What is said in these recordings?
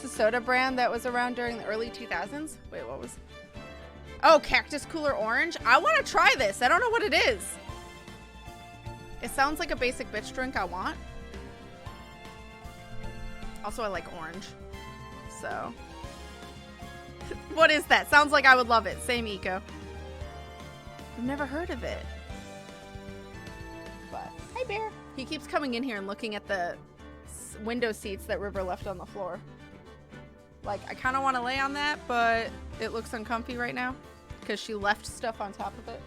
a soda brand that was around during the early 2000s. Wait, what was? Oh, Cactus Cooler Orange. I want to try this. I don't know what it is. It sounds like a basic bitch drink I want. Also, I like orange. So. What is that? Sounds like I would love it. Same eco. I've never heard of it. But, hi Bear. He keeps coming in here and looking at the window seats that River left on the floor. Like, I kind of want to lay on that, but it looks uncomfy right now because she left stuff on top of it.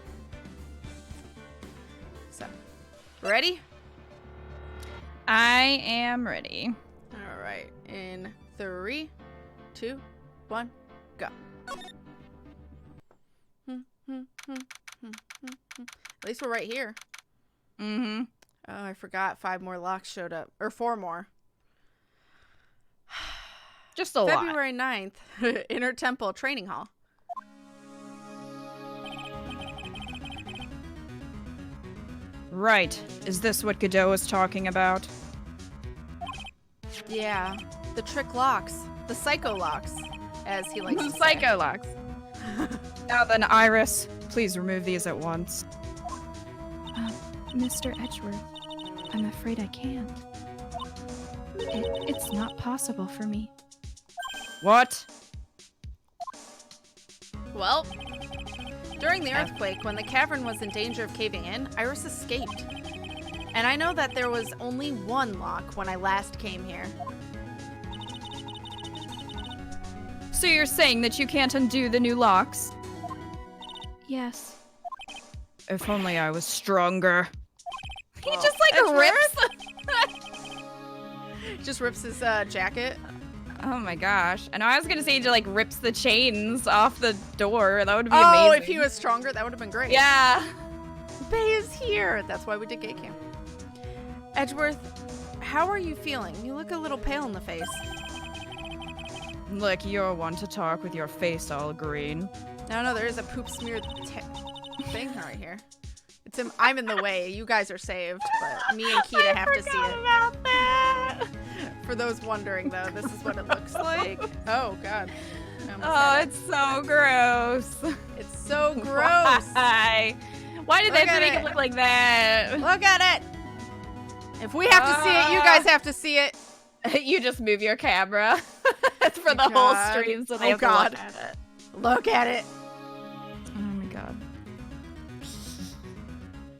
So, ready? I am ready. All right. In 3, 2, 1, go. At least we're right here. Mm-hmm. Oh, I forgot 5 more locks showed up. Or 4 more. Just a lot. February 9th, Inner Temple Training Hall. Right. Is this what Godot was talking about? Yeah. The trick locks. The psycho locks, as he likes to say. Psycho locks. Now then, Iris, please remove these at once. Mr. Edgeworth, I'm afraid I can't. It's not possible for me. What? Well, during the earthquake, when the cavern was in danger of caving in, Iris escaped. And I know that there was only 1 lock when I last came here. So you're saying that you can't undo the new locks? Yes. If only I was stronger. He Well, just like rips. Just rips his jacket. Oh my gosh. And I was gonna say he like rips the chains off the door. That would be Oh, amazing. if he was stronger, that would have been great. Yeah. Bay is here. That's why we did gate cam. Edgeworth, how are you feeling? You look a little pale in the face. Look, you're one to talk with your face all green. No, there is a poop smeared thing right here. It's him. I'm in the way. You guys are saved, but me and Kita have to see it. About that. For those wondering, though, this is what it looks like. Oh, God. Oh, it's so gross. It's so gross. Why did they have to make it look like that? Look at it. If we have to see it, you guys have to see it. You just move your camera for the Oh, whole God. stream so they Oh, have God. to look at it. Look at it. Oh my god.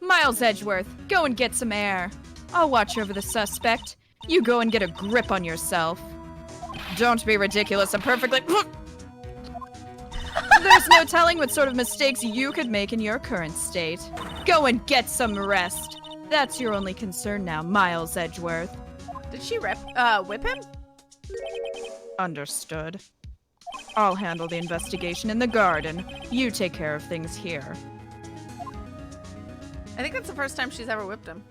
Miles Edgeworth, go and get some air. I'll watch over the suspect. You go and get a grip on yourself. Don't be ridiculous. I'm perfectly... There's no telling what sort of mistakes you could make in your current state. Go and get some rest. That's your only concern now, Miles Edgeworth. Did she whip him? Understood. I'll handle the investigation in the garden. You take care of things here. I think that's the first time she's ever whipped him.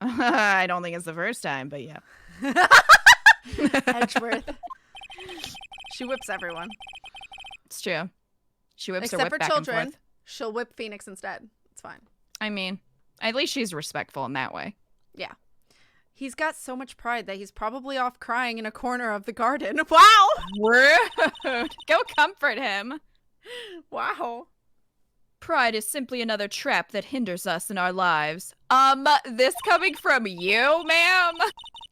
I don't think it's the first time, but yeah. Edgeworth. She whips everyone. It's true. She whips her Except whip for back children. and forth. She'll whip Phoenix instead. It's fine. I mean, at least she's respectful in that way. Yeah. He's got so much pride that he's probably off crying in a corner of the garden. Wow! Rude! Go comfort him. Wow. Pride is simply another trap that hinders us in our lives. This coming from you, ma'am?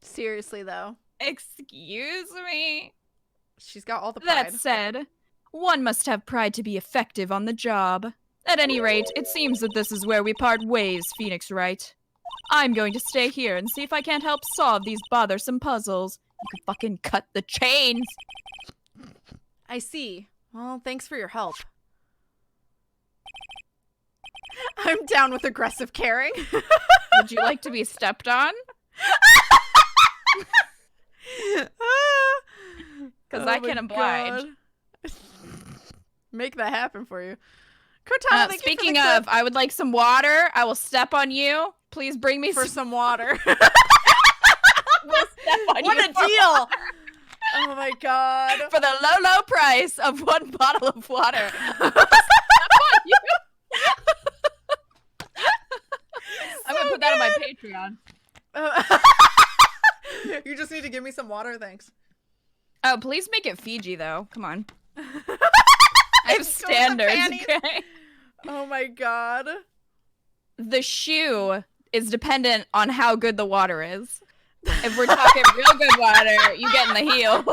Seriously, though. Excuse me? She's got all the pride. That said, one must have pride to be effective on the job. At any rate, it seems that this is where we part ways, Phoenix Wright. I'm going to stay here and see if I can't help solve these bothersome puzzles. You could fucking cut the chains. I see. Well, thanks for your help. I'm down with aggressive caring. Would you like to be stepped on? Because I can oblige. God. Make that happen for you. Cortana, thank you speaking for the of, I would like some water. I will step on you. Please bring me for some water. We'll step on What you a for deal! water. Oh my god. For the low, low price of 1 bottle of water. Step on you. I'm gonna put that on my Patreon. You just need to give me some water, thanks. Oh, please make it Fiji, though. Come on. I have Just go with the standards, panties. okay? Oh my god. The shoe is dependent on how good the water is. If we're talking real good water, you get in the heels.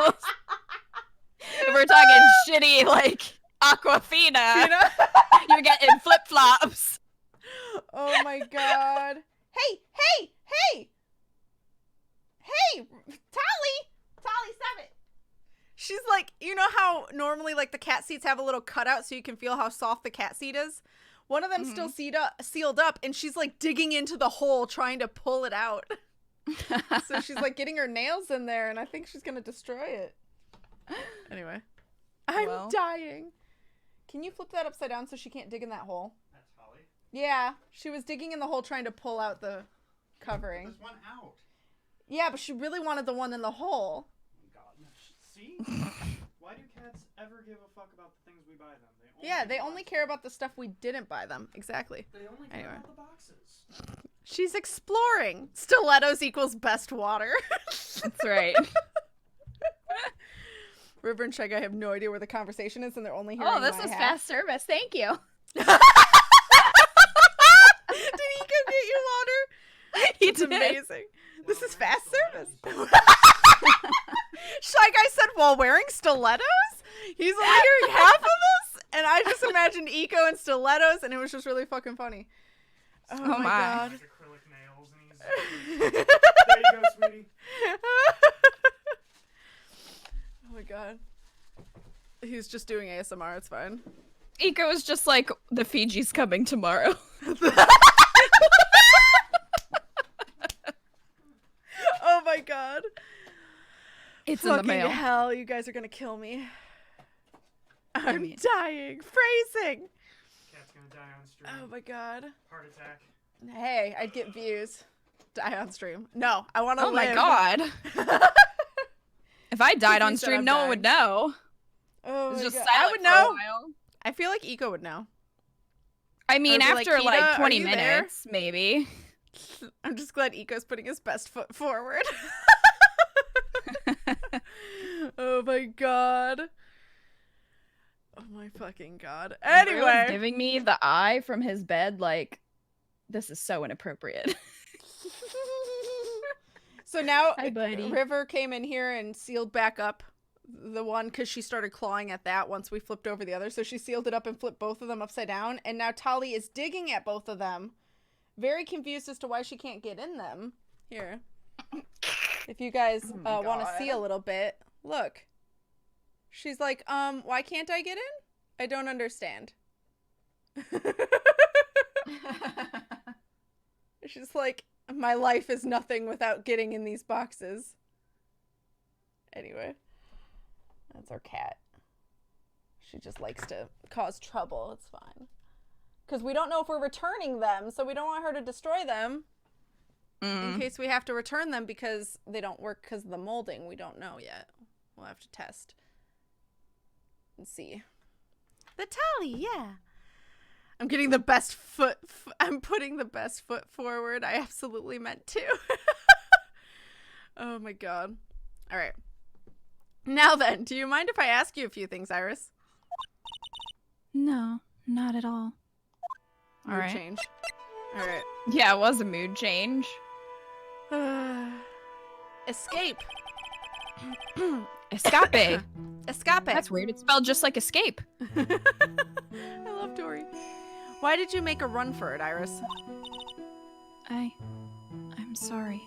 If we're talking shitty, like, Aquafina, you're getting flip-flops. Oh my god. Hey! Tally, stop it! She's like, you know how normally like the cat seats have a little cutout so you can feel how soft the cat seat is? One of them still sealed up, and she's like digging into the hole trying to pull it out. So she's like getting her nails in there, and I think she's gonna destroy it. Anyway. I'm dying. Can you flip that upside down so she can't dig in that hole? That's Holly. Yeah, she was digging in the hole trying to pull out the covering. There's one out. Yeah, but she really wanted the one in the hole. God, no, see? Why do cats ever give a fuck about the things we buy them? They only care about the stuff we didn't buy them. Exactly. They only care about the boxes. She's exploring. Stilettos equals best water. That's right. River and Shaggy have no idea where the conversation is, and they're only hearing Oh, this my is half. fast service. Thank you. Did he go get you water? He It's did. amazing. This is fast service. Shy Guy said while wearing stilettos? He's only hearing half of this? And I just imagined Eco in stilettos, and it was just really fucking funny. Oh my god. Like acrylic nails, and he's there you go, sweetie. Oh my god. He's just doing ASMR, it's fine. Eco is just like, the Fiji's coming tomorrow. Oh my god. It's in the mail. Hell, you guys are gonna kill me. I'm mean- dying. Phrasing. Cat's gonna die on stream. Oh my god. Heart attack. Hey, I'd get views. Die on stream. No, I want to Oh live. my god. If I died on He said stream, I'm no one dying. would know. Oh It was my just God. silent I would for know. a while. I feel like Eco would know. I mean, Or be like, after "Kita, like are 20 you there?" minutes, maybe. I'm just glad Eco's putting his best foot forward. Oh my god. Oh my fucking god. Everyone's Anyway. giving me the eye from his bed, like, this is so inappropriate. So now Hi, buddy. River came in here and sealed back up the one because she started clawing at that once we flipped over the other. So she sealed it up and flipped both of them upside down. And now Tali is digging at both of them. Very confused as to why she can't get in them. Here. If you guys want to see a little bit. Look. She's like, why can't I get in? I don't understand. She's like, my life is nothing without getting in these boxes. Anyway. That's our cat. She just likes to cause trouble. It's fine. Because we don't know if we're returning them, so we don't want her to destroy them. In case we have to return them because they don't work because of the molding. We don't know yet. We'll have to test. And see. The Tally, yeah. I'm getting the best foot. I'm putting the best foot forward. I absolutely meant to. Oh my god. All right. Now then, do you mind if I ask you a few things, Iris? No, not at all. Mood All right. change. All right. Yeah, it was a mood change. Escape. Escape. Escape. That's weird. It's spelled just like escape. I love Dory. Why did you make a run for it, Iris? I'm sorry.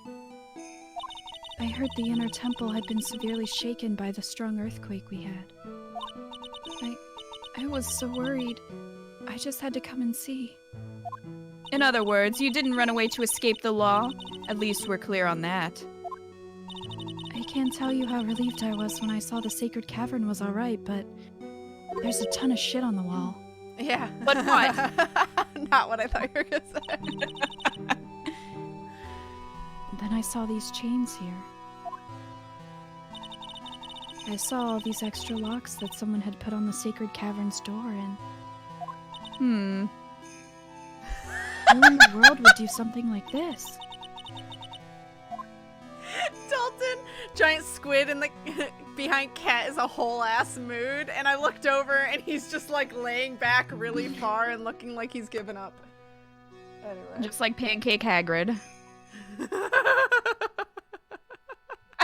I heard the inner temple had been severely shaken by the strong earthquake we had. I was so worried. I just had to come and see. In other words, you didn't run away to escape the law. At least we're clear on that. I can't tell you how relieved I was when I saw the sacred cavern was alright, but there's a ton of shit on the wall. Yeah. But what? Not what I thought you were going to say. Then I saw these chains here. I saw all these extra locks that someone had put on the sacred cavern's door, and who in the world would do something like this? giant squid in the behind Cat is a whole ass mood, and I looked over and he's just like laying back really far and looking like he's given up. Anyway. Just like Pancake Hagrid.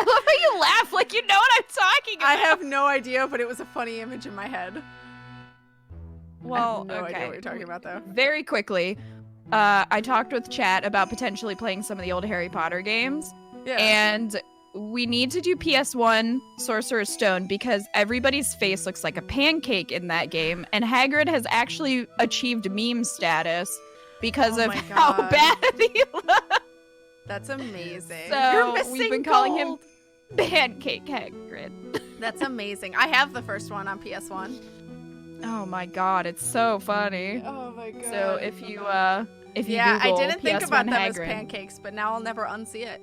I love how you laugh like you know what I'm talking about. I have no idea, but it was a funny image in my head. Well, I have no okay. idea what you're talking about, though. Very quickly, I talked with Chat about potentially playing some of the old Harry Potter games. Yeah. And we need to do PS1 Sorcerer's Stone because everybody's face looks like a pancake in that game. And Hagrid has actually achieved meme status because of how God. bad he looks. That's amazing. So You're missing we've been calling him gold. Pancake Hagrid. That's amazing. I have the first one on PS1. Oh my god, it's so funny. Oh my god. So if you yeah, I Google didn't think PS1 about them as Hagrid, pancakes, but now I'll never unsee it.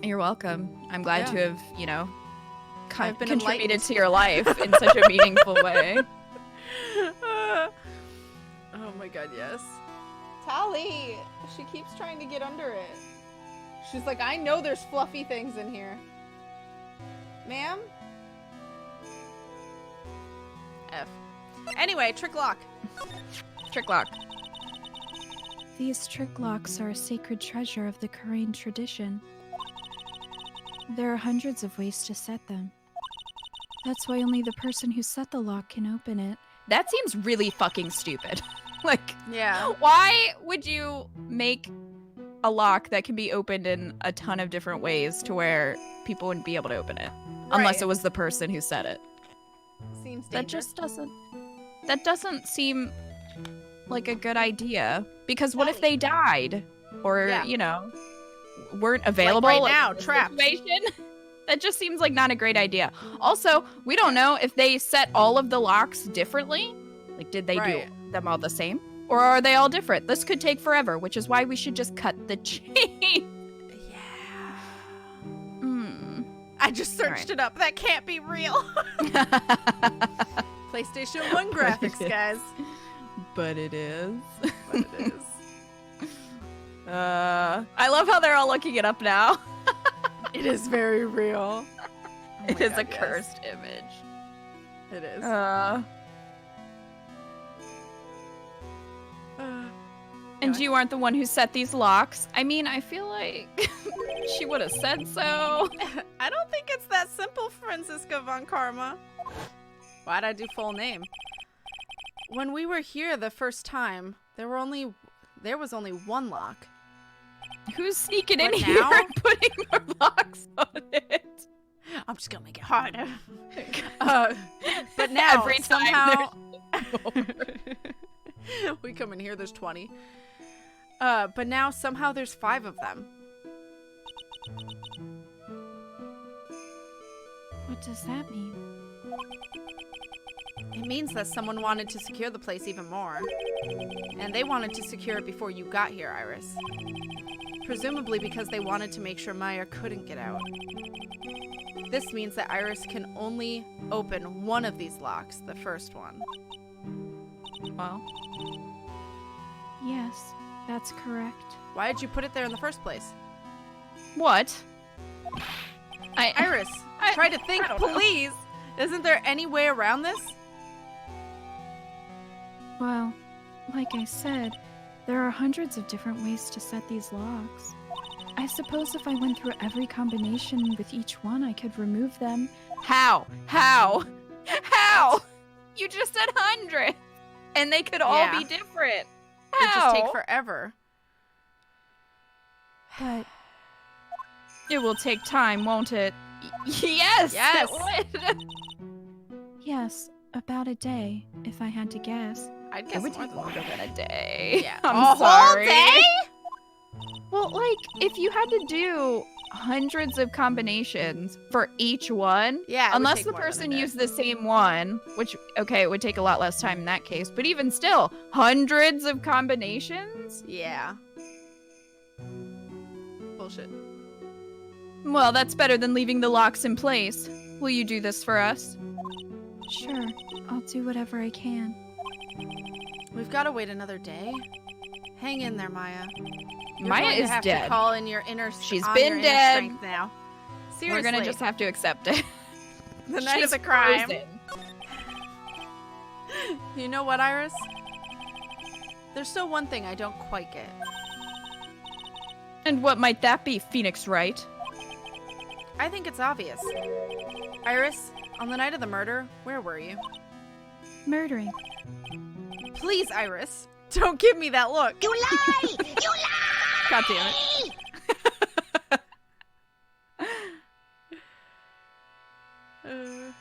you're welcome. I'm glad to have, I've been contributed enlightened. to your life in such a meaningful way. Oh my god, yes. Tally! She keeps trying to get under it. She's like, I know there's fluffy things in here. Ma'am? F. Anyway, trick lock. Trick lock. These trick locks are a sacred treasure of the Karain tradition. There are hundreds of ways to set them. That's why only the person who set the lock can open it. That seems really fucking stupid. Like, Yeah. why would you make a lock that can be opened in a ton of different ways to where people wouldn't be able to open it? Unless Right. it was the person who said it. Seems That dangerous. just doesn't seem like a good idea. Because what if they died? Or, Yeah. weren't available right now, in this trapped. situation? That just seems like not a great idea. Also, we don't know if they set all of the locks differently. Like, did they Right. do them all the same? Or are they all different? This could take forever, which is why we should just cut the chain. Yeah. I I just searched it up. That can't be real. PlayStation 1 graphics, guys. But it is. But it is. I love how they're all looking it up now. It is very real. Oh It my is God, a yes. cursed image. It is. And you aren't the one who set these locks. I mean, I feel like she would have said so. I don't think it's that simple, Franziska von Karma. Why'd I do full name? When we were here the first time, there was only one lock. Who's sneaking in But here now- and putting more locks on it? I'm just gonna make it harder. But now Every time somehow we come in here, there's 20. But now somehow there's 5 of them. What does that mean? It means that someone wanted to secure the place even more. And they wanted to secure it before you got here, Iris. Presumably because they wanted to make sure Maya couldn't get out. This means that Iris can only open one of these locks, the first one. Well, Yes, that's correct. Why did you put it there in the first place? what? Iris, try to think, I don't know. please! Isn't there any way around this? Well, like I said, there are hundreds of different ways to set these locks. I suppose if I went through every combination with each one, I could remove them. How? How? How? You just said hundreds. And they could all Yeah. be different. It'd How? just take forever. But It will take time, won't it? Yes! Yes. It would. yes, about a day, if I had to guess. I'd It guess would more take than longer that. than a day. Yeah. I'm A sorry. whole day? Well, like, if you had to do hundreds of combinations for each one, Yeah. it would unless take the more than a person day. used the same one, which, okay, it would take a lot less time in that case, but even still, hundreds of combinations? Yeah. Bullshit. Well, that's better than leaving the locks in place. Will you do this for us? Sure, I'll do whatever I can. We've got to wait another day. Hang in there, Maya. You're Maya going to is have dead. To call in your inner. She's on been your inner dead. strength now. Seriously. We're gonna just have to accept it. The night of She's the crime. frozen. You know what, Iris? There's still one thing I don't quite get. And what might that be, Phoenix Wright? I think it's obvious. Iris, on the night of the murder, where were you? Murdering. Please, Iris, don't give me that look. You lie! You lie! God damn it.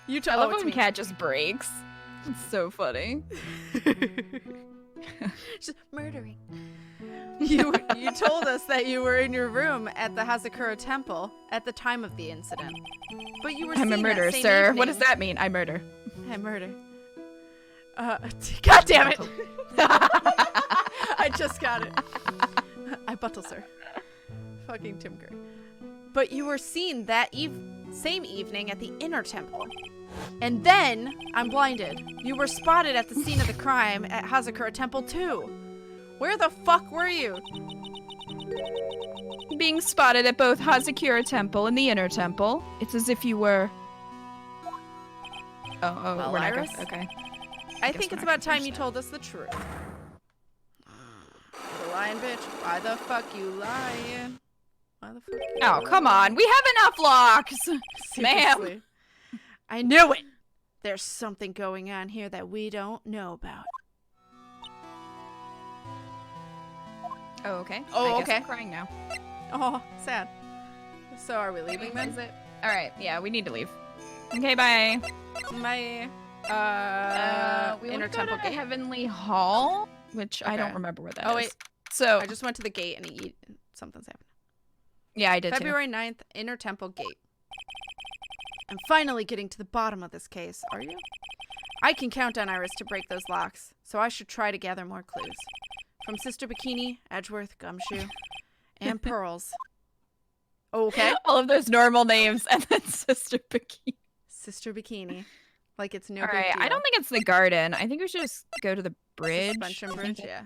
You I love when Cat just breaks. It's so funny. Just murdering. You told us that you were in your room at the Hazakura Temple at the time of the incident. But you were I'm a seen murderer, that same sir. evening. What does that mean? I murder. I murder. God damn it! I just got it. I buttle, sir. Fucking Tim Curry. But you were seen that same evening at the inner temple. And then, I'm blinded. You were spotted at the scene of the crime at Hazakura Temple too. Where the fuck were you? Being spotted at both Hazakura Temple and the Inner Temple. It's as if you were... Oh, Well, we're not Iris? gonna... Okay. I guess think we're it's not about gonna time you finish told us the truth. You lying bitch. Why the fuck you lying? Why the fuck you Oh, lying? come on. We have enough locks! Ma'am. Seriously. I knew it! There's something going on here that we don't know about. Oh, okay. Oh, I guess okay. I'm crying now. Oh, sad. So are we leaving then? Is it? Alright, yeah, we need to leave. Okay, bye. My We inner want to go temple to gate. Heavenly Hall, which I don't Okay. remember where that is. Oh wait, So, I just went to the gate and something's happened. yeah, I did February 9th, inner temple gate. I'm finally getting to the bottom of this case. Are you? I can count on Iris to break those locks, so I should try to gather more clues. From Sister Bikini, Edgeworth, Gumshoe, and Pearls. Oh, okay. too. All of those normal names, and then Sister Bikini. Sister Bikini. Like it's no Alright, big deal. I don't think it's the garden. I think we should just go to the bridge. Suspension I bridge, think yeah.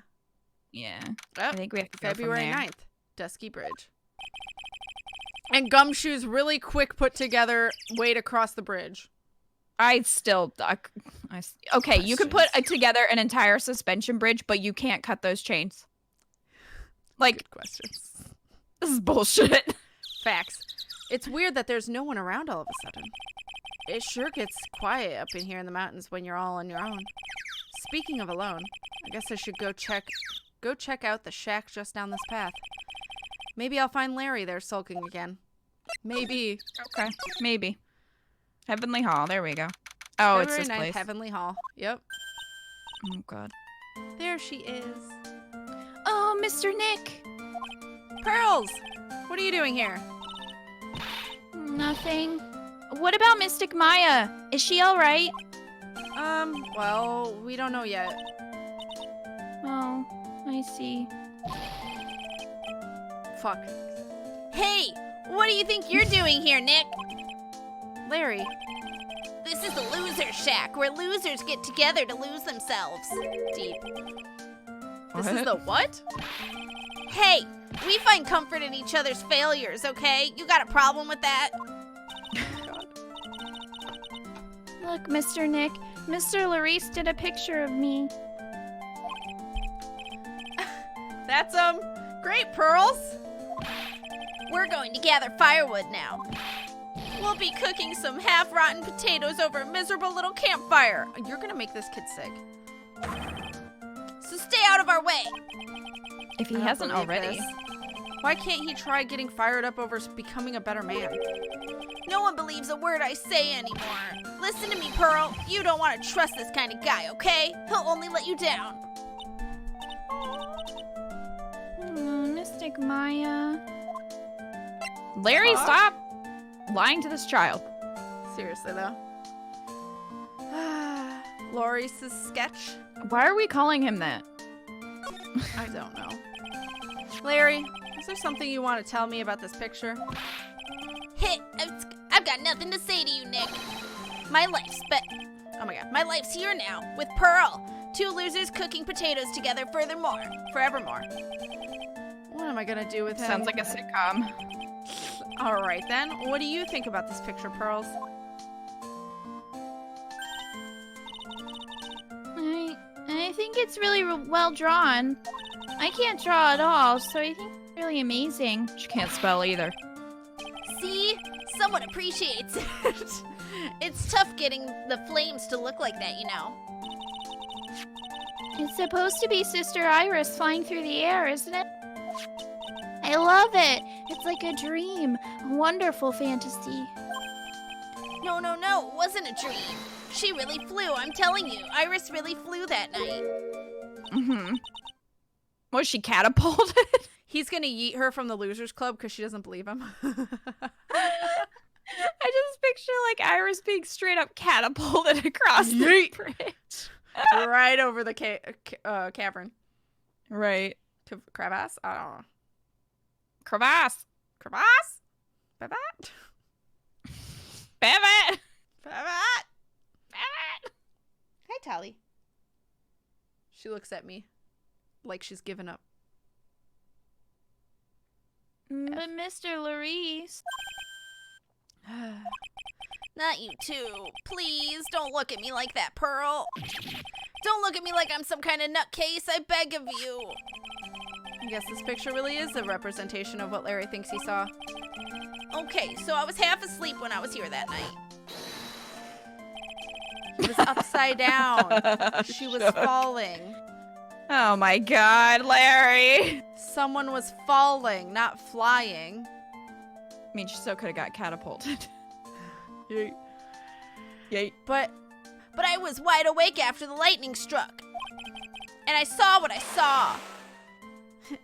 Yeah. Oh, I think we have to go February from there. 9th, Dusky Bridge. And Gumshoe's really quick put together way to cross the bridge. I still... okay, you can put Questions? together an entire suspension bridge, but you can't cut those chains. Like, Good questions. this is bullshit. Facts. It's weird that there's no one around all of a sudden. It sure gets quiet up in here in the mountains when you're all on your own. Speaking of alone, I guess I should go check out the shack just down this path. Maybe I'll find Larry there sulking again. Maybe. Okay, maybe. Heavenly Hall, there we go. Oh, it's February this 9th, place. Heavenly Hall. Yep. Oh, God. There she is. Oh, Mr. Nick! Pearls! What are you doing here? Nothing. What about Mystic Maya? Is she alright? Well, we don't know yet. Oh, I see. Fuck. Hey, what do you think you're doing here, Nick? Larry. This is the loser shack where losers get together to lose themselves. Deep. This is the what? Hey, we find comfort in each other's failures, okay? You got a problem with that? Look, Mr. Nick, Mr. Laurice did a picture of me. That's, great, Pearls. We're going to gather firewood now. We'll be cooking some half-rotten potatoes over a miserable little campfire. You're gonna make this kid sick. So stay out of our way. If he I don't hasn't believe already. this. Why can't he try getting fired up over becoming a better man? No one believes a word I say anymore. Listen to me, Pearl. You don't want to trust this kind of guy, okay? He'll only let you down. Mystic Maya. Larry, Huh? stop lying to this child. Seriously, though. Laurice's sketch? Why are we calling him that? I don't know. Larry, is there something you want to tell me about this picture? Hey, I've got nothing to say to you, Nick. My life's Oh my god. my life's here now with Pearl. Two losers cooking potatoes together forevermore. What am I gonna do with him? Sounds like a sitcom. All right, then. What do you think about this picture, Pearls? I think it's really well drawn. I can't draw at all, so I think it's really amazing. She can't spell either. See? Someone appreciates it. It's tough getting the flames to look like that, you know. It's supposed to be Sister Iris flying through the air, isn't it? I love it. It's like a dream, a wonderful fantasy. No, it wasn't a dream. She really flew, I'm telling you. Iris really flew that night. Mm-hmm. Was she catapulted? He's gonna yeet her from the Losers Club because she doesn't believe him. I just picture like Iris being straight up catapulted across the bridge. Right over the cavern. Right. Crevasse? I don't know. Crevasse. Crevasse? Babat? Babbitt. Babat? Babat? Hi, Tally. She looks at me like she's given up. But Mr. Laurice... Not you too. Please, don't look at me like that, Pearl. Don't look at me like I'm some kind of nutcase, I beg of you. I guess this picture really is a representation of what Larry thinks he saw. Okay, so I was half asleep when I was here that night. He was upside down. She was falling. Oh my god, Larry. Someone was falling, not flying. I mean, she still could have got catapulted. Yay. Yay. But I was wide awake after the lightning struck. And I saw what I saw.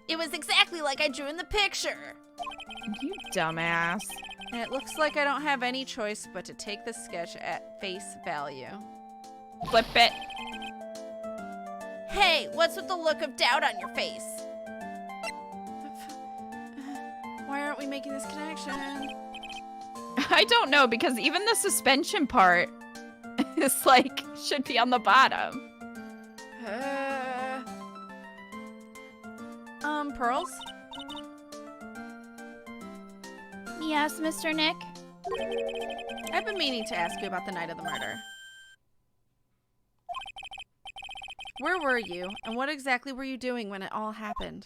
It was exactly like I drew in the picture. You dumbass. And it looks like I don't have any choice but to take this sketch at face value. Flip it. Hey, what's with the look of doubt on your face? Why aren't we making this connection? I don't know, because even the suspension part is like, should be on the bottom. Pearls? Yes, Mr. Nick? I've been meaning to ask you about the night of the murder. Where were you, and what exactly were you doing when it all happened?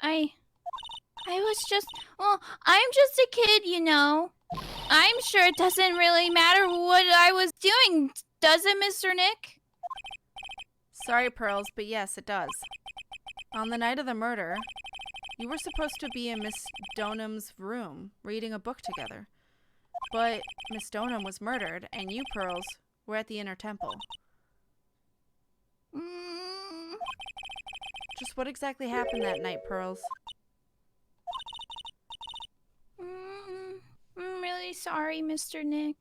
I was just, well, I'm just a kid, you know. I'm sure it doesn't really matter what I was doing, does it, Mr. Nick? Sorry, Pearls, but yes, it does. On the night of the murder, you were supposed to be in Miss Deaughnim's room, reading a book together. But Miss Deauxnim was murdered, and you, Pearls, were at the Inner Temple. Just what exactly happened that night, Pearls? I'm really sorry, Mr. Nick.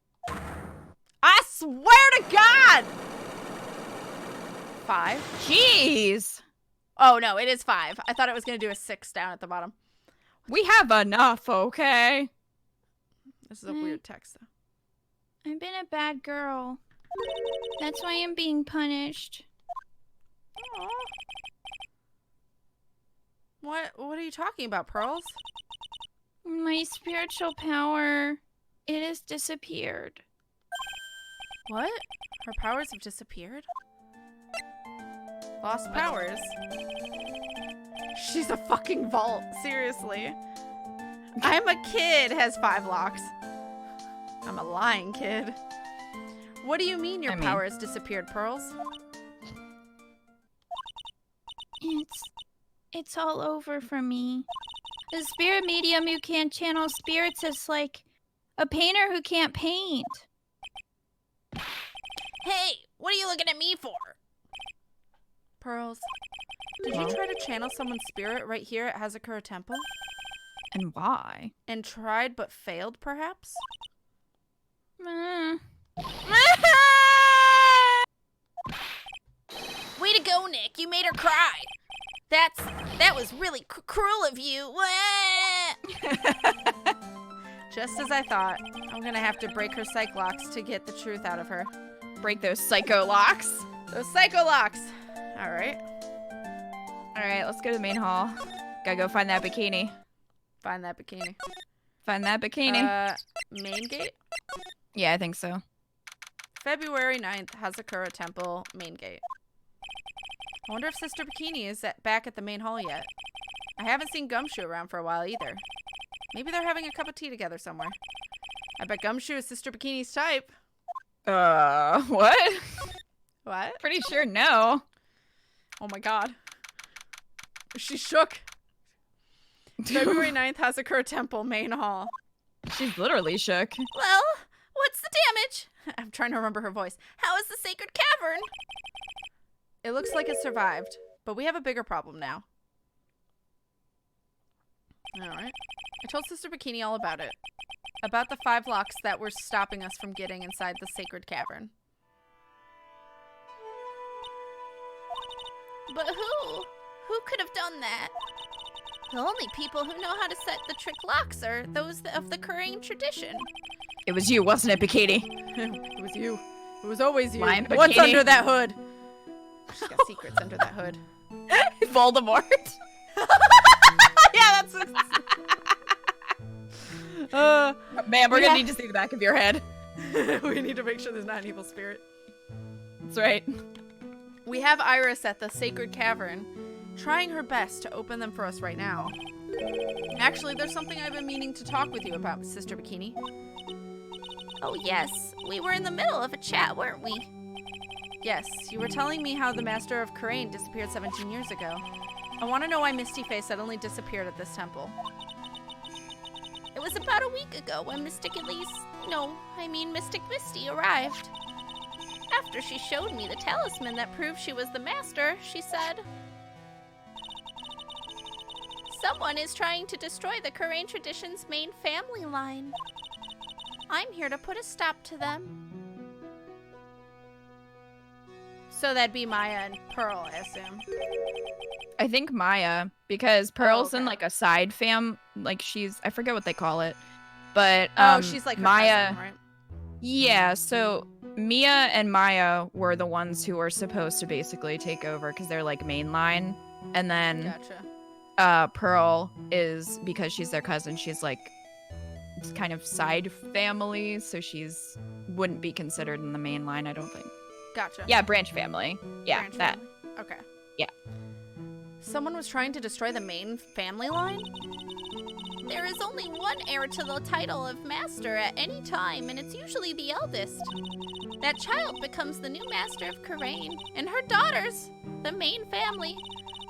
I swear to God! 5? Jeez. Oh, no, it is 5. I thought it was going to do a 6 down at the bottom. We have enough, okay? This is a weird text, though. I've been a bad girl. That's why I'm being punished. Aww. What are you talking about, Pearls? My spiritual power, it has disappeared. What? Her powers have disappeared? Lost powers? She's a fucking vault, seriously. I'm a kid has 5 locks. I'm a lying kid. What do you mean your powers disappeared, Pearls? It's all over for me. The spirit medium who can't channel spirits is like a painter who can't paint. Hey, what are you looking at me for? Pearls, did you try to channel someone's spirit right here at Hazakura Temple? And why? And tried but failed, perhaps? Way to go, Nick. You made her cry. That was really cruel of you. Just as I thought. I'm gonna have to break her psych locks to get the truth out of her. Break those psycho locks. Those psycho locks! Alright. Alright, let's go to the main hall. Gotta go find that bikini. Find that bikini. Find that bikini. Main gate? Yeah, I think so. February 9th, Hazakura Temple, main gate. I wonder if Sister Bikini is back at the main hall yet. I haven't seen Gumshoe around for a while either. Maybe they're having a cup of tea together somewhere. I bet Gumshoe is Sister Bikini's type. What? What? Pretty sure no. Oh my god. She shook. February 9th, Hazakura Temple, main hall. She's literally shook. Well, what's the damage? I'm trying to remember her voice. How is the sacred cavern? It looks like it survived, but we have a bigger problem now. Alright. I told Sister Bikini all about it. About the 5 locks that were stopping us from getting inside the sacred cavern. But who? Who could have done that? The only people who know how to set the trick locks are those of the Korean tradition. It was you, wasn't it, Bikini? It was you. It was always you. Lying What's Bikini. under that hood? She's got secrets under that hood. Voldemort. Yeah, that's... Man, we're Yeah. gonna need to see the back of your head. We need to make sure there's not an evil spirit. That's right. We have Iris at the sacred cavern, trying her best to open them for us right now. Actually, there's something I've been meaning to talk with you about, Sister Bikini. Oh yes, we were in the middle of a chat, weren't we? Yes, you were telling me how the Master of Karain disappeared 17 years ago. I want to know why Misty Face suddenly disappeared at this temple. It was about a week ago when Mystic Elise, Mystic Misty arrived. After she showed me the talisman that proved she was the master, she said, "Someone is trying to destroy the Karain tradition's main family line. I'm here to put a stop to them." So that'd be Maya and Pearl, I assume. I think Maya, because Pearl's in okay. like a side fam, like I forget what they call it, but She's like her Maya. cousin, right? Yeah, so Mia and Maya were the ones who were supposed to basically take over because they're like mainline, and then Gotcha. Pearl is, because she's their cousin, she's like kind of side family, so she's wouldn't be considered in the main line, I don't think. Gotcha. Yeah, branch family. Yeah, Branch that. family. Okay. Yeah. Someone was trying to destroy the main family line? There is only one heir to the title of master at any time, and it's usually the eldest. That child becomes the new master of Karain, and her daughters, the main family.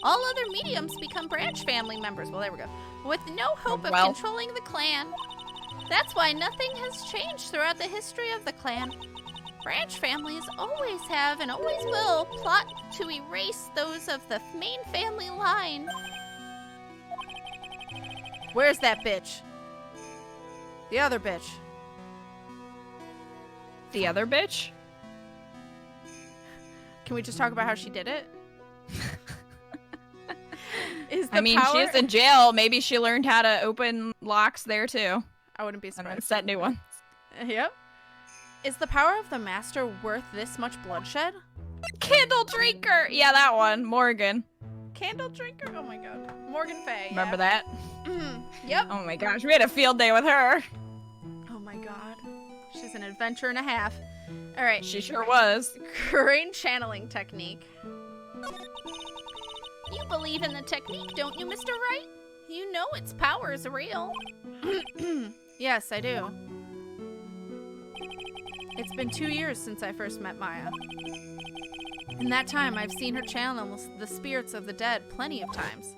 All other mediums become branch family members. Well, there we go. With no hope of controlling the clan. That's why nothing has changed throughout the history of the clan. Branch families always have and always will plot to erase those of the main family line. Where's that bitch? The other bitch. The other bitch? Can we just talk about how she did it? She's in jail. Maybe she learned how to open locks there too. I wouldn't be And surprised. set new ones. Yep. Is the power of the master worth this much bloodshed? Candle drinker! Yeah, that one. Morgan. Candle drinker? Oh my god. Morgan Fay. Remember that? Yep. Oh my gosh, we had a field day with her. Oh my god. She's an adventure and a half. Alright. She sure was. Karain channeling technique. You believe in the technique, don't you, Mr. Wright? You know its power is real. Yes, I do. It's been 2 years since I first met Maya. In that time, I've seen her channel the spirits of the dead plenty of times.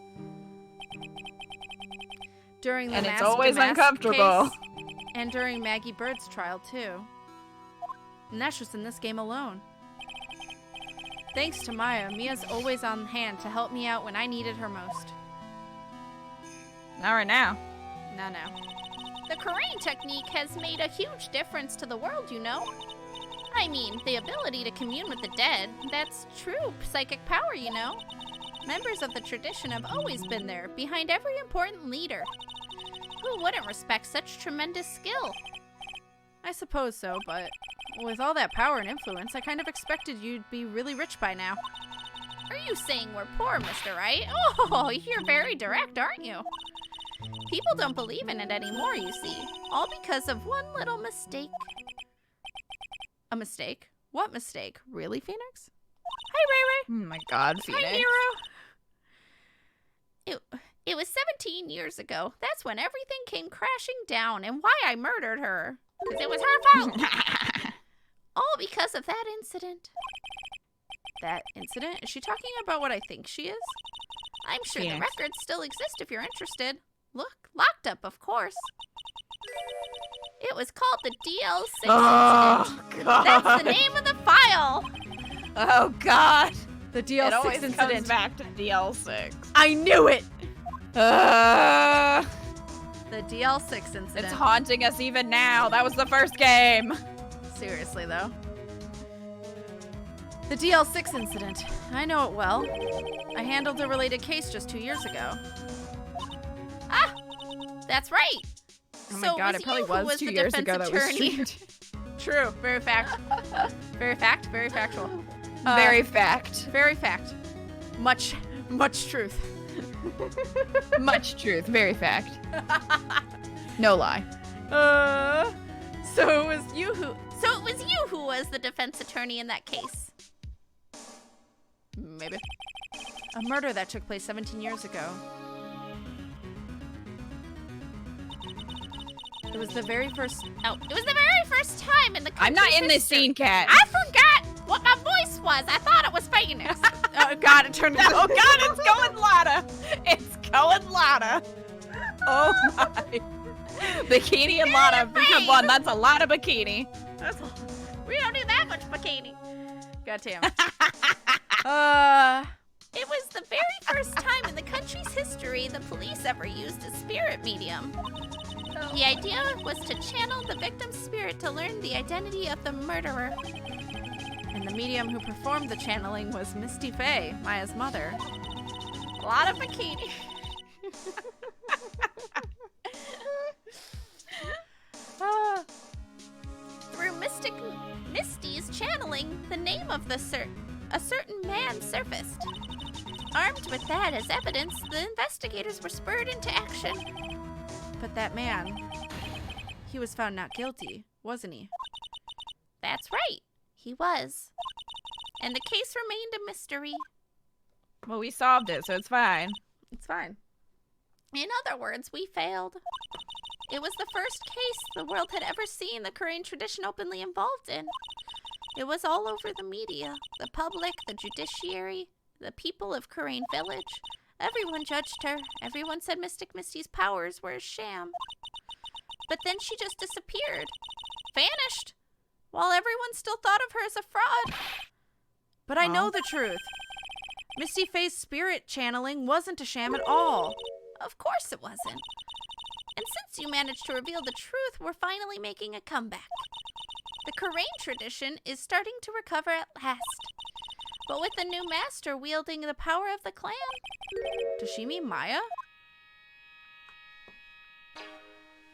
During the And it's mask always to mask uncomfortable. case, and during Maggie Bird's trial, too. And that's just in this game alone. Thanks to Maya, Mia's always on hand to help me out when I needed her most. Not right now. No. The Karain technique has made a huge difference to the world, you know. I mean, the ability to commune with the dead, that's true psychic power, you know. Members of the tradition have always been there, behind every important leader. Who wouldn't respect such tremendous skill? I suppose so, but with all that power and influence, I kind of expected you'd be really rich by now. Are you saying we're poor, Mr. Wright? Oh, you're very direct, aren't you? People don't believe in it anymore, you see. All because of one little mistake. A mistake? What mistake? Really, Phoenix? Hi, Ray Ray. Oh my god, Phoenix. Hi, Hero. It was 17 years ago. That's when everything came crashing down and why I murdered her. Because it was her fault. All because of that incident. That incident? Is she talking about what I think she is? I'm sure the records still exist if you're interested. Look, locked up, of course. It was called the DL6 incident. God. That's the name of the file. Oh god. The DL6 It always incident. comes back to DL6. I knew it! Uh, The DL6 incident. it's haunting us even now. That was the first game. Seriously, though. The DL6 incident. I know it well. I handled a related case just 2 years ago. Ah, that's right. Oh my god, it probably was 2 years ago that was streamed. True. Very fact. Very fact. Very factual. Very fact. Very fact. Much truth. Much truth. Very fact. No lie. So it was you who was the defense attorney in that case. Maybe. A murder that took place 17 years ago. It was the very first time in the country's I'm not in this history. scene, Kat. I forgot what my voice was. I thought it was Phoenix. Oh god, it turned into Oh god, it's going louder. It's going louder. Oh my. Bikini and Lana become one. That's a lot of bikini. We don't do that much bikini. God damn. It was the very first time in the country's history the police ever used a spirit medium. The idea was to channel the victim's spirit to learn the identity of the murderer. And the medium who performed the channeling was Misty Faye, Maya's mother. A lot of bikini. Through Misty's channeling, the name of a certain man surfaced. Armed with that as evidence, the investigators were spurred into action. But that man, he was found not guilty, wasn't he? That's right, he was. And the case remained a mystery. Well, we solved it, so it's fine. It's fine. In other words, we failed. It was the first case the world had ever seen the Korean tradition openly involved in. It was all over the media, the public, the judiciary, the people of Korean Village. Everyone judged her. Everyone said Mystic Misty's powers were a sham. But then she just disappeared. Vanished. While everyone still thought of her as a fraud. But I know the truth. Misty Faye's spirit channeling wasn't a sham at all. Of course it wasn't. And since you managed to reveal the truth, we're finally making a comeback. The Korean tradition is starting to recover at last. But with the new master wielding the power of the clan. Does she mean Maya?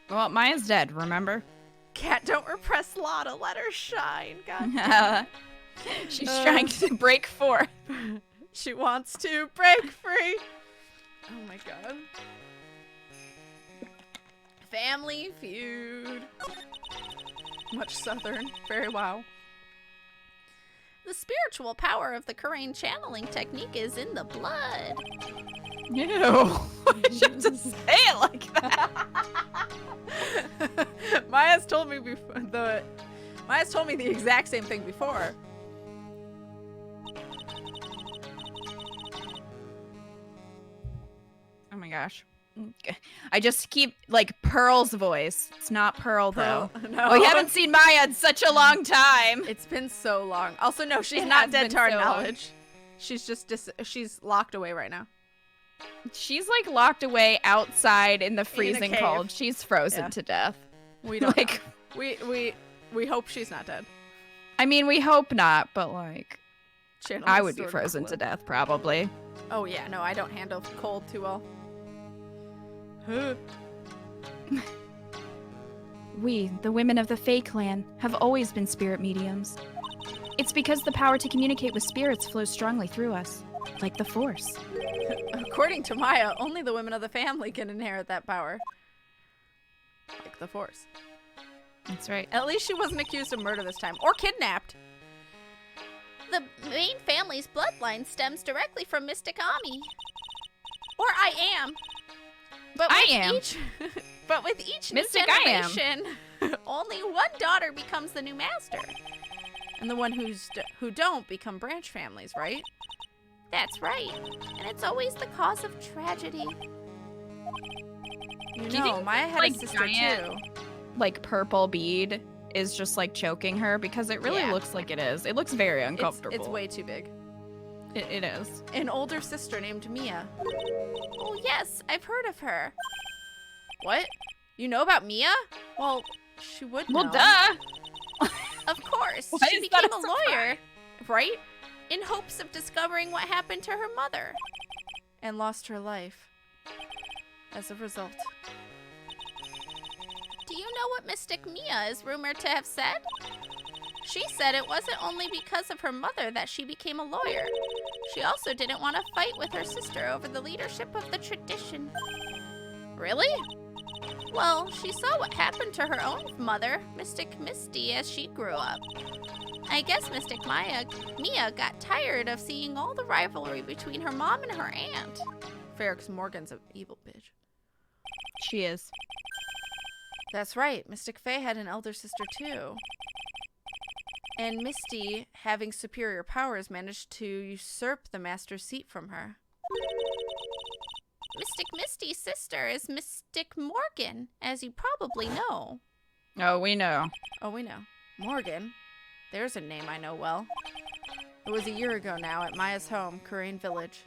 Well, Maya's dead, remember? Cat, don't repress Lotta. Let her shine. God. She's trying to break forth. She wants to break free. Oh my god. Family Feud. Much southern. Very wow. The spiritual power of the Korean channeling technique is in the blood. Ew. You have to say it like that. Maya's told me the exact same thing before. Oh my gosh. I just keep, like, Pearl's voice. It's not Pearl, though. No. Oh, we haven't seen Maya in such a long time. It's been so long. Also, no, she's It not has dead been to our so long. knowledge. She's just she's locked away right now. She's, like, locked away outside in the In a freezing cave. cold. She's frozen Yeah. to death. We don't Like, know. We hope she's not dead. I mean, we hope not, but, like, Channel I is would be sort of frozen cool. to death, probably. Oh yeah, no, I don't handle cold too well. We, the women of the Fae clan, have always been spirit mediums. It's because the power to communicate with spirits flows strongly through us. Like the Force. According to Maya, only the women of the family can inherit that power. Like the Force. That's right. At least she wasn't accused of murder this time. Or kidnapped. The main family's bloodline stems directly from Mystic Ami. Or I am. But with I am. but with each Mystic new I am. generation, only one daughter becomes the new master. And the one who don't become branch families, right? That's right. And it's always the cause of tragedy. You Do you know, think, Maya had like, a sister giant- too. Like purple bead is just like choking her because it really Yeah. looks like it is. It looks very uncomfortable. It's way too big. It is. An older sister named Mia. Oh yes, I've heard of her. What? You know about Mia? Well, she would know. Well, duh. Of course, Why she is that became a a lawyer, right? In hopes of discovering what happened to her mother. And lost her life. As a result. Do you know what Mystic Mia is rumored to have said? She said it wasn't only because of her mother that she became a lawyer. She also didn't want to fight with her sister over the leadership of the tradition. Really? Well, she saw what happened to her own mother, Mystic Misty, as she grew up. I guess Mystic Mia got tired of seeing all the rivalry between her mom and her aunt. Fair, 'cause Morgan's an evil bitch. She is. That's right. Mystic Faye had an elder sister too. And Misty, having superior powers, managed to usurp the master's seat from her. Mystic Misty's sister is Mystic Morgan, as you probably know. Oh, we know. Oh, we know. Morgan. There's a name I know well. It was a year ago now at Maya's home, Kurain Village.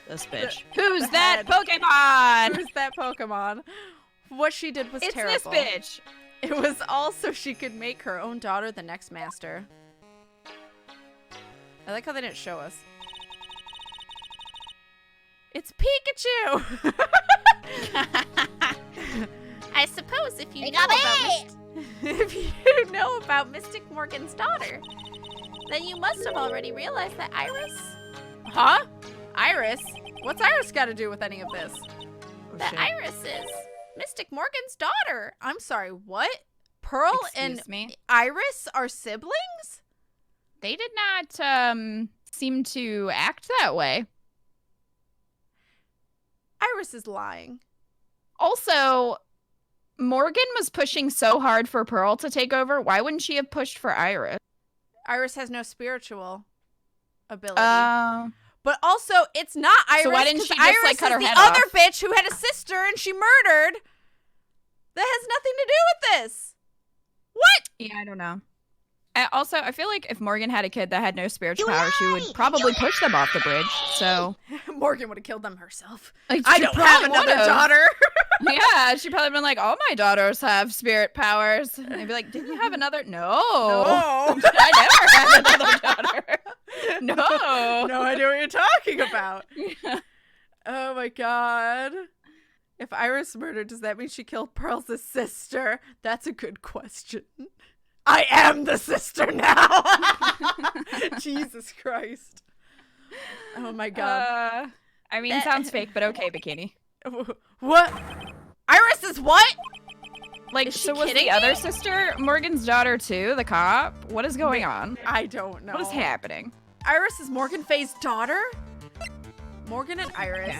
This bitch. Who's that head. Pokemon? Who's that Pokemon? What she did was It's terrible. this bitch. It was all so she could make her own daughter the next master. I like how they didn't show us. It's Pikachu! I suppose if you know about Mystic Morgan's daughter, then you must have already realized that Iris, Huh? Iris? What's Iris got to do with any of this? Iris is Mystic Morgan's daughter. I'm sorry, what? Pearl Excuse and me? Iris are siblings? They did not seem to act that way. Iris is lying. Also, Morgan was pushing so hard for Pearl to take over. Why wouldn't she have pushed for Iris? Iris has no spiritual ability. But also, it's not Iris. So why didn't 'cause she just, Iris like, cut is her the head other off? bitch who had a sister and she murdered. That has nothing to do with this. What? Yeah, I don't know. Also, I feel like if Morgan had a kid that had no spiritual power, she would probably push them off the bridge. So Morgan would have killed them herself. like, I she don't have probably another would've. daughter. Yeah, she'd probably been like, all my daughters have spirit powers. And they'd be like, didn't you have another? No. No. I never had another daughter. No. No idea what you're talking about. Oh my god. If Iris murdered, does that mean she killed Pearl's sister? That's a good question. I am the sister now. Jesus Christ. Oh my god. I mean, sounds fake, but okay, Bikini. What? Iris is what? Like, Is she so was kidding the other sister Morgan's daughter too, the cop? What is going on? I don't know. What is happening? Iris is Morgan Faye's daughter? Morgan and Iris.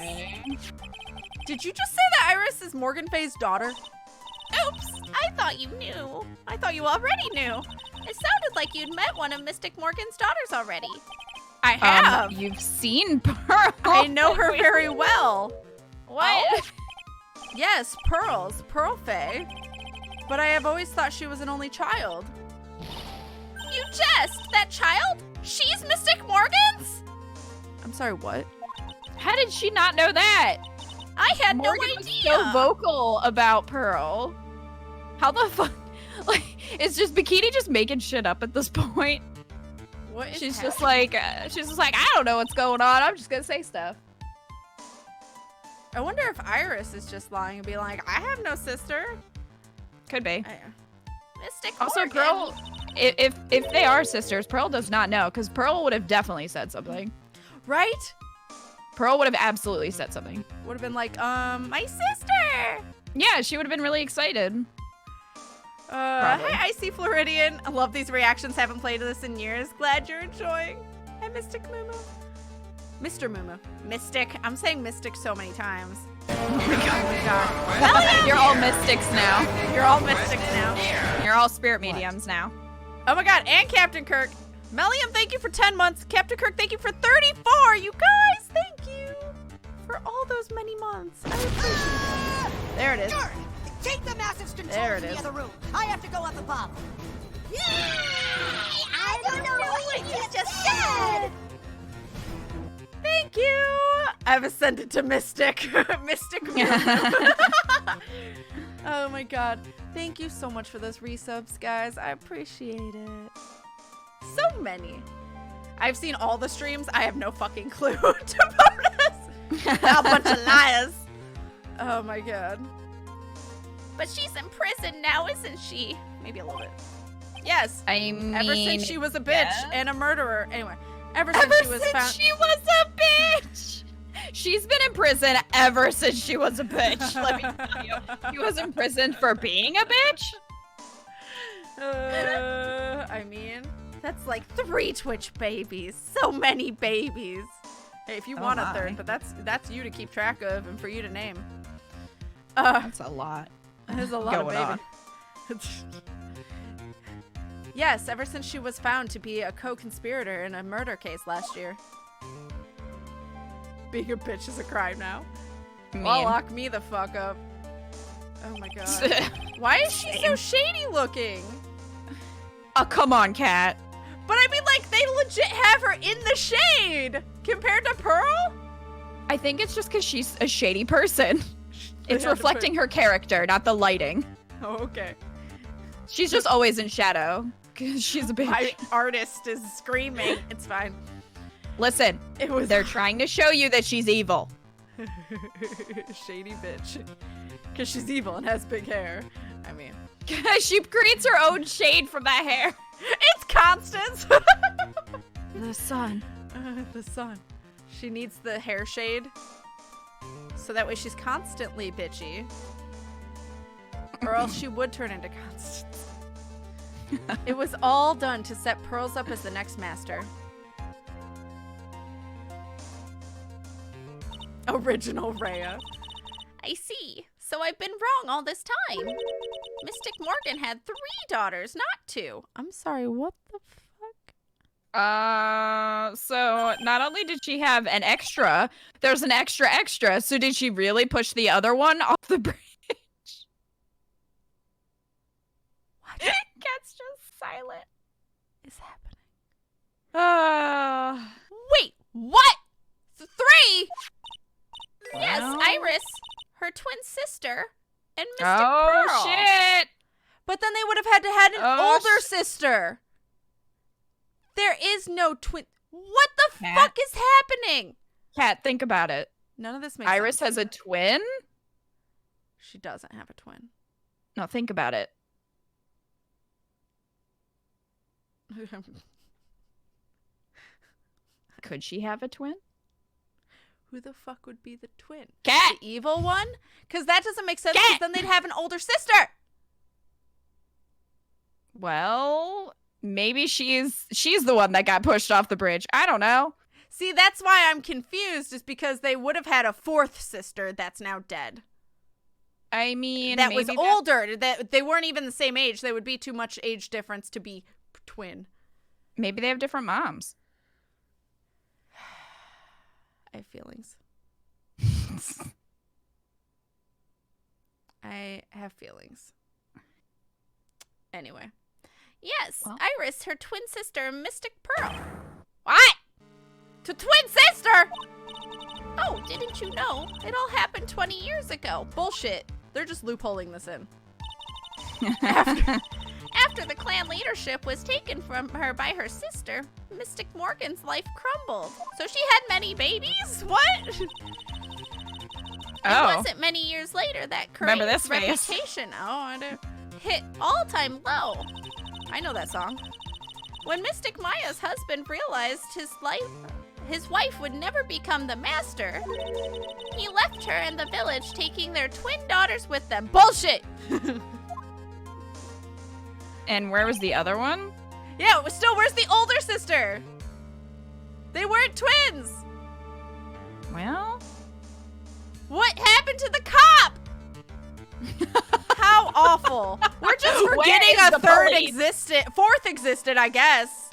Did you just say that Iris is Morgan Faye's daughter? oops, I thought you knew. I thought you already knew. It sounded like you'd met one of Mystic Morgan's daughters already. I have. You've seen Pearl. I know her very well. What? Yes, Pearl Faye. But I have always thought she was an only child. You jest! That child? She's Mystic Morgan's? I'm sorry, what? How did she not know that? I had Morgan no was idea. so vocal about Pearl. How the fuck? Like, it's just Bikini just making shit up at this point. What is She's just like, I don't know what's going on. I'm just gonna say stuff. I wonder if Iris is just lying and be like, I have no sister. Could be. Mystic Also, Morgan. girl, if they are sisters, Pearl does not know, because Pearl would have definitely said something. Right? Pearl would have absolutely said something. Would have been like, my sister! Yeah, she would have been really excited. Hi, Icy Floridian. I love these reactions. Haven't played this in years. Glad you're enjoying. Hi, Mystic Mumu. Mr. Mumu. Mystic. I'm saying Mystic so many times. Oh my god. You're all mystics now. You're all mystics now. You're all spirit mediums now. Oh my god, and Captain Kirk. Mellium, thank you for 10 months. Captain Kirk, thank you for 34. You guys, thank you for all those many months. I appreciate it. There it is. Take the massive control There it to the is. other room. I have to go up above. I don't know what you just said. Thank you. I've ascended to Mystic. Mystic. Oh my god. Thank you so much for those resubs, guys. I appreciate it. So many. I've seen all the streams. I have no fucking clue to bonus. A bunch of liars. Oh my god. But she's in prison now, isn't she? Maybe a little bit. Yes. I mean, Ever since she was a bitch yeah. and a murderer. Anyway, ever since she was found. she was a bitch. She's been in prison ever since she was a bitch. Let me tell you, she was in prison for being a bitch. I mean, that's like 3 Twitch babies. So many babies. Hey, if you want a third, but that's you to keep track of and for you to name. That's a lot. There's a lot Going of baby. Yes, ever since she was found to be a co-conspirator in a murder case last year. Being a bitch is a crime now. Well, lock me the fuck up. Oh my god. Why is she so shady looking? Oh, come on, Kat. But I mean, like, they legit have her in the shade compared to Pearl? I think it's just because she's a shady person. They It's had to reflecting her character, not the lighting. Oh, okay. She's just always in shadow. Because she's a bitch. My artist is screaming. It's fine. Listen, It was they're trying to show you that she's evil. shady bitch. Because she's evil and has big hair. I mean. She creates her own shade from that hair. It's Constance! The sun. The sun. She needs the hair shade. So that way she's constantly bitchy. Or else she would turn into Constance. It was all done to set Pearls up as the next master. Original Rhea. I see. So I've been wrong all this time. Mystic Morgan had 3 daughters, not 2. I'm sorry, what the fuck? So not only did she have an extra, there's an extra. So did she really push the other one off the bridge? What Cat's just silent. is happening? Wait, what? 3? Yes, Well. Iris, her twin sister, and Mystic Oh, Pearl. shit. But then they would have had to have an Oh, older sister. There is no twin. What the Cat? fuck is happening? Cat, think about it. None of this makes Iris sense. has a twin? She doesn't have a twin. No, think about it. Could she have a twin? Who the fuck would be the twin? Cat! The evil one? Because that doesn't make sense. Cat! Because then they'd have an older sister. Well, maybe she's the one that got pushed off the bridge. I don't know. See, that's why I'm confused. Is because they would have had a 4th sister that's now dead. I mean, That was maybe older. That they weren't even the same age. They would be too much age difference to be twin. Maybe they have different moms. I have feelings. I have feelings. Anyway. Yes, Well. Iris, her twin sister, Mystic Pearl. What? To twin sister? Oh, didn't you know? It all happened 20 years ago. Bullshit. They're just loopholing this in. After the clan leadership was taken from her by her sister, Mystic Morgan's life crumbled. So she had many babies? What? It Oh. wasn't many years later that Remember Corinne's this face. reputation hit all-time low. I know that song. When Mystic Maya's husband realized his wife would never become the master, he left her in the village, taking their twin daughters with them. Bullshit! And where was the other one? Yeah, where's the older sister? They weren't twins. Well, What happened to the cop? How awful. We're just forgetting Where's a the fourth existed, I guess.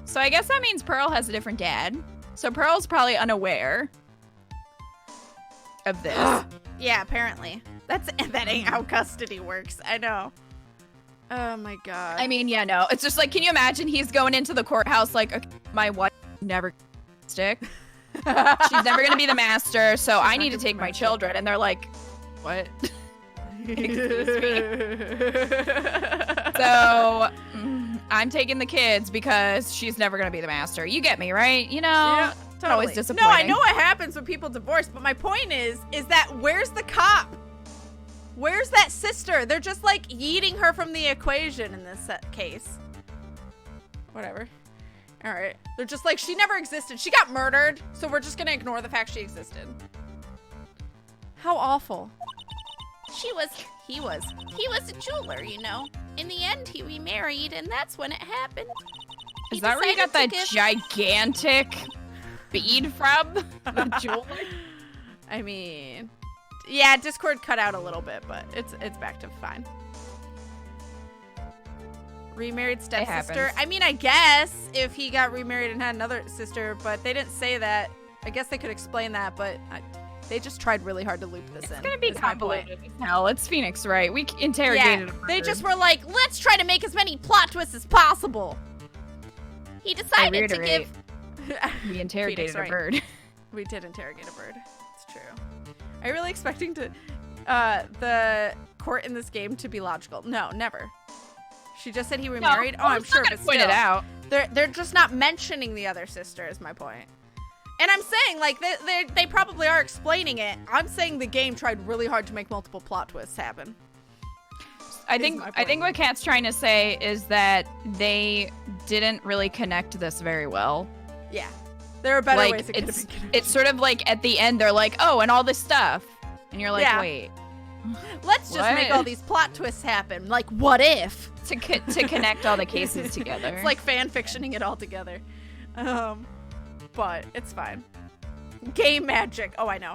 so I guess that means Pearl has a different dad. So Pearl's probably unaware of this. Yeah, apparently. That ain't how custody works. I know. Oh my god. I mean, yeah, no. It's just like, can you imagine he's going into the courthouse like, okay, my wife never stick. She's never going to be the master, so I need to take my children. And they're like, what? Excuse me? So, I'm taking the kids because she's never going to be the master. You get me, right? You know? Yeah, It's always totally. disappointing. No, I know what happens when people divorce, but my point is that where's the cop? Where's that sister? They're just like yeeting her from the equation in this case. Whatever. All right. They're just like, she never existed. She got murdered, so we're just gonna ignore the fact she existed. How awful. He was a jeweler, you know. In the end, he remarried, and that's when it happened. Is that where you got that decided to give- gigantic bead from? The jewelry? I mean, yeah, Discord cut out a little bit, but it's back to fine. Remarried stepsister. happens. I mean, I guess if he got remarried and had another sister, but they didn't say that. I guess they could explain that, but they just tried really hard to loop this in. It's gonna be is my point. convoluted as hell. It's Phoenix Wright. We interrogated him. They just were like, let's try to make as many plot twists as possible. He decided to give. We interrogated Phoenix a Wright. bird. We did interrogate a bird. It's true. Are you really expecting the court in this game to be logical? No, never. She just said he remarried. No, Oh, I'm sure, but point it still. out. They're just not mentioning the other sister. Is my point. And I'm saying, like, they probably are explaining it. I'm saying the game tried really hard to make multiple plot twists happen. I think what Kat's trying to say is that they didn't really connect this very well. Yeah, there are better Like, ways it could have been connected. it's sort of like at the end they're like, oh, and all this stuff, and you're like, Yeah. wait, Let's just make What? all these plot twists happen. Like, what if? to connect all the cases together. It's like fan fictioning it all together. But it's fine. Game magic. Oh, I know.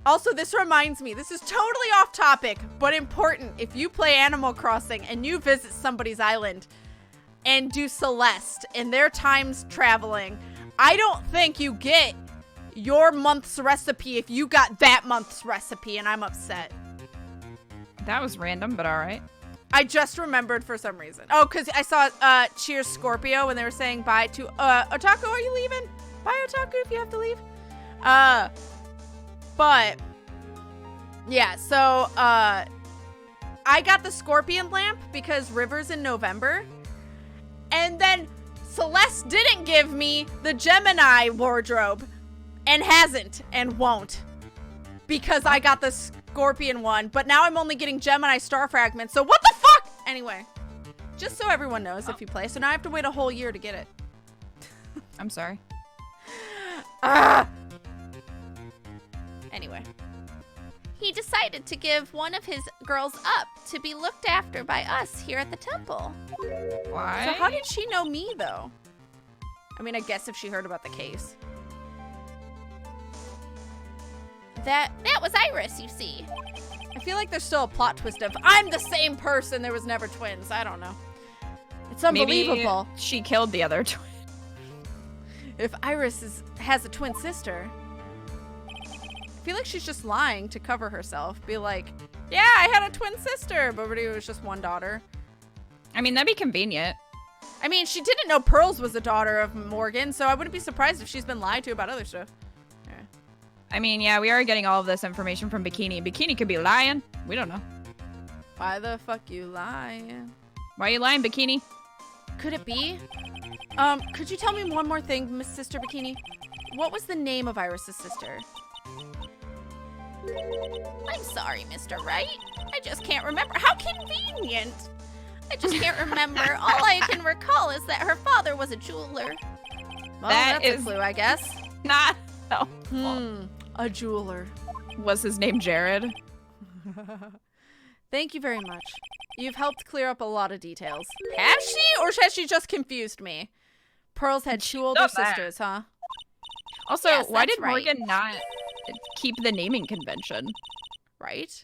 Also, this reminds me, this is totally off topic, but important. If you play Animal Crossing and you visit somebody's island and do Celeste and their time's traveling, I don't think you get your month's recipe if you got that month's recipe, and I'm upset. That was random, but all right. I just remembered for some reason. Oh, because I saw Cheers Scorpio when they were saying bye to Otaku, are you leaving? Bye, Otaku, if you have to leave. But yeah, so I got the Scorpion lamp because River's in November. And then Celeste didn't give me the Gemini wardrobe and hasn't and won't because I got the Scorpion one, but now I'm only getting Gemini star fragments. So what the fuck? Anyway, just so everyone knows if you play. So now I have to wait a whole year to get it. I'm sorry. Anyway. He decided to give one of his girls up to be looked after by us here at the temple. Why? So how did she know me though? I mean, I guess if she heard about the case. That was Iris, you see. I feel like there's still a plot twist of I'm the same person. There was never twins. I don't know. It's unbelievable. Maybe she killed the other twin. If Iris has a twin sister, I feel like she's just lying to cover herself. Be like, yeah, I had a twin sister, but really it was just one daughter. I mean, that'd be convenient. I mean, she didn't know Pearls was the daughter of Morgan, so I wouldn't be surprised if she's been lied to about other stuff. I mean, yeah, we are getting all of this information from Bikini. Bikini could be lying. We don't know. Why the fuck you lying? Why are you lying, Bikini? Could it be? Could you tell me one more thing, Miss Sister Bikini? What was the name of Iris's sister? I'm sorry, Mr. Wright. I just can't remember. How convenient. I just can't remember. All I can recall is that her father was a jeweler. Well, That that's is- a clue, I guess. Not helpful. A jeweler. Was his name Jared? Thank you very much. You've helped clear up a lot of details. Has she, or has she just confused me? Pearls had two older done that. sisters, huh? Also, Yes, why that's did right. Morgan not keep the naming convention? Right?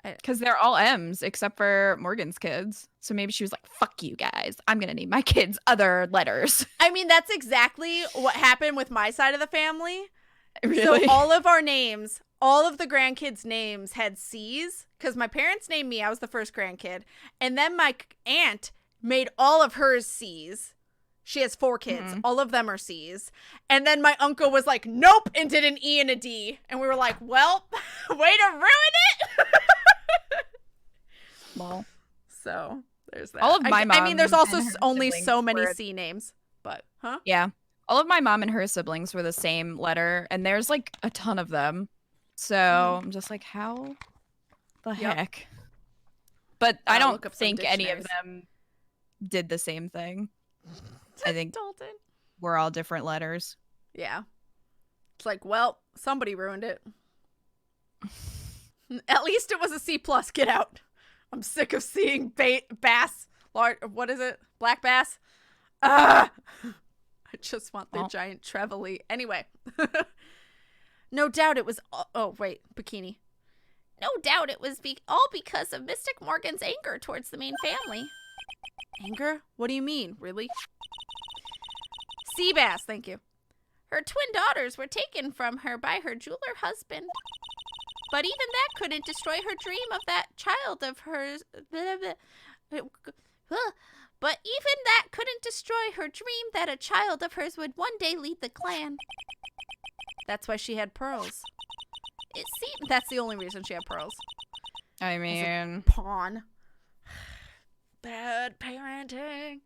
Because they're all M's except for Morgan's kids. So maybe she was like, fuck you guys. I'm going to name my kids other letters. I mean, that's exactly what happened with my side of the family. Really? So all of our names, all of the grandkids' names had C's because my parents named me. I was the first grandkid. And then my aunt made all of hers C's. She has 4 kids. All of them are C's. And then my uncle was like, nope, and did an E and a D. And we were like, well, way to ruin it. Well, So there's that. All of my I mean, there's mom also and her only siblings so many were- C names. But, huh? yeah. All of my mom and her siblings were the same letter, and there's like a ton of them. So I'm just like, how the Yep. heck? But I Gotta don't look up some think any of dictionaries. them did the same thing. I think Dalton. we're all different letters. Yeah. It's like, well, somebody ruined it. At least it was a C+. Get out. I'm sick of seeing bass. What is it? Black bass? Ah! I just want the Well. giant trevally. Anyway. No doubt it was... Oh, wait. Bikini. No doubt it was all because of Mystic Morgan's anger towards the main family. Anger? What do you mean? Really? Sea bass. Thank you. Her twin daughters were taken from her by her jeweler husband. But even that couldn't destroy her dream of that child of hers. But even that couldn't destroy her dream that a child of hers would one day lead the clan. That's why she had pearls. It seemed That's the only reason she had pearls. I mean, Pawn. Bad parenting.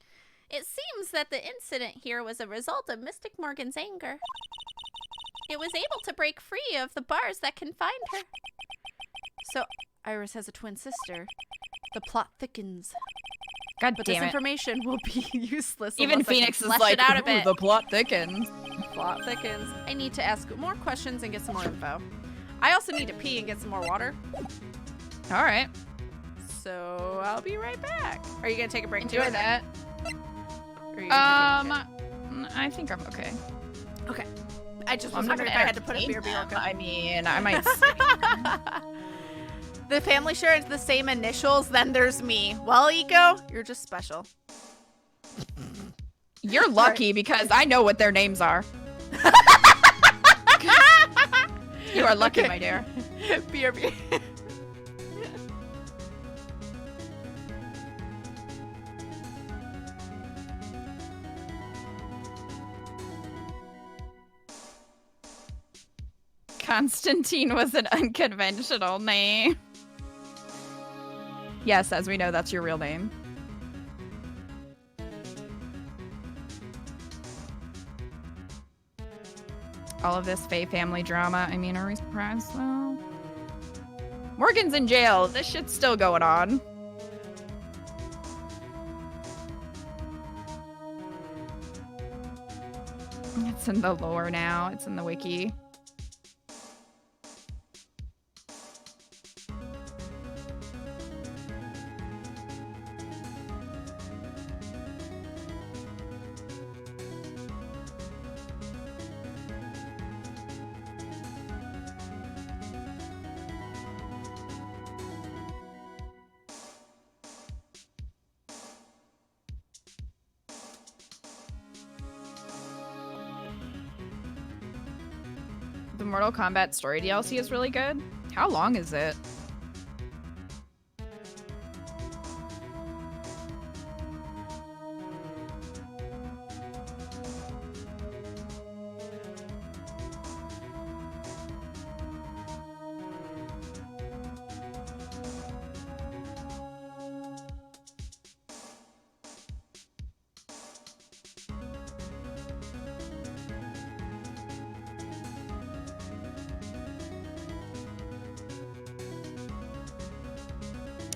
It seems that the incident here was a result of Mystic Morgan's anger. It was able to break free of the bars that confined her. So, Iris has a twin sister. The plot thickens. God But damn this it. information will be useless Even unless I can Phoenix is flesh like, it out a "Ooh, bit. the plot thickens. Plot thickens. I need to ask more questions and get some more info. I also need to pee and get some more water. All right. So, I'll be right back. Are you going to take a break too? Enjoy that. Or are you gonna I think I'm okay. take a- Okay. I just I'm was not wondering gonna if I had to put a entertain beer them. Biorka. I mean, I might. The family shares the same initials, then there's me. Well, Eco, you're just special. You're lucky because I know what their names are. You are lucky, Okay. my dear. Beer. Constantine was an unconventional name. Yes, as we know, that's your real name. All of this Faye family drama. I mean, are we surprised though? Morgan's in jail. This shit's still going on. It's in the lore now. It's in the wiki. The Mortal Kombat story DLC is really good. How long is it?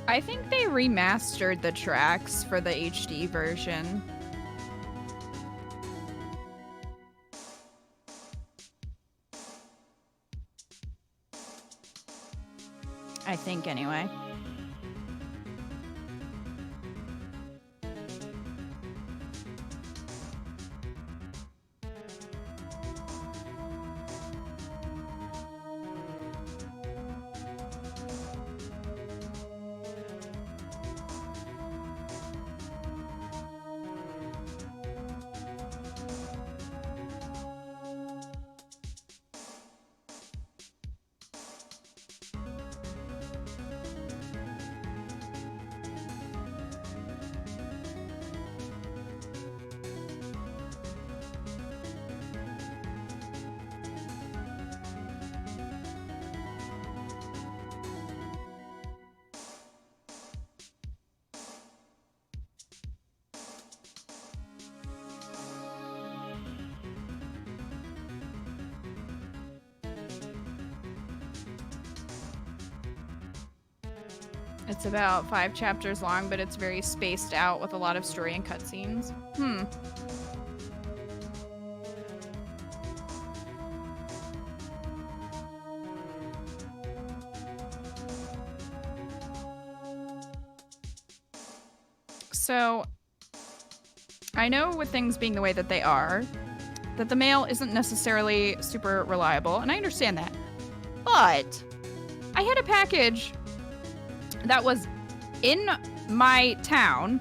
I think they remastered the tracks for the HD version. I think, anyway. It's about 5 chapters long, but it's very spaced out with a lot of story and cutscenes. So, I know with things being the way that they are, that the mail isn't necessarily super reliable, and I understand that. But I had a package that was in my town,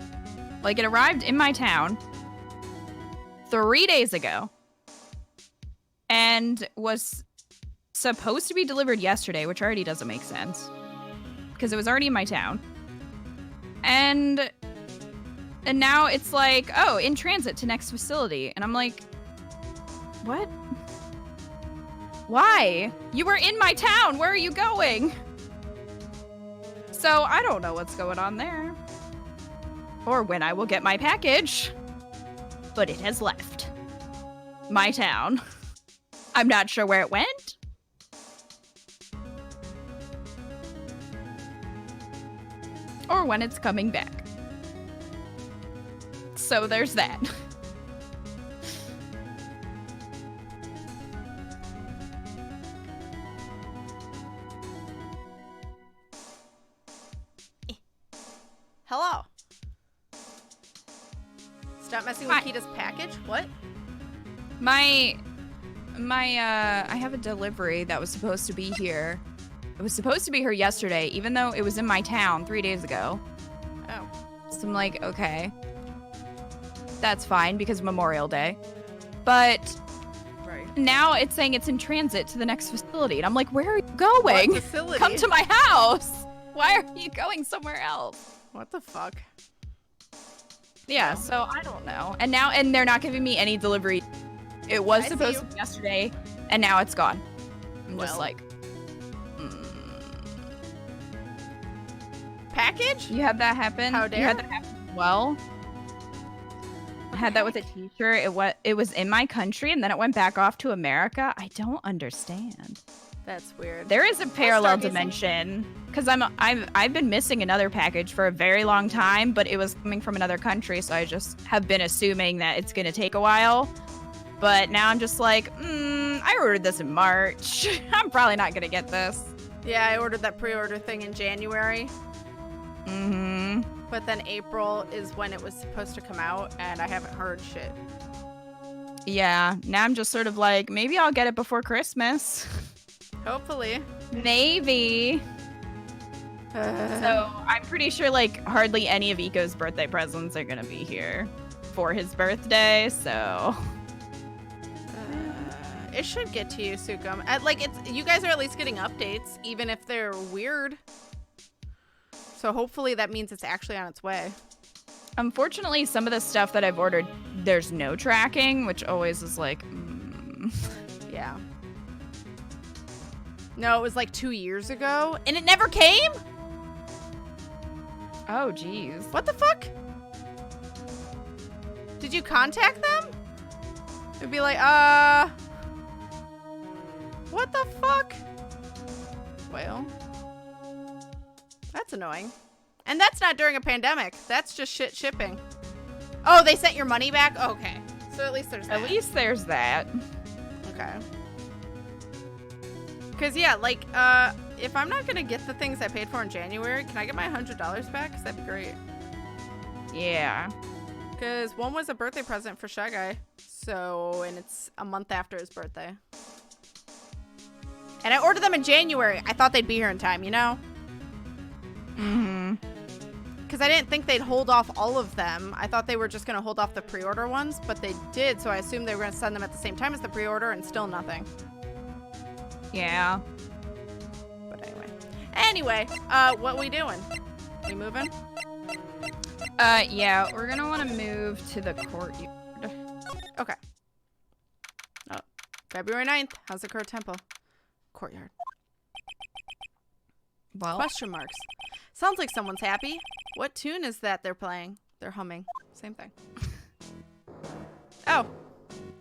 like it arrived in my town 3 days ago, and was supposed to be delivered yesterday, which already doesn't make sense because it was already in my town. And now it's like, oh, in transit to next facility. And I'm like, what? Why? You were in my town. Where are you going? So I don't know what's going on there. Or when I will get my package. But it has left my town. I'm not sure where it went. Or when it's coming back. So there's that. Hello. Stop messing with Kita's package? What? I have a delivery that was supposed to be here. It was supposed to be here yesterday, even though it was in my town 3 days ago. Oh. So I'm like, okay. That's fine because of Memorial Day. But Right. now it's saying it's in transit to the next facility. And I'm like, where are you going? What facility? Come to my house. Why are you going somewhere else? What the fuck? Yeah, so I don't know. And they're not giving me any delivery. It was supposed to be yesterday, and now it's gone. I'm just like, Package? You had that happen? How dare? You had that happen as well? I had that with a t-shirt. It was in my country, and then it went back off to America. I don't understand. That's weird. There is a parallel dimension because I've been missing another package for a very long time, but it was coming from another country, so I just have been assuming that it's gonna take a while. But now I'm just like, I ordered this in March. I'm probably not gonna get this. Yeah, I ordered that pre-order thing in January. Mm-hmm. But then April is when it was supposed to come out, and I haven't heard shit. Yeah, now I'm just sort of like, maybe I'll get it before Christmas. Hopefully. Maybe. So I'm pretty sure like hardly any of Eco's birthday presents are gonna be here for his birthday, so it should get to you, Sukum. You guys are at least getting updates, even if they're weird. So hopefully that means it's actually on its way. Unfortunately, some of the stuff that I've ordered, there's no tracking, which always is like, Yeah. No, it was like 2 years ago, and it never came? Oh, geez. What the fuck? Did you contact them? It'd be like, what the fuck? Well, that's annoying. And that's not during a pandemic. That's just shit shipping. Oh, they sent your money back? Okay. So at least there's that. At least there's that. Okay. Because, yeah, like, if I'm not going to get the things I paid for in January, can I get my $100 back? Because that'd be great. Yeah. Because one was a birthday present for Shy Guy. So, and it's a month after his birthday. And I ordered them in January. I thought they'd be here in time, you know? Mm-hmm. Because I didn't think they'd hold off all of them. I thought they were just going to hold off the pre-order ones, but they did. So I assumed they were going to send them at the same time as the pre-order, and still nothing. Yeah. But anyway, what we doing? We moving? Yeah, we're gonna want to move to the courtyard. Okay. Oh, February 9th. How's the Kurt Temple? Courtyard. Well, Question marks. Sounds like someone's happy. What tune is that they're playing? They're humming. Same thing. Oh.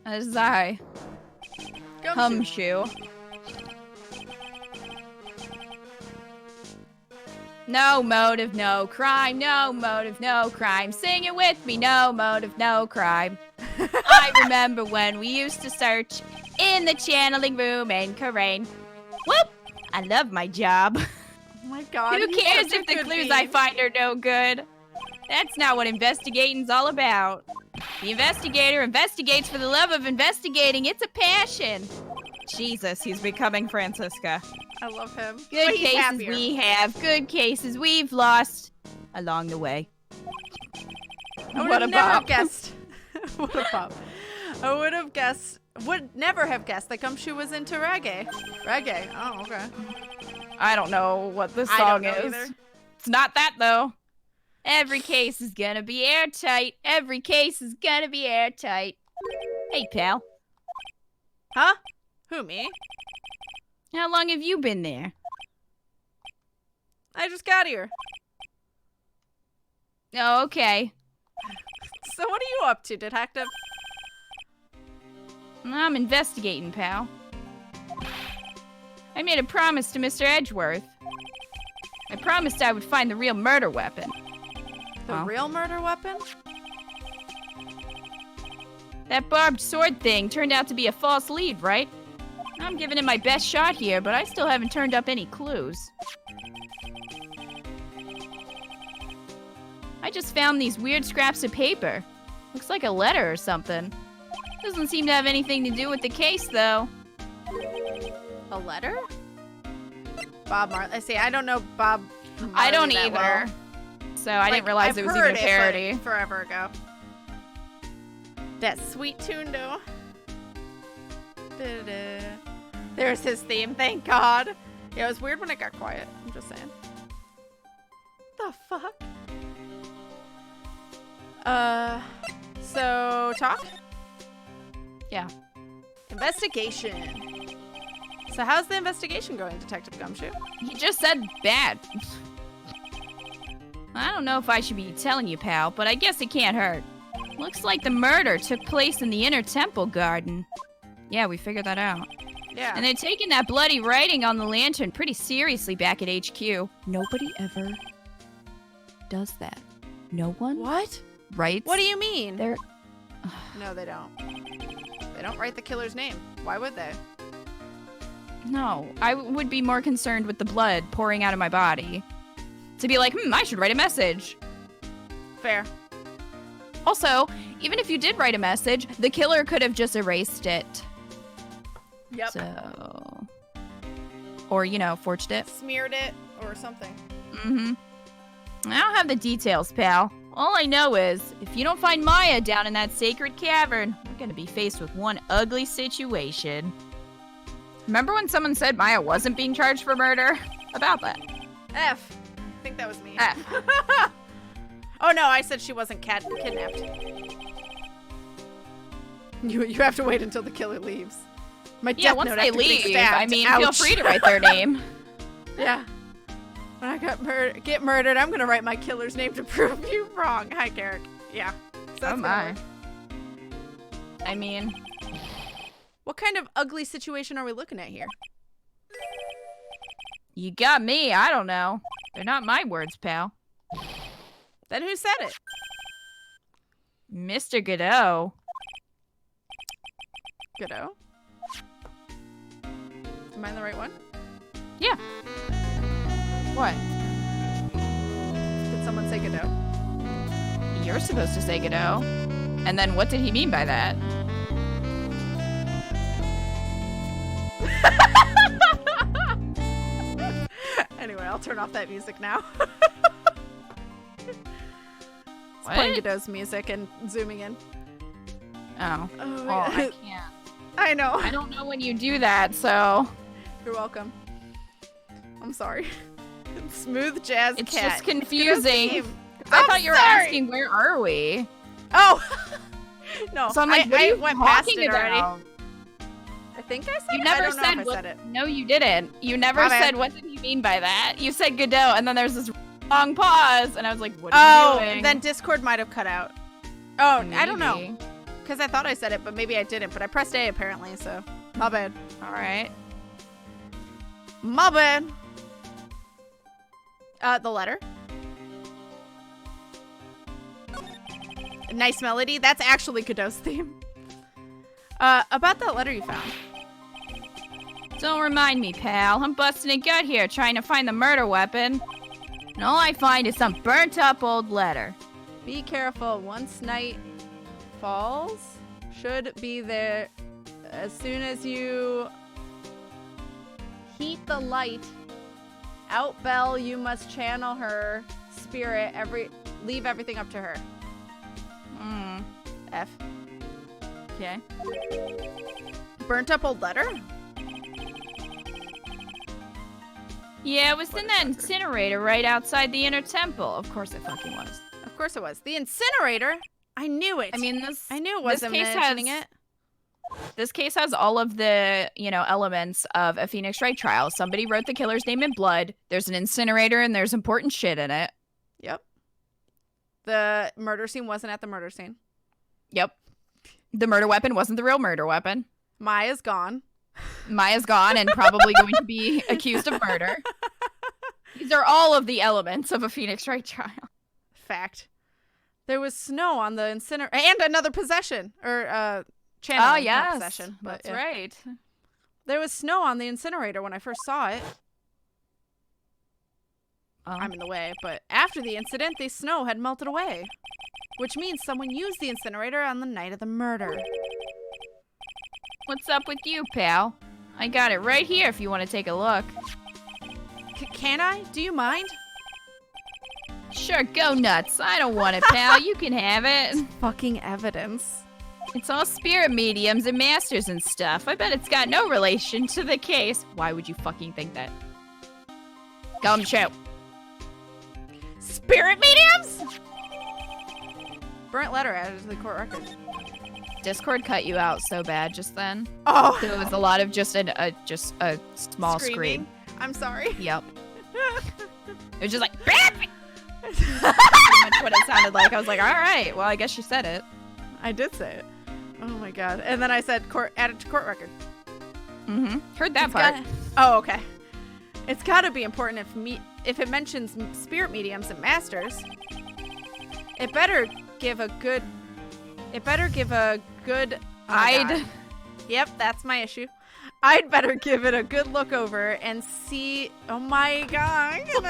as I. Gumshoe. No motive, no crime. No motive, no crime. Sing it with me. No motive, no crime. I remember when we used to search in the channeling room in Karain. Whoop! I love my job. Oh my god. Who cares if the clues I find are no good? That's not what investigating's all about. The investigator investigates for the love of investigating. It's a passion. Jesus, he's becoming Franziska. I love him. Good But he's cases happier. we have, good cases we've lost along the way. I would What have a never bop. guessed. What a bop. I would have guessed. Would never have guessed that Gumshoe was into reggae. Reggae. Oh, okay. I don't know what this I don't song know is. either. It's not that though. Every case is gonna be airtight. Every case is gonna be airtight. Hey, pal. Huh? Who, me? How long have you been there? I just got here. Oh, okay. So what are you up to, detective? I'm investigating, pal. I made a promise to Mr. Edgeworth. I promised I would find the real murder weapon. The Oh. real murder weapon? That barbed sword thing turned out to be a false lead, right? I'm giving it my best shot here, but I still haven't turned up any clues. I just found these weird scraps of paper. Looks like a letter or something. Doesn't seem to have anything to do with the case, though. A letter? Bob Marley. See, I don't know Bob Marley I don't that either. well. So I didn't realize I've it was heard even a parody. but forever ago. That sweet tune, though. Da-da-da. There's his theme, thank God. Yeah, it was weird when it got quiet. I'm just saying. The fuck? So, talk? Yeah. Investigation. So how's the investigation going, Detective Gumshoe? He just said bad. I don't know if I should be telling you, pal, but I guess it can't hurt. Looks like the murder took place in the inner temple garden. Yeah, we figured that out. Yeah. And they're taking that bloody writing on the lantern pretty seriously back at HQ. Nobody ever does that. No one What? writes. What do you mean? They're No, they don't. They don't write the killer's name. Why would they? No, I would be more concerned with the blood pouring out of my body. To be like, I should write a message. Fair. Also, even if you did write a message, the killer could have just erased it. Yep. So, or, forged it. Smeared it or something. Mm-hmm. I don't have the details, pal. All I know is, if you don't find Maya down in that sacred cavern, we're gonna be faced with one ugly situation. Remember when someone said Maya wasn't being charged for murder? About that. F. I think that was me. F. Oh no, I said she wasn't kidnapped. You have to wait until the killer leaves. My Yeah, death once note they after getting leave, stabbed. I mean, feel Ouch. free to write their name. Yeah. When I get murdered, I'm gonna write my killer's name to prove you wrong. Hi, Garrick. Yeah. So that's Oh gonna my. work. I mean, What kind of ugly situation are we looking at here? you got me. I don't know. They're not my words, pal. Then who said it? Mr. Godot. Godot? Am I the right one? Yeah. What? Did someone say Godot? You're supposed to say Godot. And then what did he mean by that? Anyway, I'll turn off that music now. What? Playing Godot's music and zooming in. Oh. Oh, Oh, I can't. I know. I don't know when you do that, so... You're welcome. I'm sorry. Smooth jazz It's cat. just confusing. Godot's theme. I I'm thought you were sorry. asking, where are we? Oh! No, So I'm like, what are I you went past talking it already. about? I think I said You it. never I don't know said if I what. said it. No, you didn't. You never My bad. said what did he mean by that. You said Godot, and then there's this long pause, and I was like, what are you doing? Then Discord might have cut out. Oh, I don't know. Maybe. Because I thought I said it, but maybe I didn't. But I pressed A apparently, so my bad. All right. My bad. The letter. Nice melody. That's actually Godot's theme. About that letter you found. Don't remind me, pal. I'm busting a gut here trying to find the murder weapon. And all I find is some burnt up old letter. Be careful. Once night falls, should be there as soon as you heat the light. Out Bell, you must channel her spirit. Leave everything up to her. F. Okay. Burnt up old letter? Yeah, it was in that incinerator right outside the inner temple. Of course it fucking was. Of course it was. The incinerator? I knew it. I mean, this. I knew it this wasn't case mentioning has- it. This case has all of the, elements of a Phoenix Wright trial. Somebody wrote the killer's name in blood. There's an incinerator and there's important shit in it. Yep. The murder scene wasn't at the murder scene. Yep. The murder weapon wasn't the real murder weapon. Maya's gone. Maya's gone and probably going to be accused of murder. These are all of the elements of a Phoenix Wright trial. Fact. There was snow on the incinerator. And another possession. Or, channeling. Oh, not yes. possession. But, That's yeah. right. There was snow on the incinerator when I first saw it. I'm in the way, but after the incident, the snow had melted away. Which means someone used the incinerator on the night of the murder. What's up with you, pal? I got it right here if you want to take a look. Can I? Do you mind? Sure, go nuts. I don't want it, pal. You can have it. Fucking evidence. It's all spirit mediums and masters and stuff. I bet it's got no relation to the case. Why would you fucking think that? Gumshoe. Spirit mediums? Burnt letter added to the court record. Discord cut you out so bad just then. Oh. There was a lot of just a small Screaming. scream. I'm sorry. Yep. It was just like, pretty much what it sounded like. I was like, all right, well, I guess she said it. I did say it. Oh my god. And then I said add it to court record. Mm-hmm. Heard that It's part. Oh, okay. It's gotta be important if it mentions spirit mediums and masters. It better give a good. Oh my God. Yep, that's my issue. I'd better give it a good look over and see. Oh my god. Can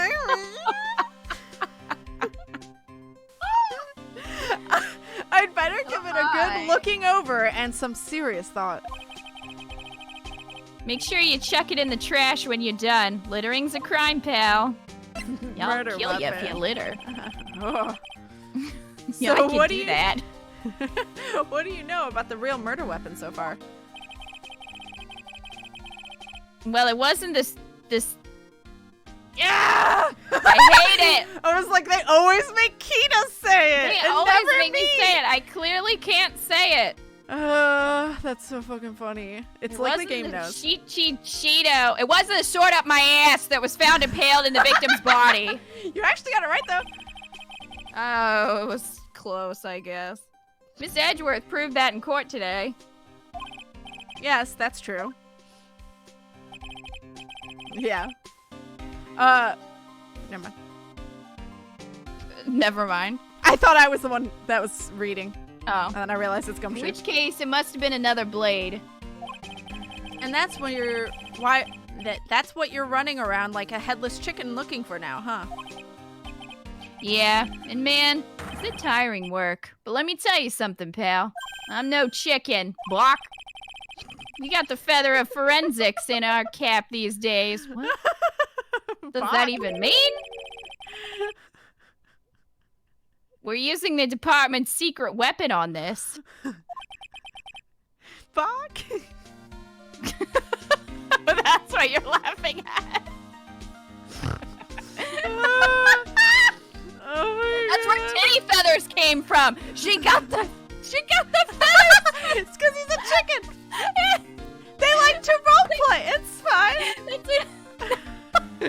I'd better give it a good looking over and some serious thought. Make sure you chuck it in the trash when you're done. Littering's a crime, pal. I'll Murder kill you if weapon. you litter. Oh. Yeah, So I can what do do you- that. What do you know about the real murder weapon so far? Well, it wasn't this. Yeah, I hate it. I was like, they always make Kita say it. They and always never make me say it. I clearly can't say it. That's so fucking funny. It's It like the wasn't game knows. Cheeto. It wasn't a sword up my ass that was found impaled in the victim's body. You actually got it right though. Oh, it was close, I guess. Miss Edgeworth proved that in court today. Yes, that's true. Yeah. Never mind. Never mind. I thought I was the one that was reading. Oh. And then I realized it's In Gumshoe. which case, it must have been another blade. And that's when you're that's what you're running around like a headless chicken looking for now, huh? Yeah, and man, it's a tiring work. But let me tell you something, pal. I'm no chicken. Block. We got the feather of forensics in our cap these days. What does that even mean? We're using the department's secret weapon on this. Fuck. That's what you're laughing at. Oh my That's God. where titty feathers came from. She got the feathers. It's because he's a chicken. They like to roleplay. It's fine.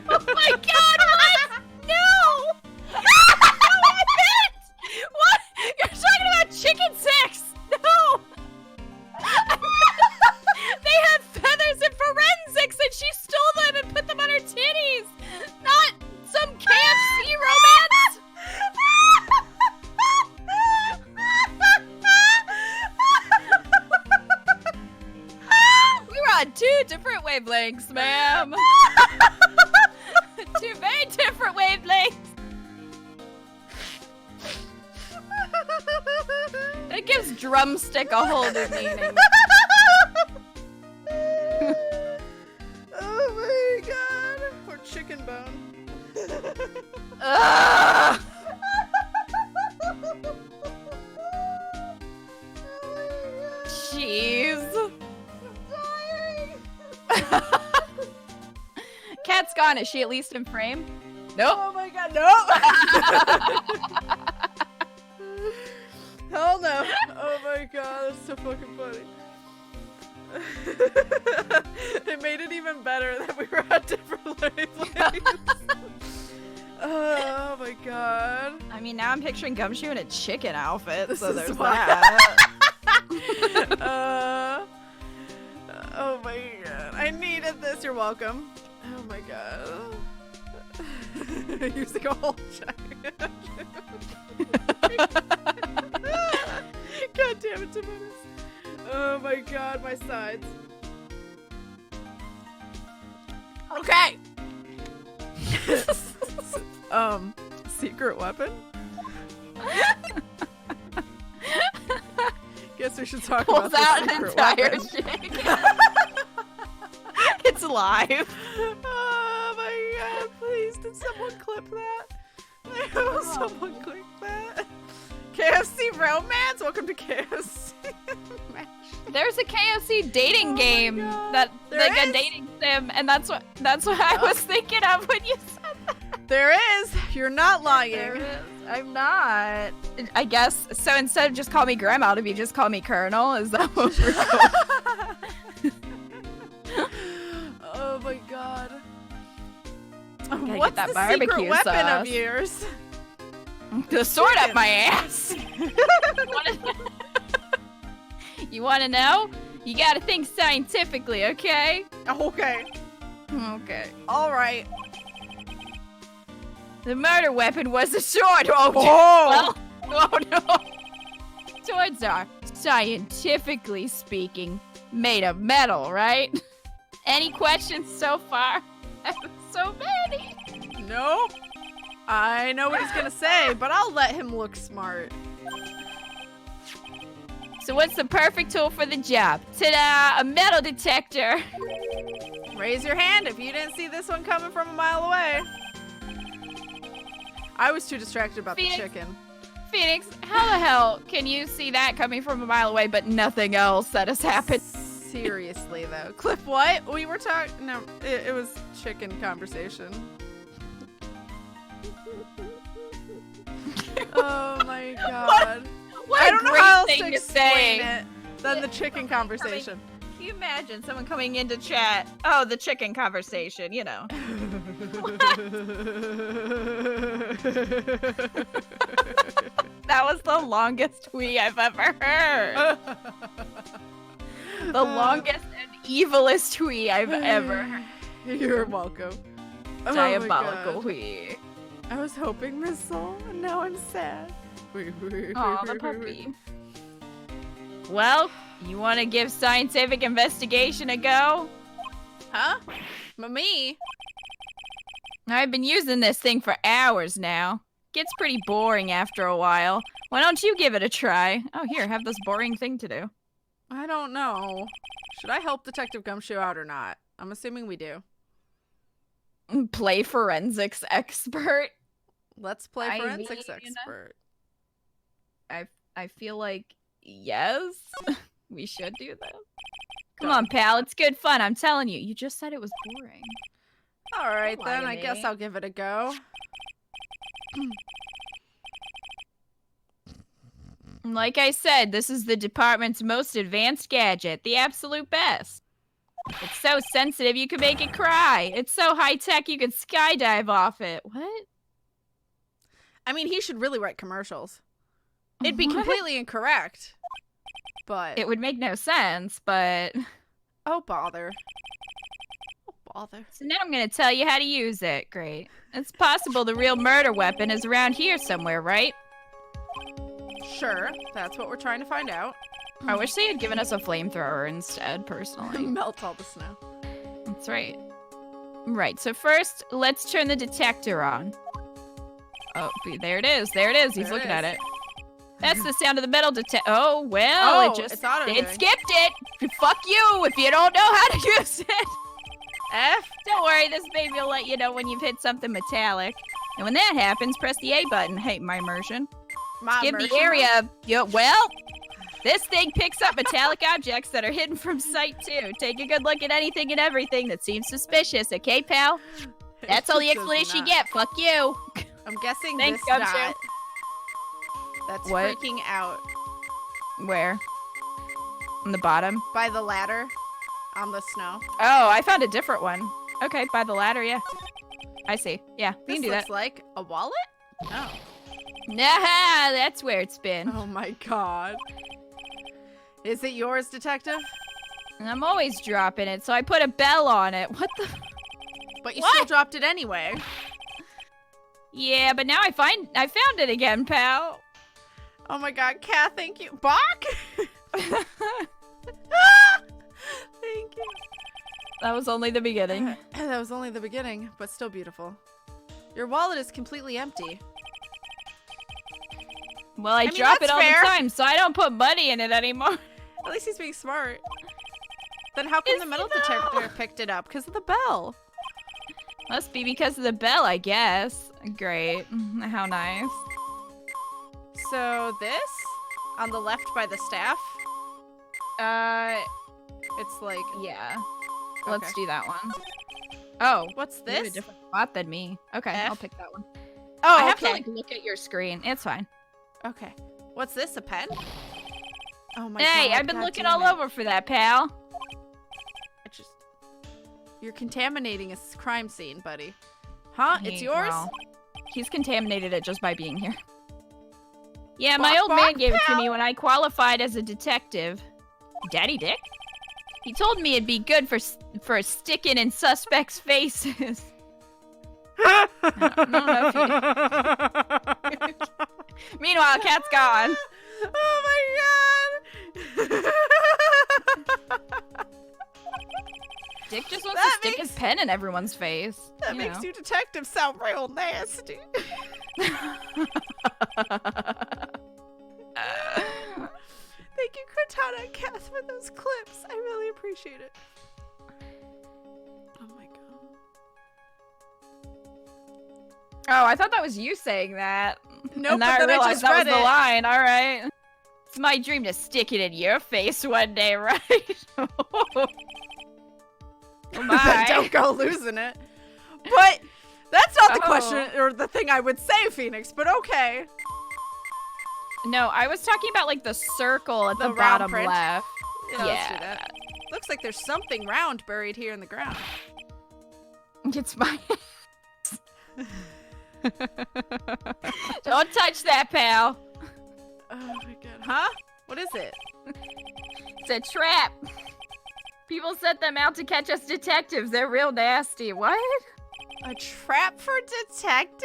Oh my God! What? No! What? You're talking about chicken sex? No! They had feathers in forensics and she stole them and put them on her titties! Not some KFC romance! We were on 2 different wavelengths, ma'am. 2 very different wavelengths. That gives drumstick a whole new meaning. Oh my God. Or chicken bone. Ugh. Jeez. Kat's gone. Is she at least in frame? Nope. Oh my God, no! Hell no. Oh my God, that's so fucking funny. It made it even better that we were at different wavelengths. Oh my God. I mean, now I'm picturing Gumshoe in a chicken outfit, This so is there's why. that. Oh my God. I needed this. You're welcome. Oh my God. Using a whole giant. God damn it, Timonus. Oh my God, my sides. Okay. Secret weapon? Guess we should talk Pulls about out the an secret entire weapon. chick. It's live. Oh my God, please, did someone clip that? I hope someone clipped that. KFC romance? Welcome to KFC. There's a KFC dating Oh my game God. that There like is? a dating sim, and that's what I was thinking of when you said that. There is. You're not lying. I'm not. I guess so. Instead of just call me Grandma, if you just call me Colonel, is that what we're going? Oh my God. Get What's that the barbecue secret weapon sauce. of yours? The sword Chicken. up my ass. You want to know? You gotta think scientifically, okay? Okay. Okay. All right. The murder weapon was a sword. Oh, Oh. well, oh no. Swords are, scientifically speaking, made of metal, right? Any questions so far? So many. Nope. I know what he's gonna say, but I'll let him look smart. So what's the perfect tool for the job? Ta-da! A metal detector. Raise your hand if you didn't see this one coming from a mile away. I was too distracted about Phoenix. the chicken. Phoenix, how the hell can you see that coming from a mile away, but nothing else that has happened? Seriously though. Cliff, what? We were talking. No, it was chicken conversation. Oh my God. What I a don't know great how else thing to to explain say. it than the chicken conversation. Can you imagine someone coming into chat? Oh, the chicken conversation, you know. That was the longest tweet I've ever heard. The longest and evilest tweet I've ever heard. You're welcome. Oh my Diabolical God. tweet. I was hoping, Miss Soul, and now I'm sad. Aw, the puppy. Well, you want to give scientific investigation a go? Huh? Me? I've been using this thing for hours now. Gets pretty boring after a while. Why don't you give it a try? Oh, here, have this boring thing to do. I don't know. Should I help Detective Gumshoe out or not? I'm assuming we do. Play forensics expert. Let's play I forensics mean, expert. I feel like, yes, we should do that. Come on, pal, it's good fun, I'm telling you. You just said it was boring. Alright Don't lie then, to I guess me. I'll give it a go. Like I said, this is the department's most advanced gadget, the absolute best. It's so sensitive you could make it cry. It's so high-tech you could skydive off it. What? I mean, he should really write commercials. It'd be What? completely incorrect. But... It would make no sense, but... Oh, bother. Oh, bother. So now I'm gonna tell you how to use it. Great. It's possible the real murder weapon is around here somewhere, right? Sure, that's what we're trying to find out. I wish they had given us a flamethrower instead, personally. Melt all the snow. That's right. Right, so first, let's turn the detector on. Oh, there it is. There it is. He's There it looking is. at it. That's the sound of the metal detector. Oh, well, Oh, it just... it's auto-doing. It skipped it. Fuck you if you don't know how to use it. F? Don't worry, this baby will let you know when you've hit something metallic. And when that happens, press the A button. Hey, my immersion. My Give the immersion area... well, this thing picks up metallic objects that are hidden from sight, too. Take a good look at anything and everything that seems suspicious, okay, pal? That's all the It does explanation you not. get. Fuck you. I'm guessing Thanks, this Gumshoe. dot. That's What? freaking out. Where? On the bottom? By the ladder on the snow. Oh, I found a different one. Okay, by the ladder, yeah. I see. Yeah, we This can do looks that. like a wallet? No. Nah, that's where it's been. Oh my god. Is it yours, detective? I'm always dropping it, so I put a bell on it. What the? But you What? still dropped it anyway. Yeah, but now I found it again, pal. Oh my god, Kat, thank you. Bach? Thank you. That was only the beginning. That was only the beginning, but still beautiful. Your wallet is completely empty. Well, I mean, drop it that's all fair. the time, so I don't put money in it anymore. At least he's being smart. Then how come Is the he metal though? detector picked it up? Because of the bell. Must be because of the bell, I guess. Great. How nice. So this, on the left by the staff, it's like, Yeah. Okay. Let's do that one. Oh, what's you have a this? different spot than me. Okay, F? I'll pick that one. Oh, I have okay. to like look at your screen. It's fine. Okay. What's this, a pen? Oh my Hey, god. I've been God looking damn all it. over for that, pal. You're contaminating a crime scene, buddy. Huh? It's yours? Well, he's contaminated it just by being here. Yeah, my Bok, old man bok, gave it to pal. me when I qualified as a detective. Daddy Dick? He told me it'd be good for sticking in suspects' faces. I don't know if you... Meanwhile, Kat's gone. Oh my god! Dick just wants That to stick his pen in everyone's face. That makes you detective sound real nasty. Thank you, Cortana and Kath, for those clips. I really appreciate it. Oh my god. Oh, I thought that was you saying that. Nope, and but then I then I realized just that was read the it. line. All right. It's my dream to stick it in your face one day, right? Oh my. Don't go losing it. But that's not the Oh. question or the thing I would say, Phoenix, but okay. No, I was talking about like the circle at the, The round bottom print? left. Yeah, let's do that. Looks like there's something round buried here in the ground. It's my. Don't touch that, pal. Oh my god. Huh? What is it? It's a trap. People set them out to catch us detectives. They're real nasty. What? A trap for detectives?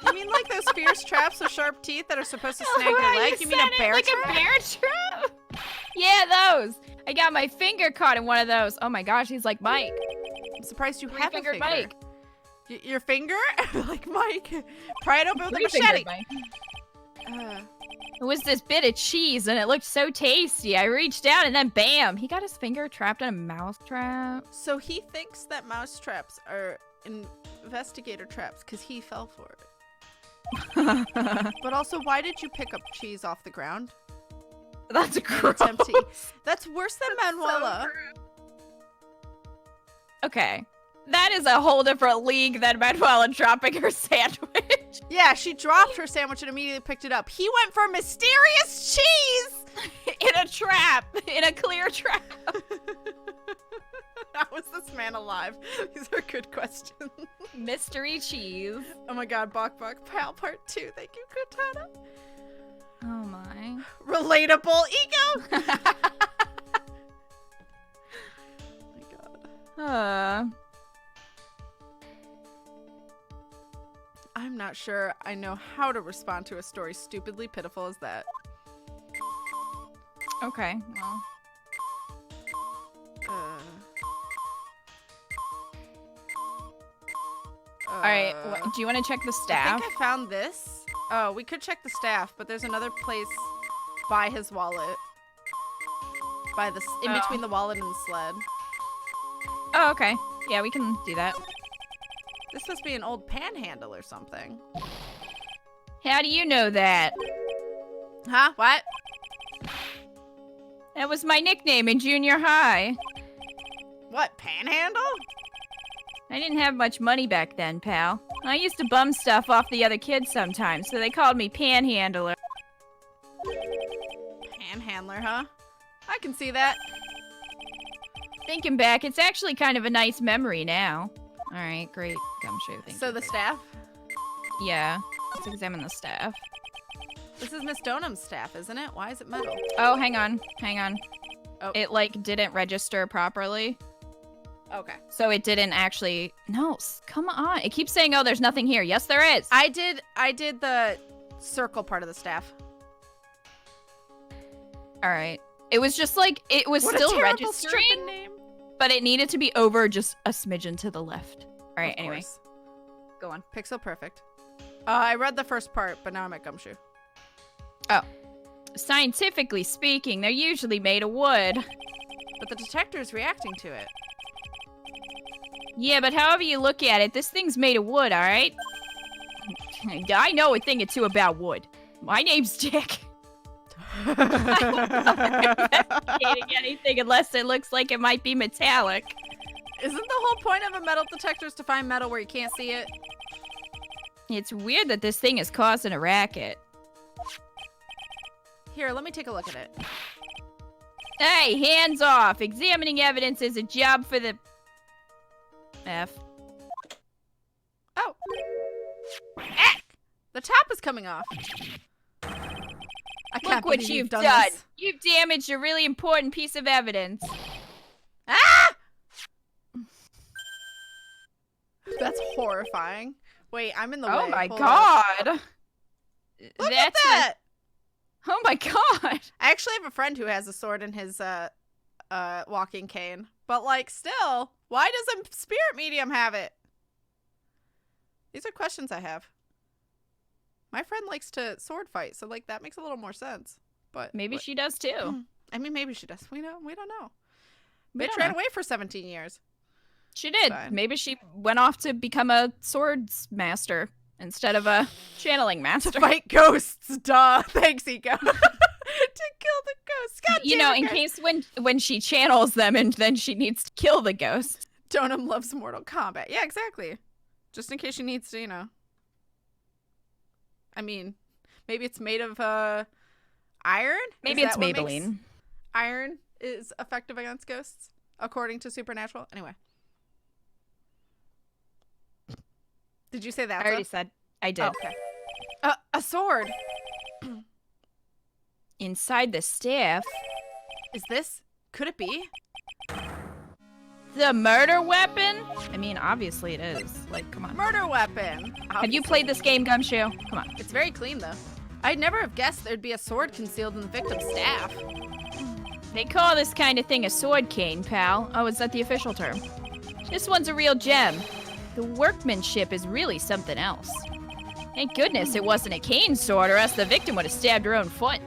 You mean like those fierce traps with sharp teeth that are supposed to snag your Wow, leg? You mean said a it bear like trap? a bear trap? Yeah, those. I got my finger caught in one of those. Oh my gosh, he's like Mike. I'm surprised you have a Three-fingered finger. Mike. Your finger? Like Mike. Pry it open with a Three-fingered machete. Mike. It was this bit of cheese and it looked so tasty. I reached out and then bam, he got his finger trapped in a mouse trap. So he thinks that mouse traps are investigator traps because he fell for it. But also, why did you pick up cheese off the ground? That's And gross. it's empty. That's worse than Manuela. Okay. That is a whole different league than Manuela dropping her sandwich. Yeah, she dropped her sandwich and immediately picked it up. He went for mysterious cheese! In a trap. In a clear trap. How is this man alive? These are good questions. Mystery cheese. Oh my god, Bok Bok Pal Part 2. Thank you, Katana. Oh my. Relatable ego! Oh my god. I'm not sure I know how to respond to a story stupidly pitiful as that. Okay, well. Alright, do you want to check the I staff? think I found this. Oh, we could check the staff, but there's another place by his wallet. By the in between the wallet and the sled. Oh, okay. Yeah, we can do that. This must be an old panhandle or something. How do you know that? Huh? What? That was my nickname in junior high. What, panhandle? I didn't have much money back then, pal. I used to bum stuff off the other kids sometimes, so they called me Panhandler. Panhandler, huh? I can see that. Thinking back, it's actually kind of a nice memory now. Alright, great. Gumshoe, thank So you. the staff? Yeah. Let's examine the staff. This is Miss Doughnim's staff, isn't it? Why is it metal? Oh, hang on. Hang on. Oh. It, like, didn't register properly. Okay. So it didn't actually... No, come on. It keeps saying, oh, there's nothing here. Yes, there is. I did the circle part of the staff. Alright. It was just like, it was What still a terrible registering, serpent name. but it needed to be over just a smidgen to the left. Alright, Of anyway. course. Go on. Pixel perfect. I read the first part, but now I'm at Gumshoe. Scientifically speaking, they're usually made of wood. But the detector is reacting to it. Yeah, but however you look at it, this thing's made of wood, alright? I know a thing or two about wood. My name's Dick. I'm not investigating anything unless it looks like it might be metallic. Isn't the whole point of a metal detector is to find metal where you can't see it? It's weird that this thing is causing a racket. Here, let me take a look at it. Hey, hands off! Examining evidence is a job for the... F. Oh. Eck! The top is coming off. I can't Look what believe you've done. done! This. You've damaged a really important piece of evidence. Ah! That's horrifying. Wait, I'm in the way. Oh my Hold god! up. Look That's at that! Oh my god! I actually have a friend who has a sword in his walking cane. But like still, why does a spirit medium have it? These are questions I have. My friend likes to sword fight, so like that makes a little more sense. But Maybe she does too. I mean, maybe she does. We don't know. We Bitch don't ran know. away for 17 years. She did. Fine. Maybe she went off to become a swords master instead of a channeling master. To fight ghosts, duh. Thanks, Ego. To kill the ghosts. God You damn know, it, in guys. case when she channels them and then she needs to kill the ghost. Deauxnim loves Mortal Kombat. Yeah, exactly. Just in case she needs to, you know. I mean, maybe it's made of iron? Maybe Is it's that what makes Maybelline. Iron is effective against ghosts, according to Supernatural. Anyway. Did you say that? I already said. I did. Oh, okay. A sword. Inside the staff. Is this? Could it be? The murder weapon? I mean, obviously it is. Like, come on. Murder weapon. Have you played this game, Gumshoe? Come on. It's very clean, though. I'd never have guessed there'd be a sword concealed in the victim's staff. They call this kind of thing a sword cane, pal. Oh, is that the official term? This one's a real gem. The workmanship is really something else. Thank goodness it wasn't a cane sword, or else the victim would have stabbed her own foot.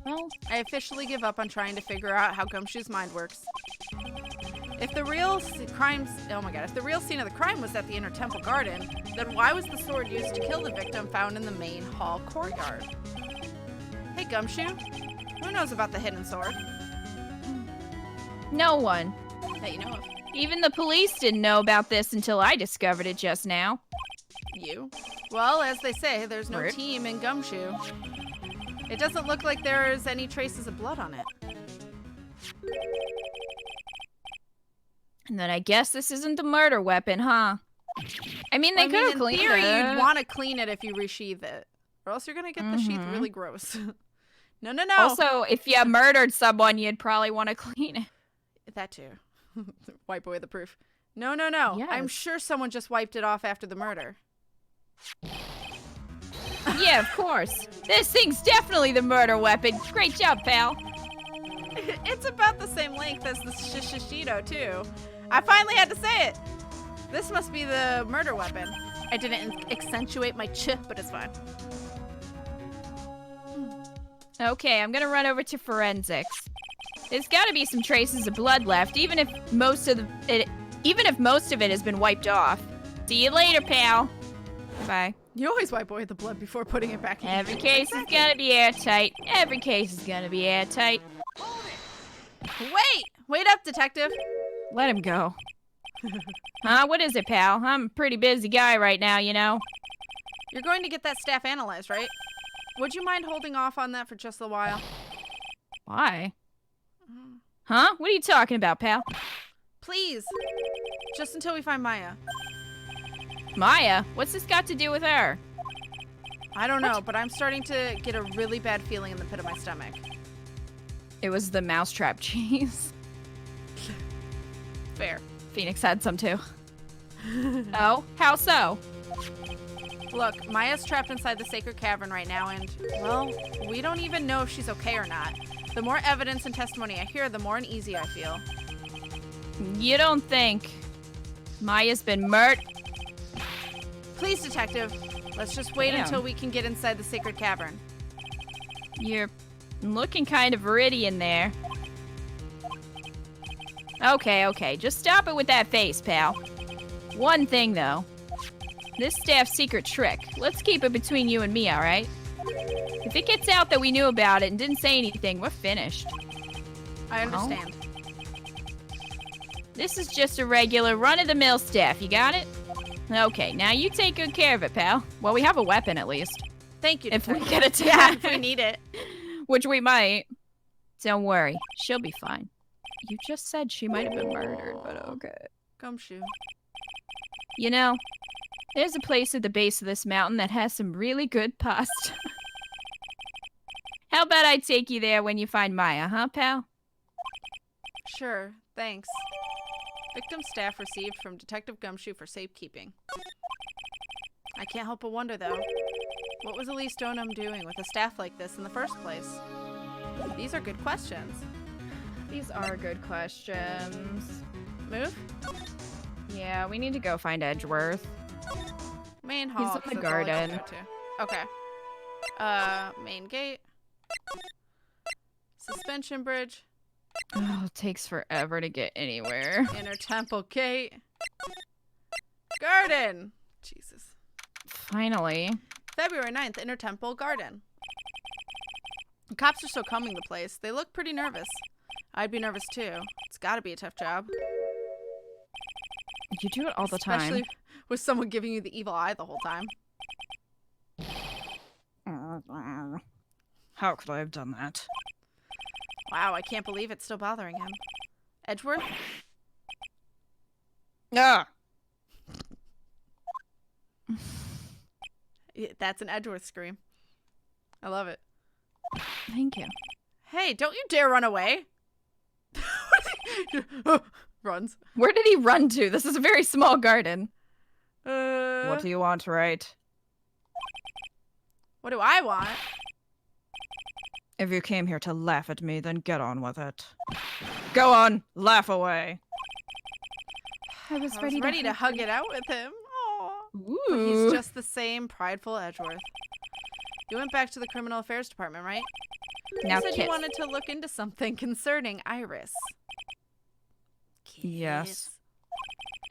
Well, I officially give up on trying to figure out how Gumshoe's mind works. If the real scene of the crime was at the Inner Temple Garden, then why was the sword used to kill the victim found in the main hall courtyard? Hey, Gumshoe, who knows about the hidden sword? no one. That you know of. Even the police didn't know about this until I discovered it just now. You? Well, as they say, there's no Rude. team in Gumshoe. It doesn't look like there's any traces of blood on it. And then I guess this isn't the murder weapon, huh? I mean, they could have in cleaned theory, it. you'd want to clean it if you resheath it. Or else you're going to get the sheath really gross. No. Also, if you murdered someone, you'd probably want to clean it. That too. Wipe away the proof. No. Yes. I'm sure someone just wiped it off after the murder. Yeah, of course. This thing's definitely the murder weapon. Great job, pal. It's about the same length as the Shishido, too. I finally had to say it. This must be the murder weapon. I didn't accentuate my ch, but it's fine. Okay, I'm gonna run over to forensics. There's gotta be some traces of blood left, even if most of it has been wiped off. See you later, pal. Bye. You always wipe away the blood before putting it back in. Every case is gonna be airtight. Every case is gonna be airtight. Wait up, detective. Let him go. Huh? What is it, pal? I'm a pretty busy guy right now, you know. You're going to get that staff analyzed, right? Would you mind holding off on that for just a while? Why? Huh? What are you talking about, pal? Please. Just until we find Maya. Maya? What's this got to do with her? I don't know, but I'm starting to get a really bad feeling in the pit of my stomach. It was the mousetrap cheese. Fair. Phoenix had some too. Oh? How so? Look, Maya's trapped inside the sacred cavern right now, and, well, we don't even know if she's okay or not. The more evidence and testimony I hear, the more uneasy I feel. You don't think Maya's been murdered? Please, detective, let's just wait Damn. until we can get inside the sacred cavern. You're looking kind of viridian there. Okay, just stop it with that face, pal. One thing, though. This staff's secret trick. Let's keep it between you and me, alright? If it gets out that we knew about it and didn't say anything, we're finished. I understand. This is just a regular run-of-the-mill staff, you got it? Okay, now you take good care of it, pal. Well, we have a weapon, at least. Thank you, If we detective. get attacked. Yeah, if we need it. Which we might. Don't worry, she'll be fine. You just said she might have been murdered, but okay. Gumshoe. You know, there's a place at the base of this mountain that has some really good pasta. How about I take you there when you find Maya, huh, pal? Sure, thanks. Victim staff received from Detective Gumshoe for safekeeping. I can't help but wonder, though. What was Elise Deauxnim doing with a staff like this in the first place? These are good questions. These are good questions. Move? Yeah, we need to go find Edgeworth. Main hall. He's in 'cause the that's all I can garden. go to. Okay. Main gate. Suspension bridge. Oh, it takes forever to get anywhere. Inner temple gate. Garden. Jesus. Finally. February 9th, Inner Temple Garden. The cops are still combing the place. They look pretty nervous. I'd be nervous too. It's gotta be a tough job. You do it all the time. Especially with someone giving you the evil eye the whole time. How could I have done that? Wow, I can't believe it's still bothering him. Edgeworth? Ah! That's an Edgeworth scream. I love it. Thank you. Hey, don't you dare run away. runs. Where did he run to? This is a very small garden. What do you want, Wright? What do I want? If you came here to laugh at me, then get on with it. Go on, laugh away. I was I ready, was ready to hug it out with him. Aw. But Ooh. he's just the same prideful Edgeworth. You went back to the criminal affairs department, right? Now You said kiss. you wanted to look into something concerning Iris. Kiss. Yes.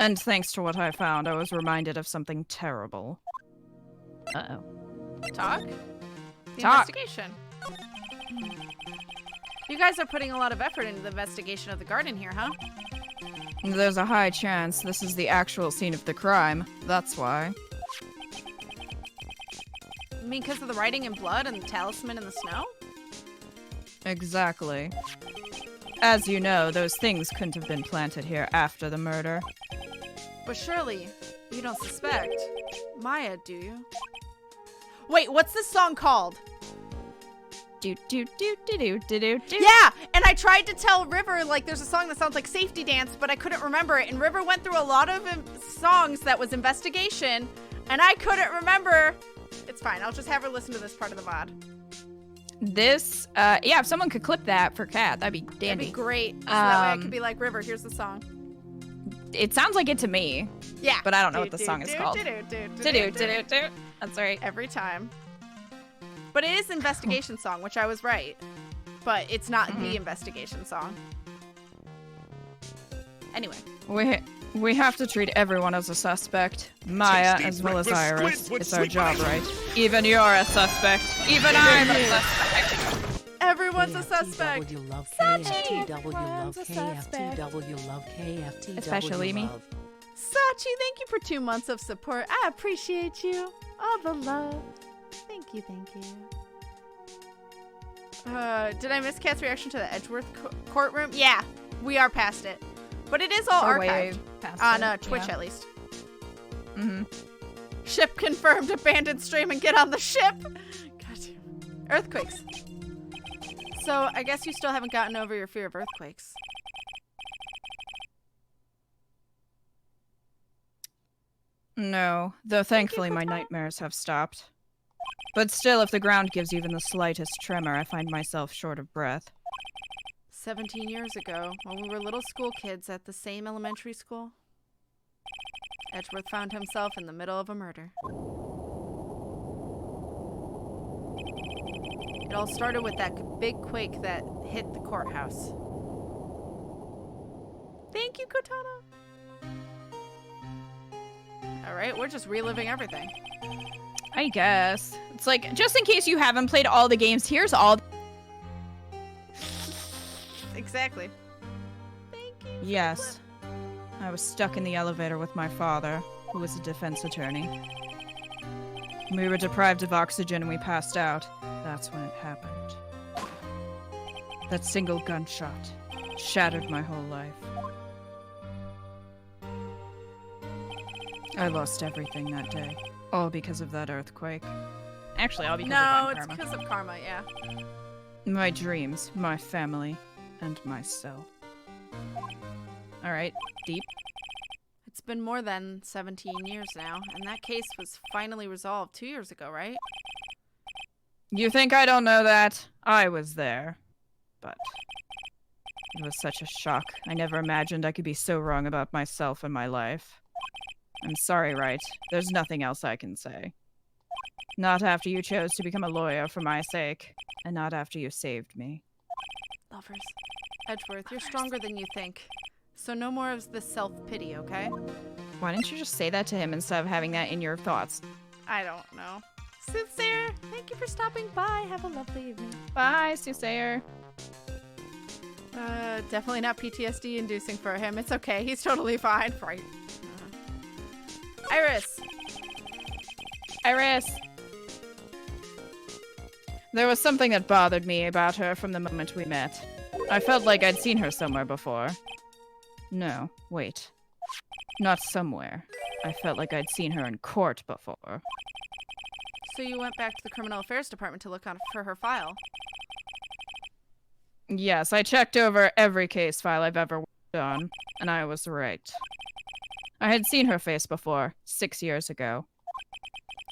And thanks to what I found, I was reminded of something terrible. Uh-oh. Talk? The Talk. investigation. You guys are putting a lot of effort into the investigation of the garden here, huh? There's a high chance this is the actual scene of the crime. That's why. You mean because of the writing in blood and the talisman in the snow? Exactly. As you know, those things couldn't have been planted here after the murder. But surely, you don't suspect Maya, do you? Wait, what's this song called? Do do do do do do do do. Yeah, and I tried to tell River, like, there's a song that sounds like Safety Dance, but I couldn't remember it. And River went through a lot of songs that was investigation, and I couldn't remember. It's fine. I'll just have her listen to this part of the mod. This, yeah, if someone could clip that for Kat, that'd be dandy. That'd be great. So that way I could be like, River, here's the song. It sounds like it to me, Yeah. but I don't know what the song is called. Do-do-do-do-do. That's right. Every time. But it is investigation song, which I was right. But it's not the investigation song. Anyway. We have to treat everyone as a suspect. Maya as well as Iris. It's our job, right? Even you're a suspect. Even I'm a suspect. Everyone's a suspect. Especially me. Sachi, thank you for 2 months of support. I appreciate you. All the love. Thank you, thank you. Did I miss Kat's reaction to the Edgeworth courtroom? Yeah, we are past it. But it is all archived. On Twitch, at least. Mm-hmm. Ship confirmed. Abandoned stream and get on the ship. God. Earthquakes. So, I guess you still haven't gotten over your fear of earthquakes. No, though thankfully my nightmares have stopped. But still, if the ground gives even the slightest tremor, I find myself short of breath. 17 years ago, when we were little school kids at the same elementary school, Edgeworth found himself in the middle of a murder. It all started with that big quake that hit the courthouse. Thank you, Katana. Alright, we're just reliving everything. I guess. It's like, just in case you haven't played all the games, here's all. Exactly. Thank you. Yes. I was stuck in the elevator with my father, who was a defense attorney. We were deprived of oxygen and we passed out. That's when it happened. That single gunshot shattered my whole life. I lost everything that day. All because of that earthquake. Actually, all because of No, karma. it's because of karma, yeah. My dreams, my family, and myself. Alright, deep. It's been more than 17 years now, and that case was finally resolved 2 years ago, right? You think I don't know that? I was there. But it was such a shock. I never imagined I could be so wrong about myself and my life. I'm sorry, Wright. There's nothing else I can say. Not after you chose to become a lawyer for my sake, and not after you saved me. Lovers. Edgeworth, you're stronger than you think. So no more of this self-pity, okay? Why didn't you just say that to him instead of having that in your thoughts? I don't know. Soothsayer, thank you for stopping by. Have a lovely evening. Bye, Soothsayer. Definitely not PTSD inducing for him. It's okay. He's totally fine. Right. Iris! Iris! There was something that bothered me about her from the moment we met. I felt like I'd seen her somewhere before. No, wait. Not somewhere. I felt like I'd seen her in court before. So you went back to the criminal affairs department to look on for her file? Yes, I checked over every case file I've ever worked on, and I was right. I had seen her face before, 6 years ago.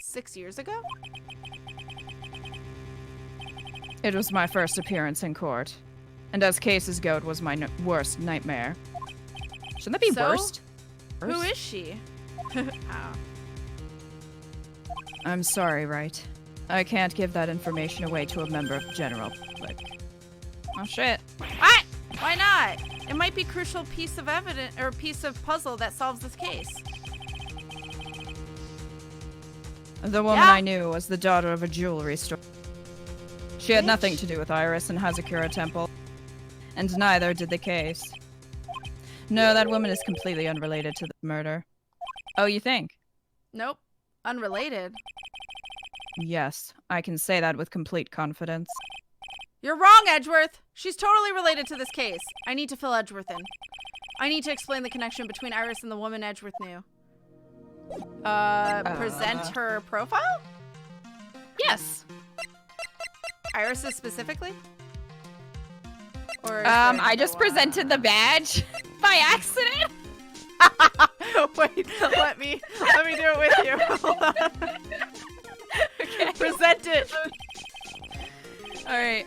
6 years ago? It was my first appearance in court, and as cases go, it was my worst nightmare. Shouldn't that be So? worst? Who is she? Oh. I'm sorry, Wright. I can't give that information away to a member of the general public. Oh shit. What? Why not? It might be a crucial piece of evidence or piece of puzzle that solves this case. The woman Yeah? I knew was the daughter of a jewelry store. She had Bitch. nothing to do with Iris and Hazakura Temple, and neither did the case. No, that woman is completely unrelated to the murder. Oh, you think? Nope. Unrelated. Yes, I can say that with complete confidence. You're wrong, Edgeworth. She's totally related to this case. I need to fill Edgeworth in. I need to explain the connection between Iris and the woman Edgeworth knew. Present her profile? Yes. Iris's specifically? Or is I just presented the badge by accident. Wait, let me do it with you. Hold on. Okay. Present it. All right.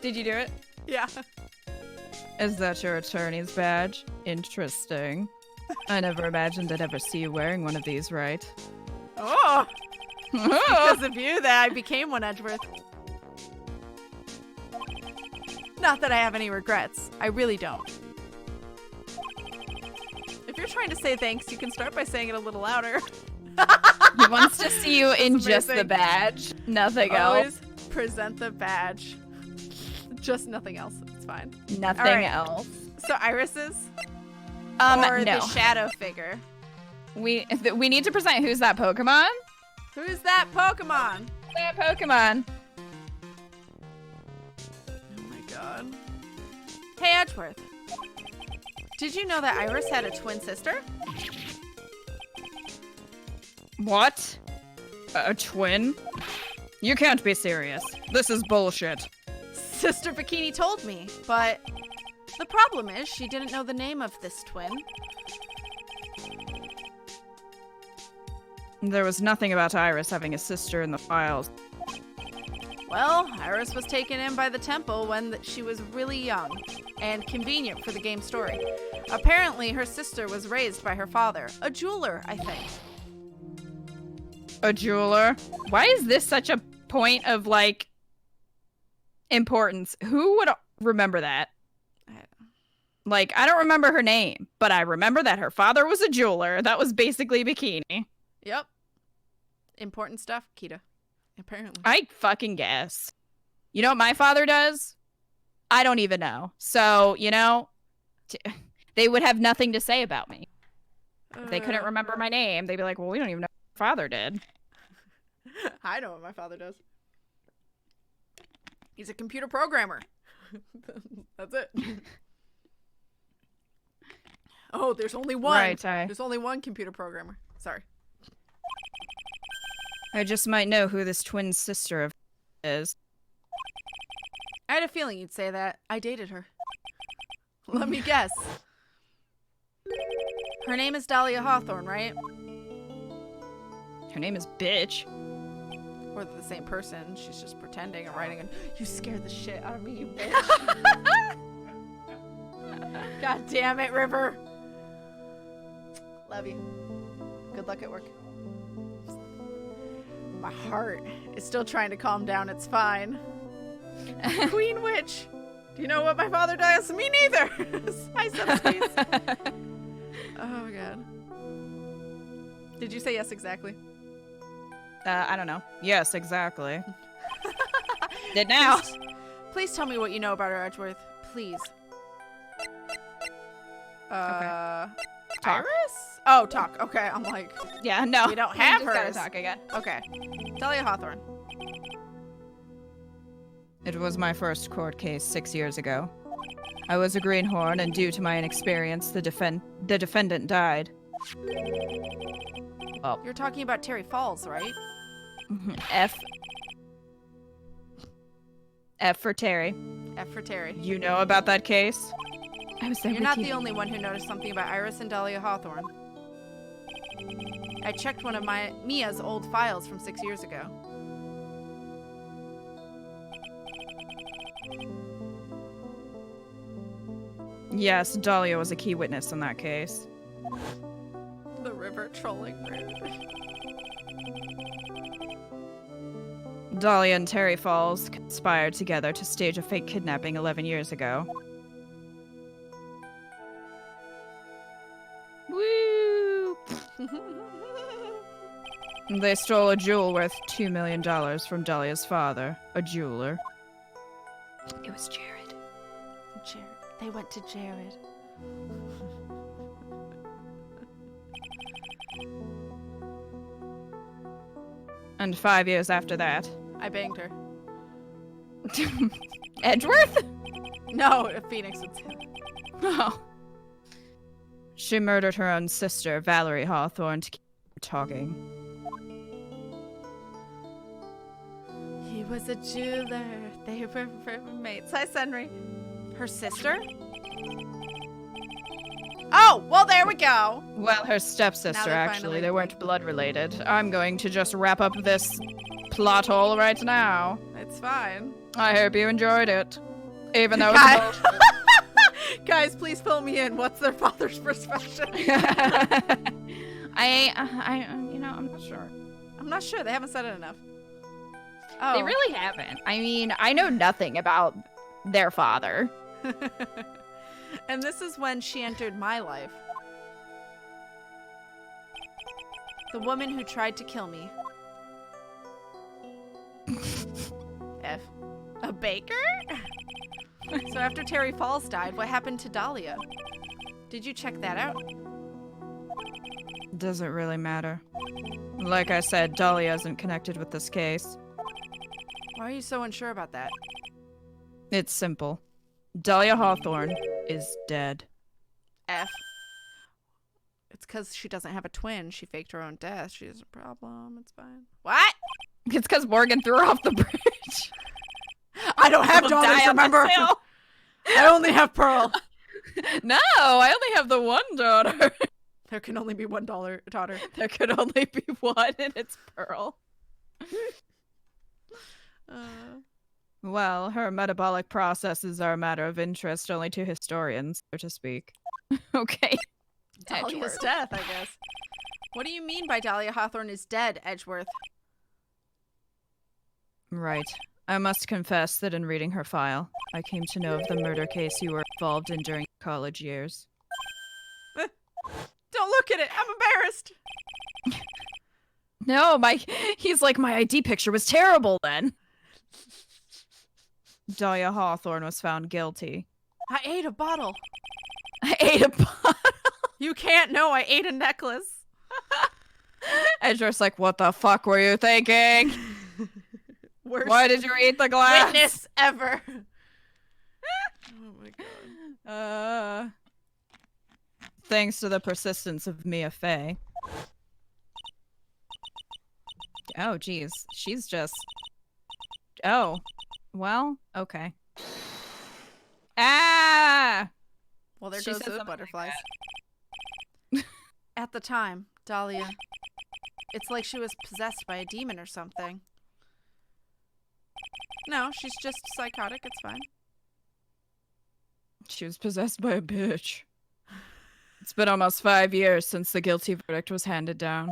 Did you do it? Yeah. Is that your attorney's badge? Interesting. I never imagined I'd ever see you wearing one of these, right? Oh, because of you that I became one, Edgeworth. Not that I have any regrets. I really don't. If you're trying to say thanks, you can start by saying it a little louder. He wants to see you in That's just the amazing. badge. Nothing Always else. present the badge. Just nothing else. It's fine. Nothing All right. else. So Iris's? No. Or the shadow figure? We need to present who's that Pokemon? Who's that Pokemon? That Pokemon. Oh my god. Hey, Edgeworth. Did you know that Iris had a twin sister? What? A twin? You can't be serious. This is bullshit. Sister Bikini told me, but the problem is she didn't know the name of this twin. There was nothing about Iris having a sister in the files. Well, Iris was taken in by the temple when she was really young, and convenient for the game story. Apparently, her sister was raised by her father, a jeweler, I think. A jeweler? Why is this such a point of, like, importance? Who would remember that? Like, I don't remember her name, but I remember that her father was a jeweler. That was basically Bikini. Yep. Important stuff, Kita. Apparently. I fucking guess. You know what my father does? I don't even know. So, you know, they would have nothing to say about me. If they couldn't remember my name, they'd be like, well, we don't even know what my father did. I know what my father does. He's a computer programmer. That's it. Oh, there's only one. Right, There's only one computer programmer. Sorry. I just might know who this twin sister of is. I had a feeling you'd say that. I dated her. Let me guess. Her name is Dahlia Hawthorne, right? Her name is Bitch. Or the same person. She's just pretending and writing it. You scared the shit out of me, you bitch. God damn it, River. Love you. Good luck at work. My heart is still trying to calm down. It's fine. Queen Witch. Do you know what my father does? Me neither. Hi, subspeeds. Oh, God. Did you say yes exactly? I don't know. Yes, exactly. Did now. Please tell me what you know about her, Edgeworth. Please. Talk. Iris? Oh, talk. Okay, I'm like, Yeah, no. we don't have just gotta hers. talk again. Okay. Dahlia Hawthorne. It was my first court case 6 years ago. I was a greenhorn, and due to my inexperience, the defendant died. Oh. You're talking about Terry Falls, right? F for Terry. F for Terry. You know about that case? I was there You're with not you. the only one who noticed something about Iris and Dahlia Hawthorne. I checked one of Mia's old files from 6 years ago. Yes, Dahlia was a key witness in that case. The river trolling rude. Dahlia and Terry Falls conspired together to stage a fake kidnapping 11 years ago. Woo! They stole a jewel worth $2 million from Dahlia's father, a jeweler. It was Jared. Jared. They went to Jared. And 5 years after that, I banged her. Edgeworth? No, Phoenix would say that. Oh. She murdered her own sister, Valerie Hawthorne, to keep her talking. He was a jeweler. They were roommates. Hi, Senri. Her sister? Oh, well, there we go. Well, her stepsister, they're actually. finally They weren't blood related. I'm going to just wrap up this plot hole right now. It's fine. I hope you enjoyed it. Even though Guys- it's bullshit. Guys, please fill me in. What's their father's profession? I'm not sure. I'm not sure. They haven't said it enough. Oh. They really haven't. I mean, I know nothing about their father. And this is when she entered my life. The woman who tried to kill me. F. A baker? So after Terry Falls died, what happened to Dahlia? Did you check that out? Doesn't really matter. Like I said, Dahlia isn't connected with this case. Why are you so unsure about that? It's simple. Dahlia Hawthorne is dead. F. It's because she doesn't have a twin. She faked her own death. She has a problem. It's fine. What? It's because Morgan threw her off the bridge. I don't have Will daughters, die on the remember? sail. I only have Pearl. No, I only have the one daughter. There can only be one daughter. There could only be one, and it's Pearl. Well, her metabolic processes are a matter of interest only to historians, so to speak. Okay. Dahlia's Edgeworth. death, I guess. What do you mean by Dahlia Hawthorne is dead, Edgeworth? Right. I must confess that in reading her file, I came to know of the murder case you were involved in during your college years. Don't look at it. I'm embarrassed. No, he's like, my ID picture was terrible then. Dahlia Hawthorne was found guilty. I ate a bottle. I ate a bottle. You can't know I ate a necklace. Edgeworth's like, what the fuck were you thinking? Worst Why did you eat the glass? witness ever. Oh my god. Thanks to the persistence of Mia Fey. Oh, geez. She's just... Oh. Well, okay. Ah! Well, there She goes said the something like butterflies. At the time, Dahlia. It's like she was possessed by a demon or something. No, she's just psychotic. It's fine. She was possessed by a bitch. It's been almost 5 years since the guilty verdict was handed down.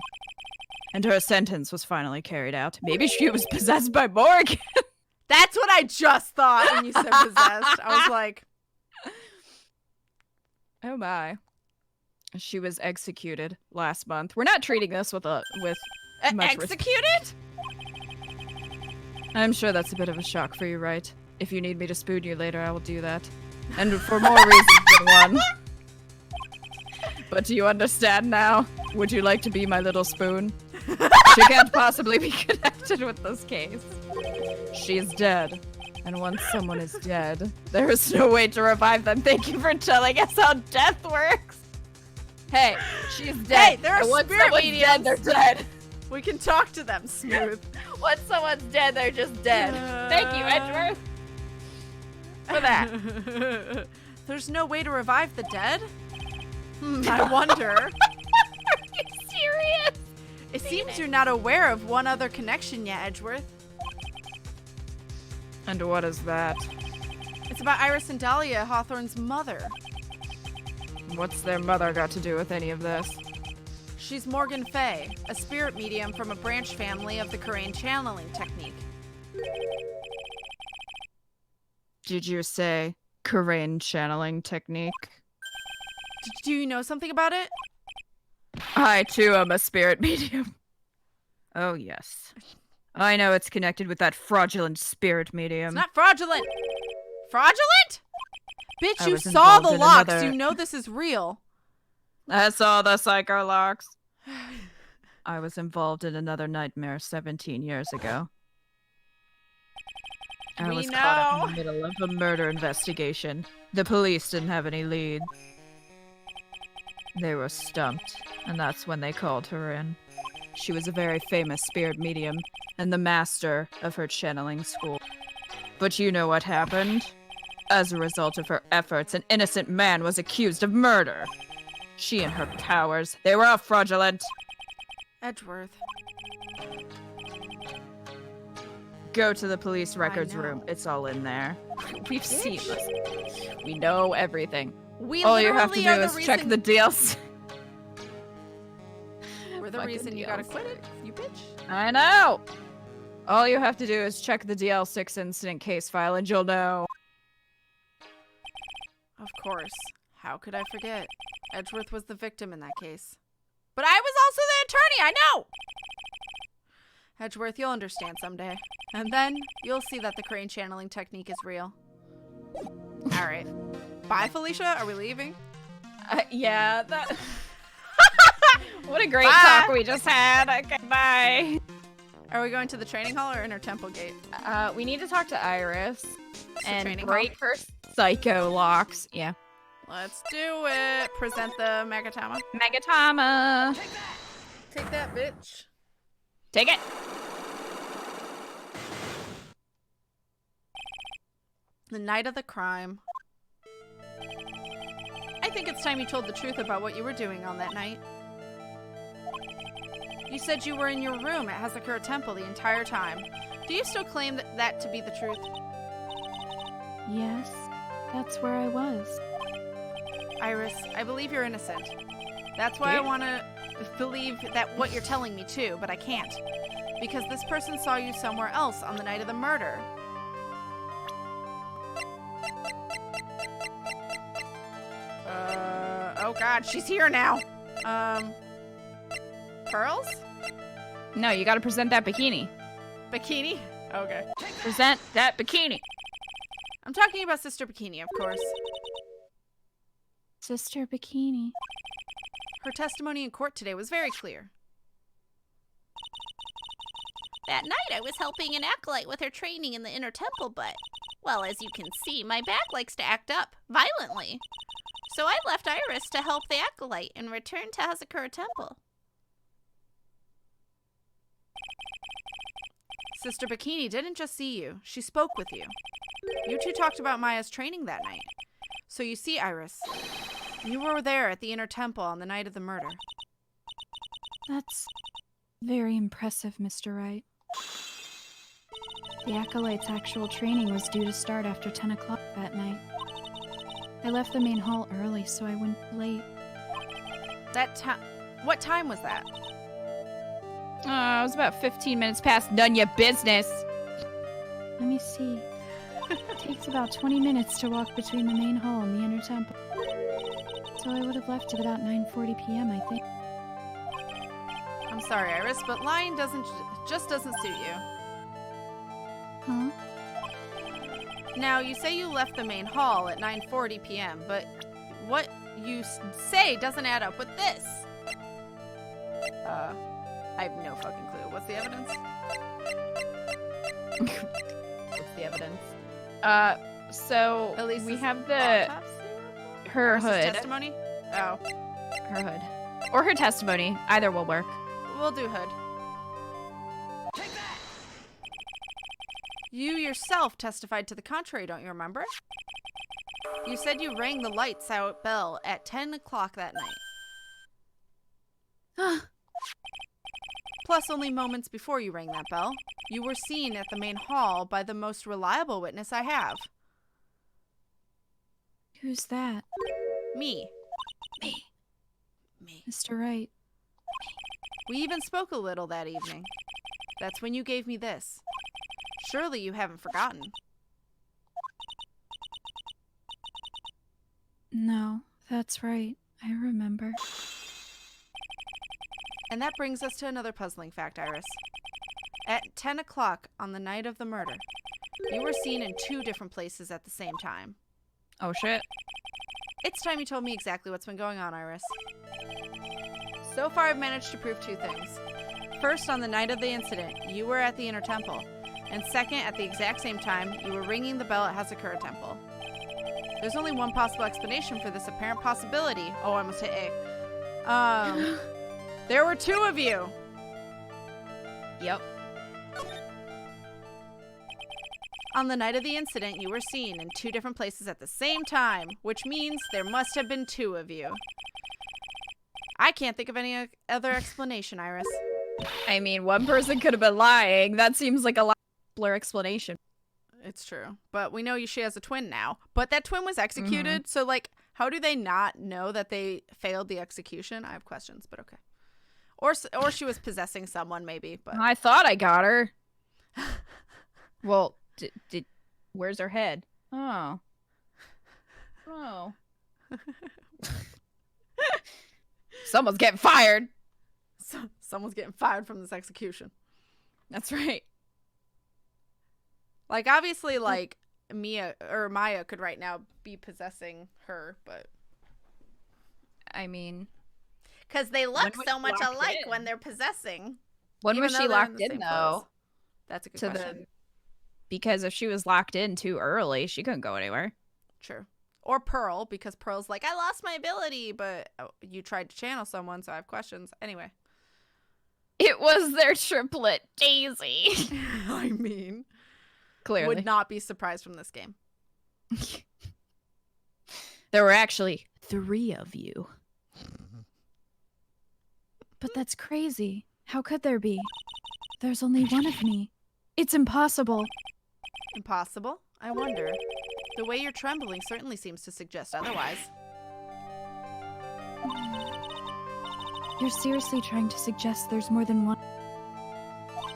And her sentence was finally carried out. Maybe she was possessed by Morgan. That's what I just thought when you said possessed. I was like, Oh my. She was executed last month. We're not treating this with much executed? I'm sure that's a bit of a shock for you, right? If you need me to spoon you later, I will do that. And for more reasons than one. But do you understand now? Would you like to be my little spoon? She can't possibly be connected with this case. She is dead. And once someone is dead, there is no way to revive them. Thank you for telling us how death works. Hey, she's dead. Hey, there are And once spirit someone's mediums. dead, they're dead. We can talk to them, Smooth. Once someone's dead, they're just dead. Thank you, Edgeworth, for that. There's no way to revive the dead? I wonder. Are you serious? It seems you're not aware of one other connection yet, Edgeworth. And what is that? It's about Iris and Dahlia, Hawthorne's mother. What's their mother got to do with any of this? She's Morgan Fay, a spirit medium from a branch family of the Karain channeling technique. Did you say Karain channeling technique? Do you know something about it? I, too, am a spirit medium. Oh, yes. I know it's connected with that fraudulent spirit medium. It's not fraudulent. Fraudulent? Bitch, I you was saw the involved in locks. another- You know this is real. I saw the psycho locks. I was involved in another nightmare 17 years ago. I We was caught up in know. the middle of a murder investigation. The police didn't have any lead. They were stumped, and that's when they called her in. She was a very famous spirit medium and the master of her channeling school. But you know what happened? As a result of her efforts, an innocent man was accused of murder. She and her powers, they were all fraudulent. Edgeworth. Go to the police records know. room. It's all in there. We've Bitch. seen this. We know everything. We All literally you have to do are the is reason check the deals. We're the fucking reason you gotta DLC. quit it, you bitch. I know! All you have to do is check the DL6 incident case file and you'll know. Of course. How could I forget? Edgeworth was the victim in that case. But I was also the attorney, I know! Edgeworth, you'll understand someday. And then you'll see that the Karain channeling technique is real. Alright. Bye, Felicia. Are we leaving? Yeah, that... What a great Bye. talk we just had. Okay, bye. Are we going to the training hall or Inner Temple Gate? We need to talk to Iris the and training break her psycho locks. Yeah. Let's do it. Present the Magatama. Megatama. Take that, bitch. Take it. The night of the crime. I think it's time you told the truth about what you were doing on that night. You said you were in your room at Hazakura Temple the entire time. Do you still claim that to be the truth? Yes, that's where I was. Iris, I believe you're innocent. That's why I want to believe that what you're telling me too, but I can't. Because this person saw you somewhere else on the night of the murder. Oh god, she's here now. Pearls? No, you gotta present that bikini. Bikini? Okay. Present that bikini. I'm talking about Sister Bikini, of course. Sister Bikini. Her testimony in court today was very clear. That night I was helping an acolyte with her training in the inner temple, but, well, as you can see, my back likes to act up violently. So I left Iris to help the acolyte and returned to Hazakura Temple. Sister Bikini didn't just see you, she spoke with you. You two talked about Maya's training that night. So you see, Iris, you were there at the inner temple on the night of the murder. That's very impressive, Mr. Wright. The Acolyte's actual training was due to start after 10 o'clock that night. I left the main hall early so I wouldn't be late. What time was that? It was about 15 minutes past none your business. Let me see. It takes about 20 minutes to walk between the main hall and the inner temple. So I would have left at about 9:40 p.m., I think. I'm sorry, Iris, but lying just doesn't suit you. Huh? Now, you say you left the main hall at 9:40 p.m., but what you say doesn't add up with this. I have no fucking clue. What's the evidence? What's the evidence? So Elise, we have the her Iris's hood, testimony? Oh, her hood, or her testimony. Either will work. we'll do hood. You yourself testified to the contrary, don't you remember? You said you rang the lights out bell at 10 o'clock that night. Plus, only moments before you rang that bell, you were seen at the main hall by the most reliable witness I have. Who's that? Me. Me. Me. Mr. Wright. We even spoke a little that evening. That's when you gave me this. Surely you haven't forgotten. No, that's right. I remember. And that brings us to another puzzling fact, Iris. At 10 o'clock on the night of the murder, you were seen in 2 different places at the same time. Oh, shit. It's time you told me exactly what's been going on, Iris. So far, I've managed to prove 2 things. First, on the night of the incident, you were at the Inner Temple. And second, at the exact same time, you were ringing the bell at Hazakura Temple. There's only one possible explanation for this apparent possibility. Oh, I almost hit A. There were 2 of you. Yep. On the night of the incident, you were seen in 2 different places at the same time, which means there must have been 2 of you. I can't think of any other explanation, Iris. I mean, one person could have been lying. That seems like a lot simpler explanation. It's true. But we know she has a twin now. But that twin was executed, so, like, how do they not know that they failed the execution? I have questions, but okay. Or she was possessing someone, maybe. But I thought I got her. Well, did where's her head? Oh. Oh. Someone's getting fired. Someone's getting fired from this execution. That's right. Like, obviously, like, Maya could right now be possessing her, but... I mean... Because they look so much alike when they're possessing. When was she locked in, though? Clothes. That's a good question. Because if she was locked in too early, she couldn't go anywhere. True. Or Pearl, because Pearl's like, I lost my ability, but you tried to channel someone, so I have questions. Anyway. It was their triplet, Daisy. I mean... Clearly. Would not be surprised from this game. There were actually 3 of you. But that's crazy. How could there be? There's only 1 of me. It's impossible. Impossible? I wonder. The way you're trembling certainly seems to suggest otherwise. You're seriously trying to suggest there's more than 1?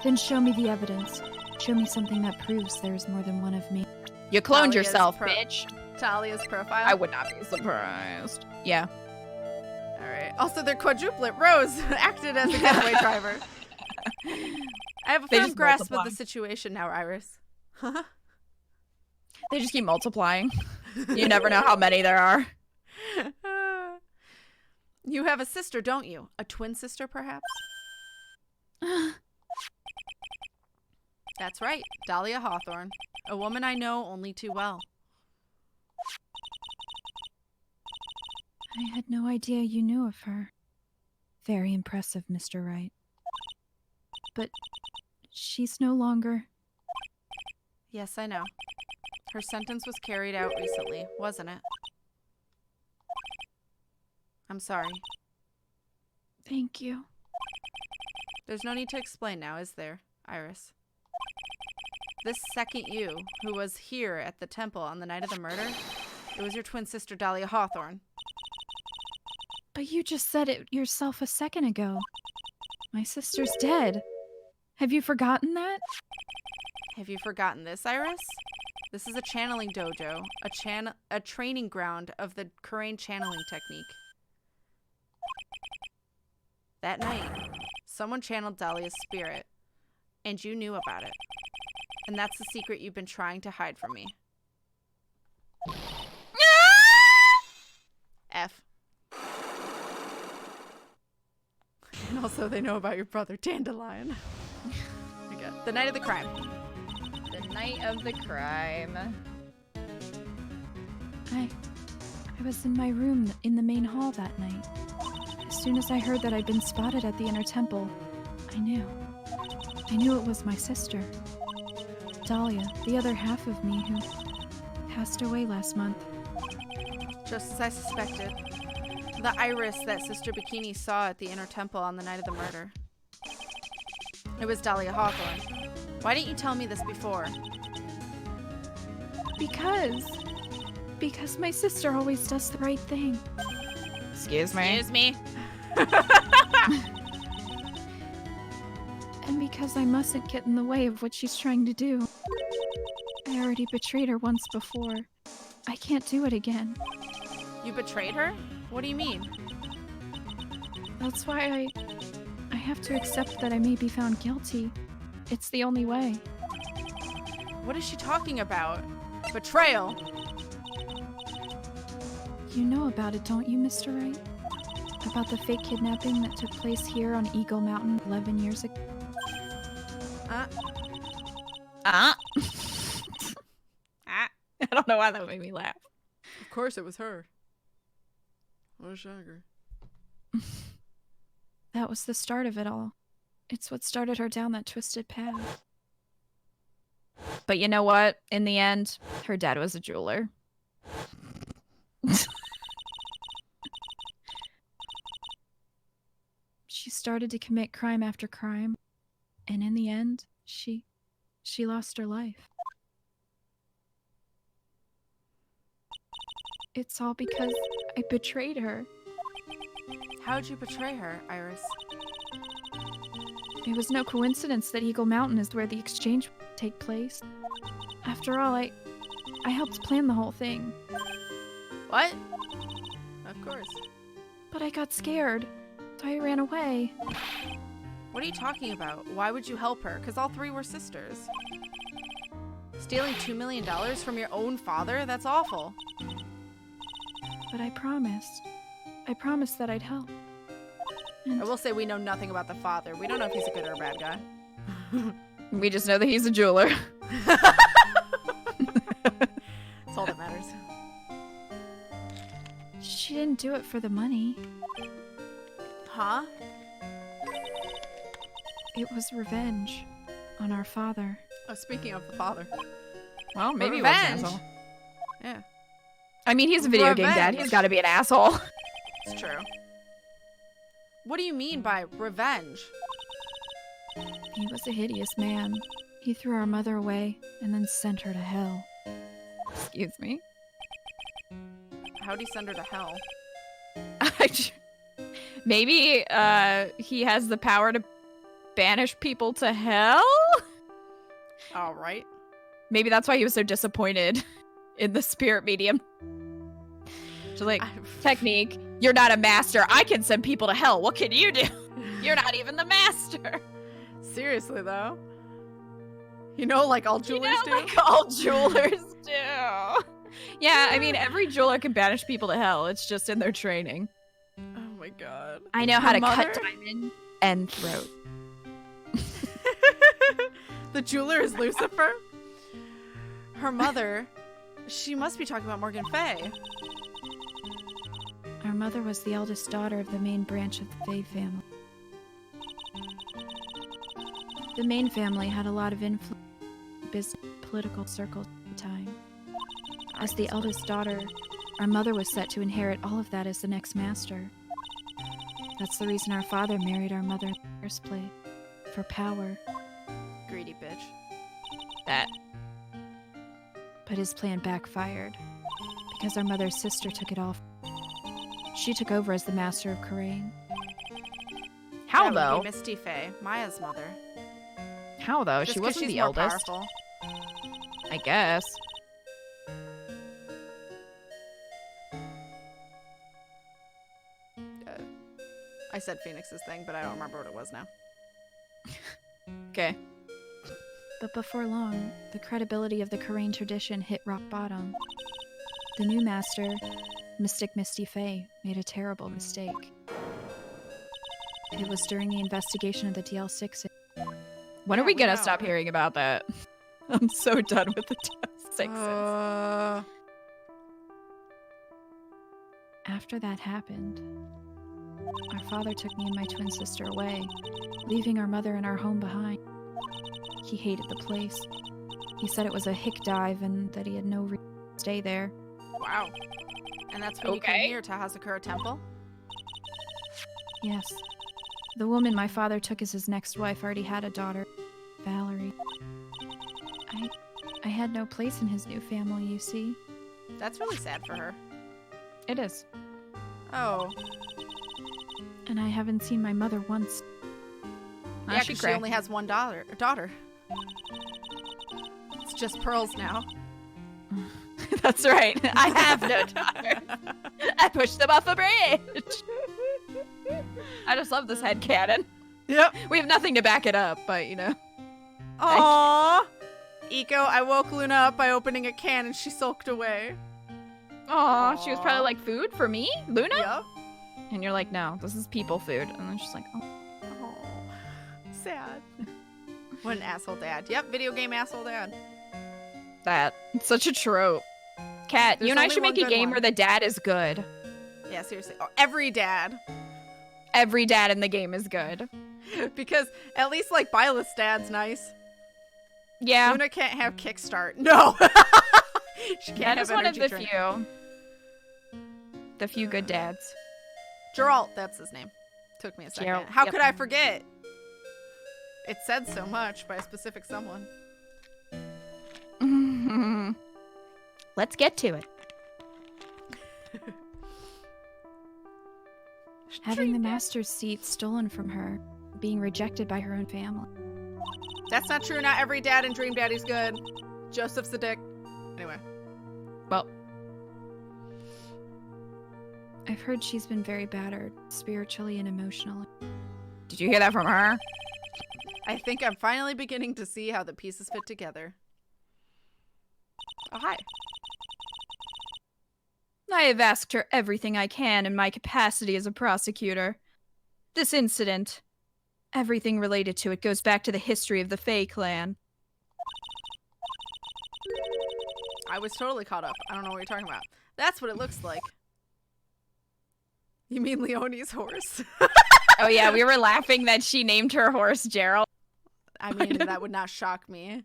Then show me the evidence. Show me something that proves there's more than 1 of me. You cloned yourself, bitch. Dahlia's profile? I would not be surprised. Yeah. Alright. Also, their quadruplet, Rose, acted as a getaway driver. I have a firm grasp of the situation now, Iris. They just keep multiplying. You never know how many there are. You have a sister, don't you? A twin sister, perhaps? That's right, Dahlia Hawthorne. A woman I know only too well. I had no idea you knew of her. Very impressive, Mr. Wright. But she's no longer... Yes, I know. Her sentence was carried out recently, wasn't it? I'm sorry. Thank you. There's no need to explain now, is there, Iris? This second you, who was here at the temple on the night of the murder, it was your twin sister, Dahlia Hawthorne. But you just said it yourself a second ago. My sister's dead. Have you forgotten that? Have you forgotten this, Iris? This is a channeling dojo, a training ground of the Kurain channeling technique. That night, someone channeled Dahlia's spirit, and you knew about it. And that's the secret you've been trying to hide from me. F. And also they know about your brother, Dandelion. Okay. The night of the crime. The night of the crime. I was in my room in the main hall that night. As soon as I heard that I'd been spotted at the Inner Temple, I knew. I knew it was my sister. Dahlia, the other half of me who passed away last month. Just as I suspected. The iris that Sister Bikini saw at the inner temple on the night of the murder. It was Dahlia Hawthorne. Why didn't you tell me this before? Because my sister always does the right thing. Excuse me. Excuse me. And because I mustn't get in the way of what she's trying to do. I already betrayed her once before. I can't do it again. You betrayed her? What do you mean? That's why I have to accept that I may be found guilty. It's the only way. What is she talking about? Betrayal. You know about it, don't you, Mr. Wright? About the fake kidnapping that took place here on Eagle Mountain 11 years ago? I don't know why that made me laugh. Of course it was her. What a shocker. That was the start of it all. It's what started her down that twisted path. But you know what? In the end, her dad was a jeweler. She started to commit crime after crime, and in the end, she lost her life. It's all because I betrayed her. How'd you betray her, Iris? It was no coincidence that Eagle Mountain is where the exchange would take place. After all, I helped plan the whole thing. What? Of course. But I got scared, so I ran away. What are you talking about? Why would you help her? Because all three were sisters. Stealing $2 million from your own father? That's awful. But I promised. I promised that I'd help. And I will say we know nothing about the father. We don't know if he's a good or a bad guy. We just know that he's a jeweler. That's all that matters. she didn't do it for the money. Huh? It was revenge on our father. Oh, speaking of the father. Well, maybe he was an Revenge. asshole. Yeah, I mean, he's a video game dad. Revenge. He's got to be an asshole. it's true. What do you mean by revenge? He was a hideous man. He threw our mother away and then sent her to hell. Excuse me. How'd he send her to hell? Maybe he has the power to banish people to hell? All right. Maybe that's why he was so disappointed in the spirit medium. Just like, technique, you're not a master. I can send people to hell. What can you do? You're not even the master. Seriously, though. You know, like all jewelers do? Like all jewelers do. Yeah, I mean, every jeweler can banish people to hell. It's just in their training. Oh my god. I know how to mother? cut diamond and throat. The jeweler is Lucifer? Her mother, she must be talking about Morgan Fay. Our mother was the eldest daughter of the main branch of the Fay family. The main family had a lot of influence in business and political circles at the time. As the eldest daughter, our mother was set to inherit all of that as the next master. That's the reason our father married our mother in the first place. For power. Greedy bitch. That. But his plan backfired. Because our mother's sister took it all. She took over as the master of Karain. How That would though? be Misty Fay, Maya's mother. How though? Just She 'cause wasn't she's the more eldest. powerful. I guess. I said Phoenix's thing, but I don't remember what it was now. Okay. But before long, the credibility of the Karain tradition hit rock bottom. The new master, Mystic Misty Fay, made a terrible mistake. It was during the investigation of the DL6. When Yeah, are we we gonna know. stop hearing about that? I'm so done with the DL6s. After that happened, our father took me and my twin sister away, leaving our mother and our home behind. He hated the place. He said it was a hick dive and that he had no reason to stay there. Wow. And that's when you came here to Hazakura Temple? Yes. The woman my father took as his next wife already had a daughter, Valerie. I had no place in his new family, you see. That's really sad for her. It is. Oh. And I haven't seen my mother once. Yeah, because she only has one daughter. It's just Pearls now. That's right. I have no daughter. I pushed them off a bridge. I just love this headcanon. Yep. We have nothing to back it up, but you know. Aww. Eco, I woke Luna up by opening a can and she sulked away. Aw, she was probably like, food for me? Luna? Yep. And you're like, no, this is people food. And then she's like, oh. Sad. What an asshole dad. Yep, video game asshole dad. That. It's such a trope. Kat, There's you and I only should one make a good game one. where the dad is good. Yeah, seriously. Oh, every dad. Every dad in the game is good. Because at least, like, Byleth's dad's nice. Yeah. Luna can't have kickstart. No! She can't That have is one of energy the drink. few. The few good dads. Geralt, that's his name. Took me a second. Geralt, How yep. could I forget? It said so much by a specific someone. Let's get to it. Having the master's seat stolen from her, being rejected by her own family. That's not true. Not every dad in Dream Daddy's good. Joseph's a dick. Anyway. Well, I've heard she's been very battered, spiritually and emotionally. did you hear that from her? I think I'm finally beginning to see how the pieces fit together. Oh, hi. I have asked her everything I can in my capacity as a prosecutor. This incident, everything related to it goes back to the history of the Fae clan. I was totally caught up. I don't know what you're talking about. That's what it looks like. You mean Leonie's horse? Oh yeah, we were laughing that she named her horse Gerald. I mean, that would not shock me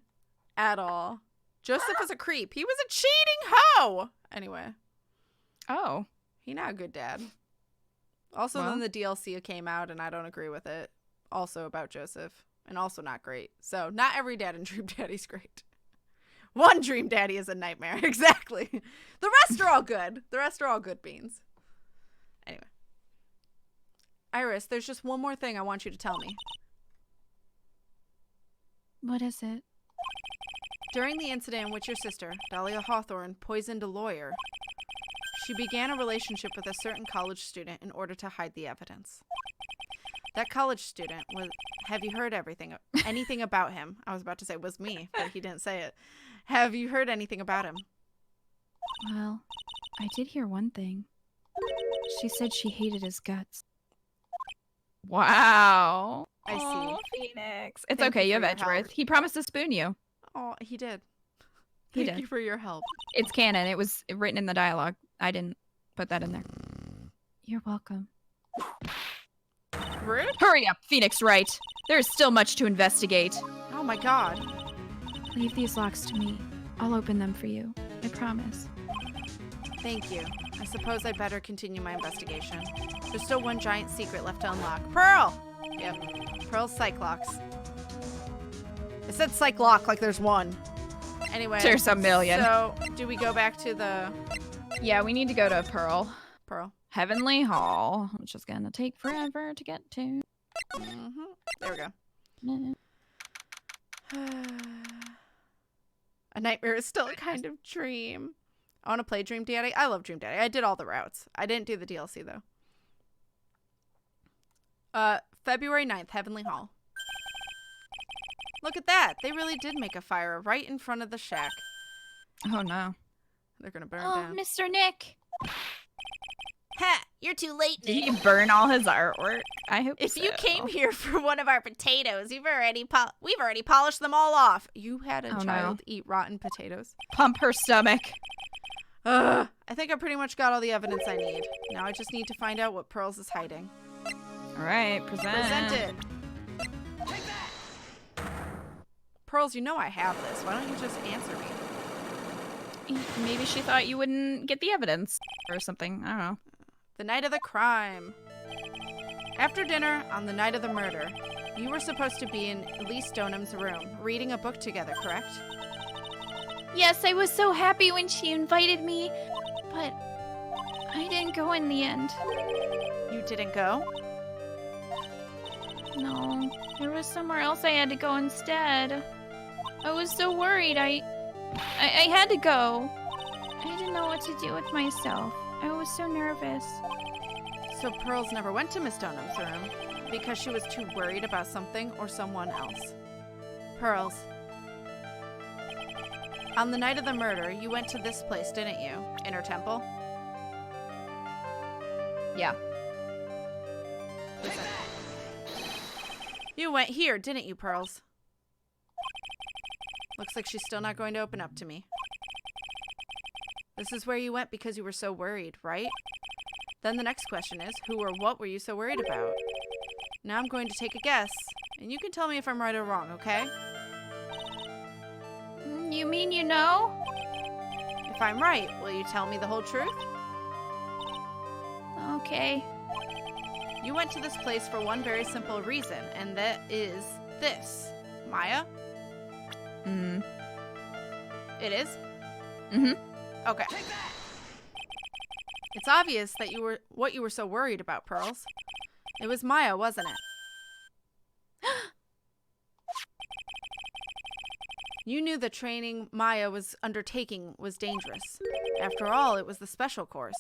at all. Joseph is a creep. He was a cheating hoe! Anyway. Oh. He not a good dad. Also, Well. then the DLC came out, and I don't agree with it. Also about Joseph. And also not great. So, not every dad in Dream Daddy's great. One Dream Daddy is a nightmare. Exactly. The rest are all good. The rest are all good beans. Anyway. Iris, there's just one more thing I want you to tell me. What is it? During the incident in which your sister, Dahlia Hawthorne, poisoned a lawyer, she began a relationship with a certain college student in order to hide the evidence. That college student was... Have you heard anything about him? I was about to say was me, but he didn't say it. Have you heard anything about him? Well, I did hear one thing. She said she hated his guts. Wow. I see. Aw, Phoenix. It's Thank okay, you you for have your help. Edgeworth. He promised to spoon you. Oh, he did. He Thank did. you for your help. It's canon. It was written in the dialogue. I didn't put that in there. You're welcome. Rude? Hurry up, Phoenix Wright. There is still much to investigate. Oh my god. Leave these locks to me. I'll open them for you. I promise. Thank you. I suppose I'd better continue my investigation. There's still one giant secret left to unlock. Pearl! Yep. Pearl's Psych-Locks. It said Psych-Lock like there's one. Anyway. There's a million. So, do we go back to the Yeah, we need to go to Pearl. Pearl? Heavenly Hall, which is gonna take forever to get to. There we go. A nightmare is still a kind of dream. I want to play Dream Daddy. I love Dream Daddy. I did all the routes. I didn't do the DLC, though. February 9th, Heavenly Hall. Look at that. They really did make a fire right in front of the shack. Oh no. They're going to burn Oh, down. Mr. Nick! Ha! You're too late, Did Nick. he burn all his artwork? I hope If so. you came here for one of our potatoes, we've already polished them all off. You had a Oh, no. child eat rotten potatoes. Pump her stomach. Ugh. I think I pretty much got all the evidence I need. Now I just need to find out what Pearls is hiding. All right, present. Present it. Pearls, you know I have this. Why don't you just answer me? maybe she thought you wouldn't get the evidence or something. I don't know. The night of the crime. After dinner, on the night of the murder, you were supposed to be in Elise Deaughnim's room, reading a book together, correct? Yes, I was so happy when she invited me, but I didn't go in the end. You didn't go? No, there was somewhere else I had to go instead. I was so worried. I had to go. I didn't know what to do with myself. I was so nervous. So Pearls never went to Miss Deaughnim's room because she was too worried about something or someone else. Pearls. On the night of the murder, you went to this place, didn't you? Inner Temple? Yeah. Listen. You went here, didn't you, Pearls? Looks like she's still not going to open up to me. This is where you went because you were so worried, right? Then the next question is, who or what were you so worried about? Now I'm going to take a guess, and you can tell me if I'm right or wrong, okay? You mean you know? If I'm right, will you tell me the whole truth? Okay. You went to this place for one very simple reason, and that is this. Maya? It is? Okay. It's obvious that what you were so worried about, Pearls. It was Maya, wasn't it? You knew the training Maya was undertaking was dangerous. After all, it was the special course.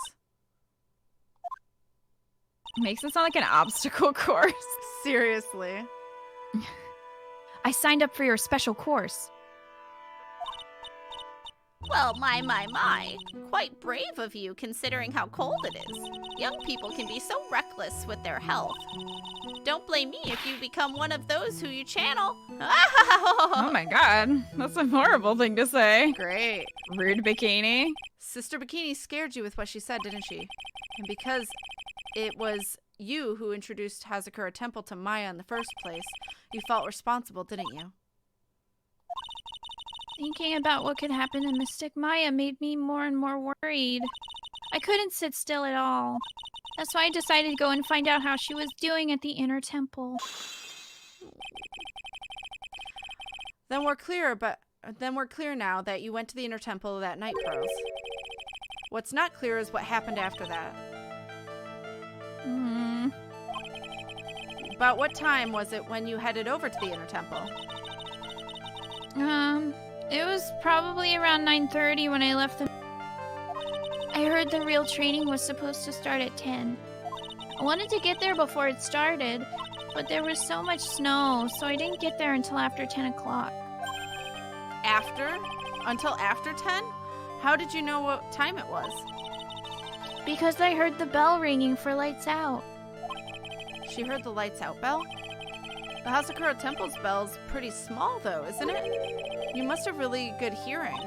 Makes it sound like an obstacle course. Seriously. I signed up for your special course. Well, my. Quite brave of you, considering how cold it is. Young people can be so reckless with their health. Don't blame me if you become one of those who you channel. Oh my god. That's a horrible thing to say. Great. Rude Bikini. Sister Bikini scared you with what she said, didn't she? And because it was you who introduced Hazakura Temple to Maya in the first place, you felt responsible, didn't you? Thinking about what could happen to Mystic Maya made me more and more worried. I couldn't sit still at all. That's why I decided to go and find out how she was doing at the Inner Temple. Then we're clear now that you went to the Inner Temple that night, Pearls. What's not clear is what happened after that. About what time was it when you headed over to the Inner Temple? It was probably around 9:30 when I left the... I heard the real training was supposed to start at 10. I wanted to get there before it started, but there was so much snow, so I didn't get there until after 10 o'clock. After? Until after 10? How did you know what time it was? Because I heard the bell ringing for lights out. She heard the lights out bell? The Hazakura Temple's bell's pretty small, though, isn't it? You must have really good hearing.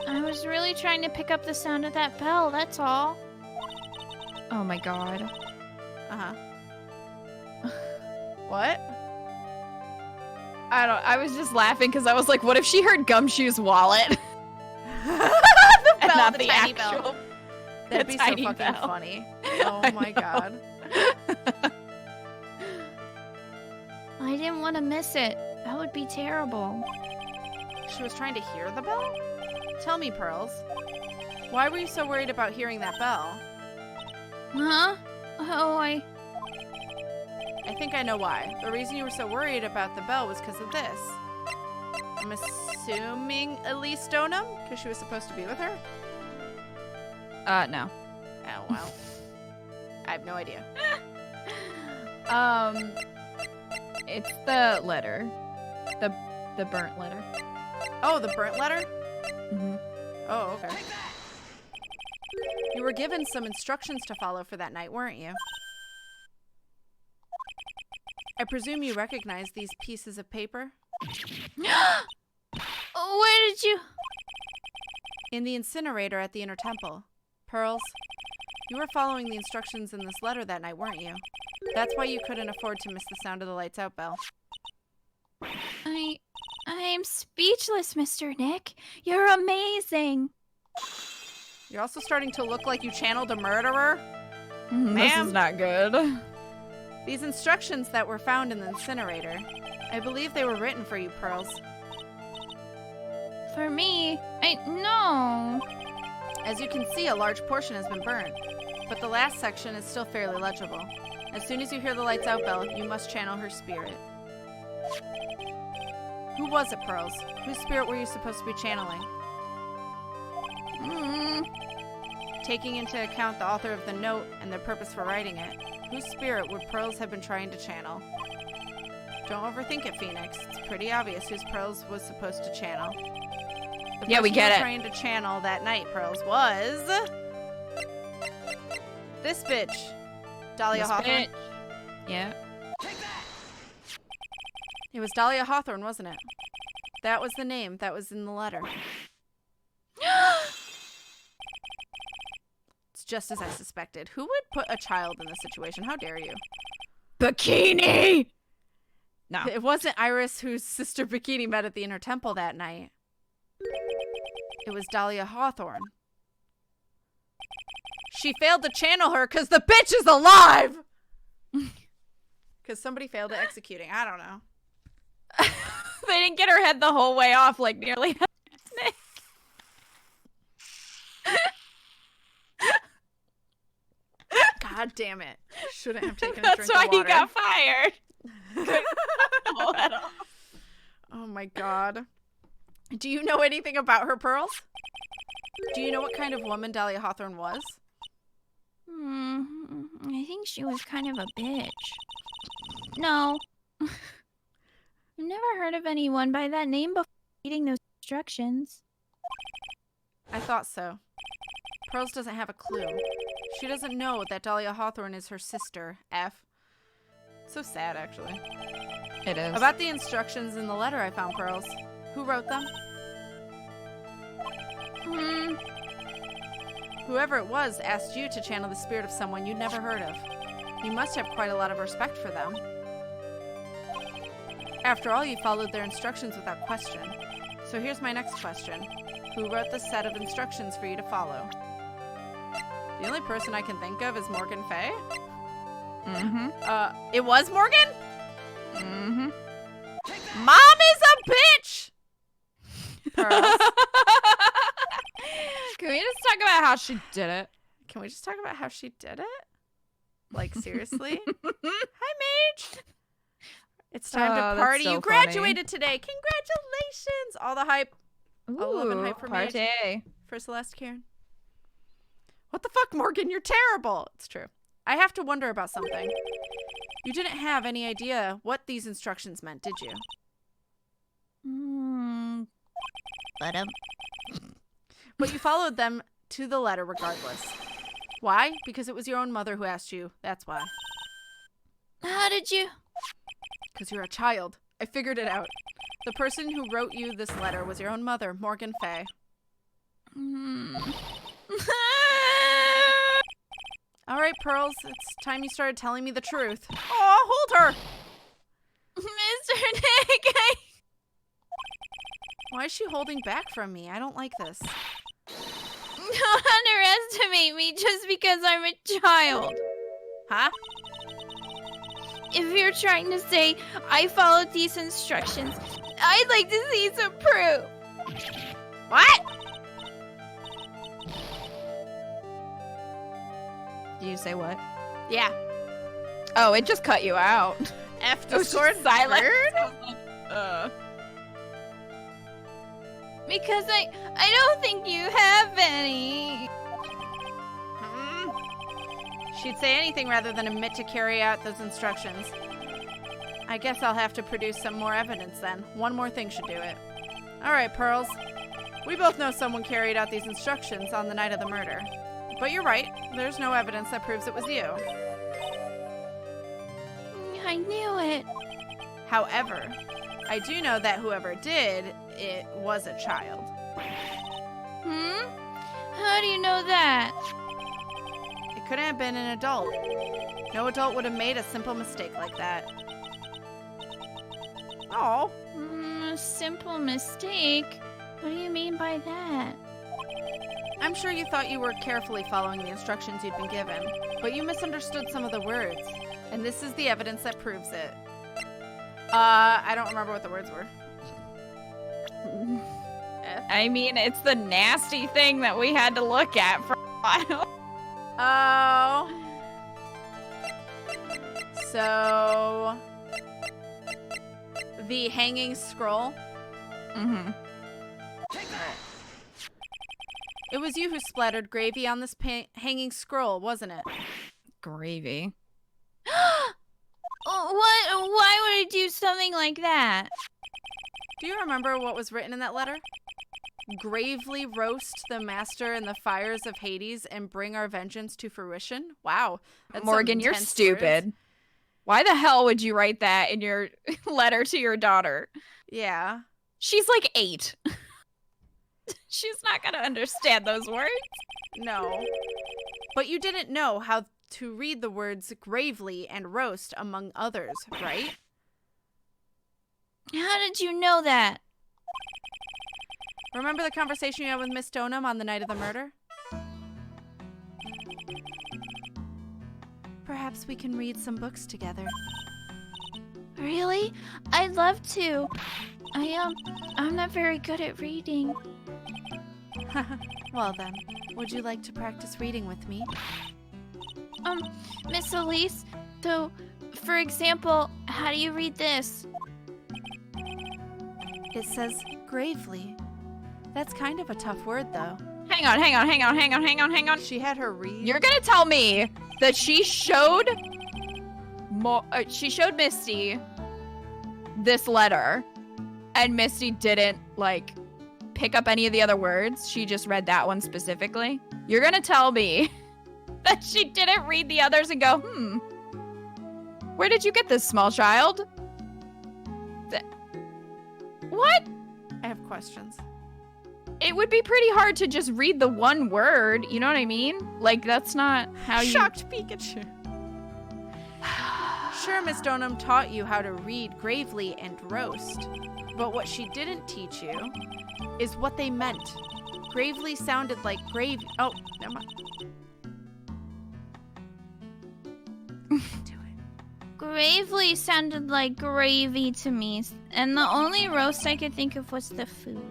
I was really trying to pick up the sound of that bell, that's all. Oh my god. Uh-huh. What? I was just laughing because I was like, what if she heard Gumshoe's wallet? And not the the tiny actual bell. That'd be so tiny fucking bell. funny. Oh I my know. god. I didn't want to miss it. That would be terrible. She was trying to hear the bell? Tell me, Pearls. Why were you so worried about hearing that bell? Huh? Oh, I think I know why. The reason you were so worried about the bell was because of this. I'm assuming Elise Deauxnim? Because she was supposed to be with her? No. Oh, well. I have no idea. It's the letter. The burnt letter. Oh, the burnt letter? Mm-hmm. Oh, okay. You were given some instructions to follow for that night, weren't you? I presume you recognize these pieces of paper? where did you... In the incinerator at the Inner Temple. Pearls, you were following the instructions in this letter that night, weren't you? That's why you couldn't afford to miss the sound of the lights out bell. I I'm speechless, Mr. Nick. You're amazing. You're also starting to look like you channeled a murderer. This Ma'am? is not good. These instructions that were found in the incinerator, I believe they were written for you, Pearls. For me, no. As you can see, a large portion has been burned, but the last section is still fairly legible. As soon as you hear the lights out bell, you must channel her spirit. Who was it, Pearls? Whose spirit were you supposed to be channeling? Taking into account the author of the note and their purpose for writing it, whose spirit would Pearls have been trying to channel? Don't overthink it, Phoenix. It's pretty obvious whose Pearls was supposed to channel. The Yeah, we person get you were it. trying to channel that night, Pearls, was this bitch, Dahlia Hawthorne. Yeah. It was Dahlia Hawthorne, wasn't it? That was the name that was in the letter. It's just as I suspected. Who would put a child in this situation? How dare you? Bikini! No. It wasn't Iris whose sister Bikini met at the Inner Temple that night. It was Dahlia Hawthorne. She failed to channel her because the bitch is alive! Because somebody failed at executing. I don't know. They didn't get her head the whole way off, like nearly. God damn it. Shouldn't have taken a That's drink why of he water. got fired. Oh my god. Do you know anything about her, Pearls? Do you know what kind of woman Dahlia Hawthorne was? I think she was kind of a bitch. No. I've never heard of anyone by that name before reading those instructions. I thought so. Pearls doesn't have a clue. She doesn't know that Dahlia Hawthorne is her sister, F. So sad, actually. It is. About the instructions in the letter I found, Pearls. Who wrote them? Whoever it was asked you to channel the spirit of someone you'd never heard of. You must have quite a lot of respect for them. After all, you followed their instructions without question. So here's my next question. Who wrote the set of instructions for you to follow? The only person I can think of is Morgan Fay. It was Morgan? Mom is a bitch! Pearls. Can we just talk about how she did it? Can we just talk about how she did it? Like, seriously? Hi, Mage! It's time to that's party. so You graduated today. Congratulations! All the hype. All love and hype for Mage. party. For Celeste Karen. What the fuck, Morgan? You're terrible. It's true. I have to wonder about something. You didn't have any idea what these instructions meant, did you? But you followed them to the letter regardless. Why? Because it was your own mother who asked you. That's why. How did you? Because you're a child. I figured it out. The person who wrote you this letter was your own mother, Morgan Fay. All right, Pearls. It's time you started telling me the truth. Oh, hold her! Mr. Nick, Why is she holding back from me? I don't like this. don't underestimate me just because I'm a child. Huh? If you're trying to say I followed these instructions, I'd like to see some proof. What? Did you say what? Yeah. Oh, it just cut you out. F It was Discord just silent. Bird? Because I don't think you have any. She'd say anything rather than admit to carry out those instructions. I guess I'll have to produce some more evidence then. One more thing should do it. All right, Pearls. We both know someone carried out these instructions on the night of the murder. But you're right. There's no evidence that proves it was you. I knew it. However, I do know that whoever did it was a child. How do you know that? It couldn't have been an adult. No adult would have made a simple mistake like that. Oh. A simple mistake? What do you mean by that? I'm sure you thought you were carefully following the instructions you'd been given, but you misunderstood some of the words. And this is the evidence that proves it. I don't remember what the words were. I mean, it's the nasty thing that we had to look at for a while. Oh. So... the hanging scroll? Mm-hmm. It was you who splattered gravy on this hanging scroll, wasn't it? Gravy. What? Why would I do something like that? Do you remember what was written in that letter? Gravely roast the master in the fires of Hades and bring our vengeance to fruition? Wow. That's Morgan, you're stupid. Words. Why the hell would you write that in your letter to your daughter? Yeah. She's like 8. She's not going to understand those words. No. But you didn't know how to read the words gravely and roast among others, right? How did you know that? Remember the conversation you had with Miss Deauxnim on the night of the murder? Perhaps we can read some books together. Really? I'd love to. I'm not very good at reading. Well then, would you like to practice reading with me? Miss Elise, so, for example, how do you read this? It says gravely. That's kind of a tough word, though. Hang on. She had her read. You're gonna tell me that she showed Misty this letter, and Misty didn't, like, pick up any of the other words? She just read that one specifically? You're gonna tell me that she didn't read the others and go, where did you get this, small child? What? I have questions. It would be pretty hard to just read the one word, you know what I mean? Like, that's not how you... Shocked Pikachu. Sure, Miss Deauxnim taught you how to read gravely and roast, but what she didn't teach you is what they meant. Gravely sounded like gravy. Oh, never mind. Do it. Gravely sounded like gravy to me, and the only roast I could think of was the food.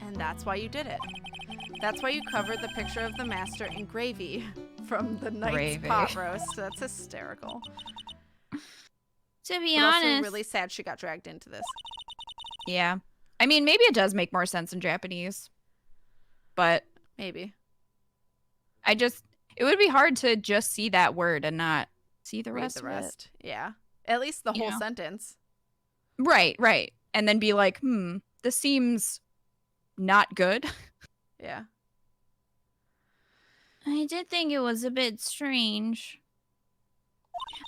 And that's why you did it. That's why you covered the picture of the master in gravy from the night's Gravy. pot roast. That's hysterical. To be But also honest, really sad she got dragged into this. Yeah. I mean, maybe it does make more sense in Japanese. But Maybe. it would be hard to just see that word and not see the Read rest the of rest. Yeah. At least the You whole know. sentence. it. Right. And then be like, this seems not good. Yeah. I did think it was a bit strange.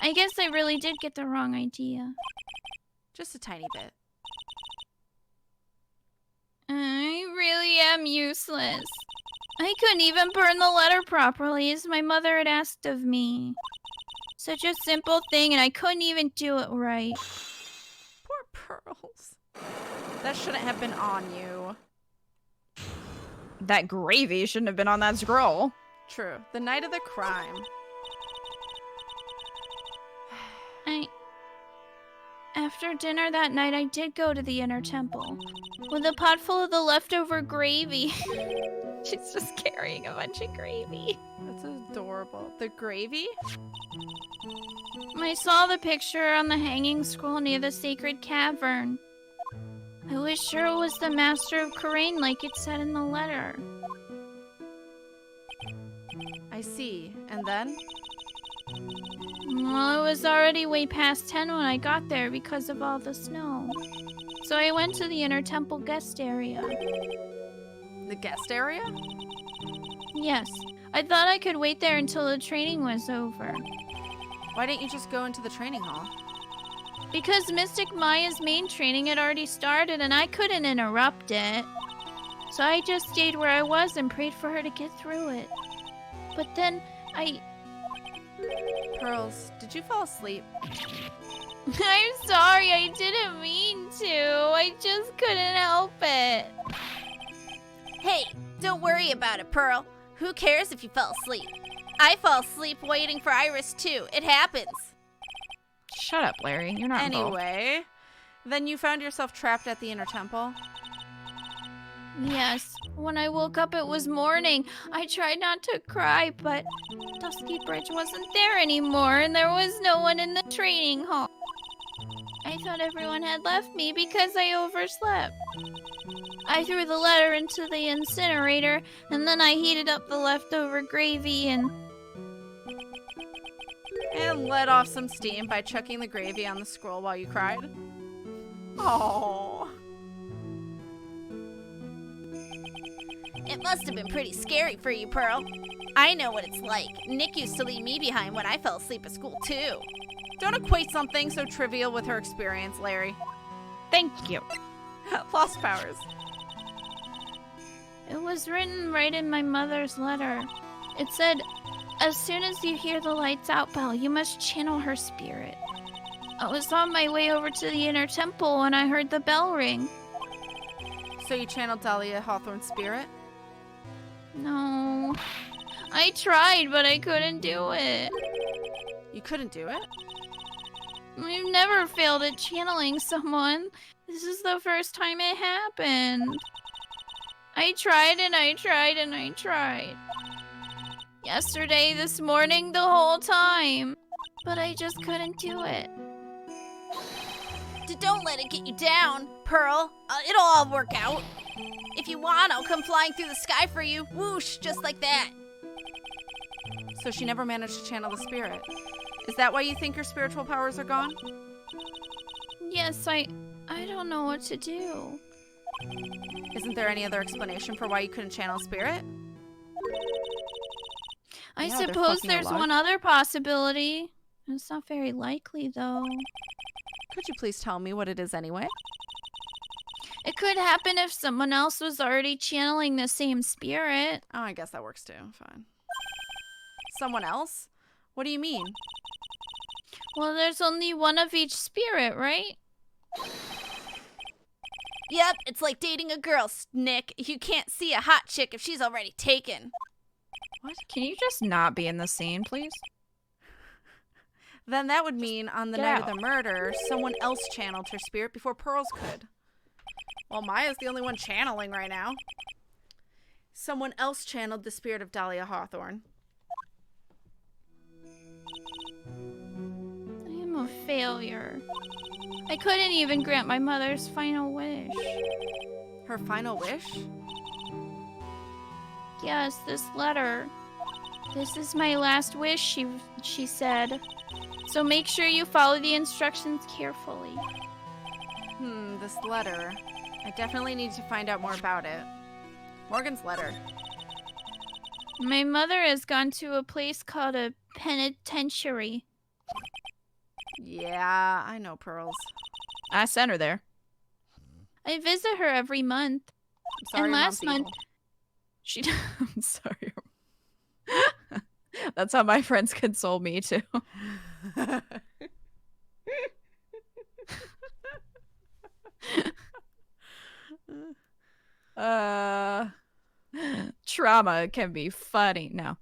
I guess I really did get the wrong idea. Just a tiny bit. I really am useless. I couldn't even burn the letter properly as my mother had asked of me. Such a simple thing, and I couldn't even do it right. Poor Pearls. That shouldn't have been on you. That gravy shouldn't have been on that scroll. True. The night of the crime. After dinner that night, I did go to the inner temple with a pot full of the leftover gravy. She's just carrying a bunch of gravy. That's adorable. The gravy? I saw the picture on the hanging scroll near the sacred cavern. I was sure it was the master of Karain like it said in the letter. I see. And then? Well, it was already way past 10 when I got there because of all the snow. So I went to the inner temple guest area. The guest area? Yes, I thought I could wait there until the training was over. Why didn't you just go into the training hall? Because Mystic Maya's main training had already started and I couldn't interrupt it. So I just stayed where I was and prayed for her to get through it. But then Pearls, did you fall asleep? I'm sorry, I didn't mean to. I just couldn't help it. Hey, don't worry about it, Pearl. Who cares if you fell asleep? I fell asleep waiting for Iris, too. It happens. Shut up, Larry. You're not involved. Anyway, then you found yourself trapped at the inner temple. Yes, when I woke up it was morning. I tried not to cry, but Dusky Bridge wasn't there anymore and there was no one in the training hall. I thought everyone had left me because I overslept. I threw the letter into the incinerator and then I heated up the leftover gravy and let off some steam by chucking the gravy on the scroll while you cried. Oh. It must have been pretty scary for you, Pearl. I know what it's like. Nick used to leave me behind when I fell asleep at school, too. Don't equate something so trivial with her experience, Larry. Thank you. Lost powers. it was written right in my mother's letter. It said, as soon as you hear the lights out bell, you must channel her spirit. I was on my way over to the inner temple when I heard the bell ring. So you channeled Dahlia Hawthorne's spirit? No. I tried, but I couldn't do it. You couldn't do it? I've never failed at channeling someone. This is the first time it happened. I tried and I tried and I tried. Yesterday, this morning, the whole time. But I just couldn't do it. Don't let it get you down, Pearl. It'll all work out. If you want, I'll come flying through the sky for you. Whoosh, just like that. So she never managed to channel the spirit. Is that why you think your spiritual powers are gone? Yes, I don't know what to do. Isn't there any other explanation for why you couldn't channel spirit? I Yeah, they're suppose fucking there's alive. one other possibility. It's not very likely, though. Could you please tell me what it is anyway? It could happen if someone else was already channeling the same spirit. Oh, I guess that works too. Fine. Someone else? What do you mean? Well, there's only one of each spirit, right? Yep, it's like dating a girl, Nick. You can't see a hot chick if she's already taken. What? Can you just not be in the scene, please? Then that would mean on the Get night out. of the murder, someone else channeled her spirit before Pearl's could. Well, Maya's the only one channeling right now. Someone else channeled the spirit of Dahlia Hawthorne. I am a failure. I couldn't even grant my mother's final wish. Her final wish? Yes, this letter. This is my last wish, she said. So make sure you follow the instructions carefully. This letter. I definitely need to find out more about it. Morgan's letter. My mother has gone to a place called a penitentiary. Yeah, I know Pearls. I sent her there. I visit her every month. I'm sorry And your last mom's month- She. I'm sorry. That's how my friends console me too. evil. Trauma can be funny. No.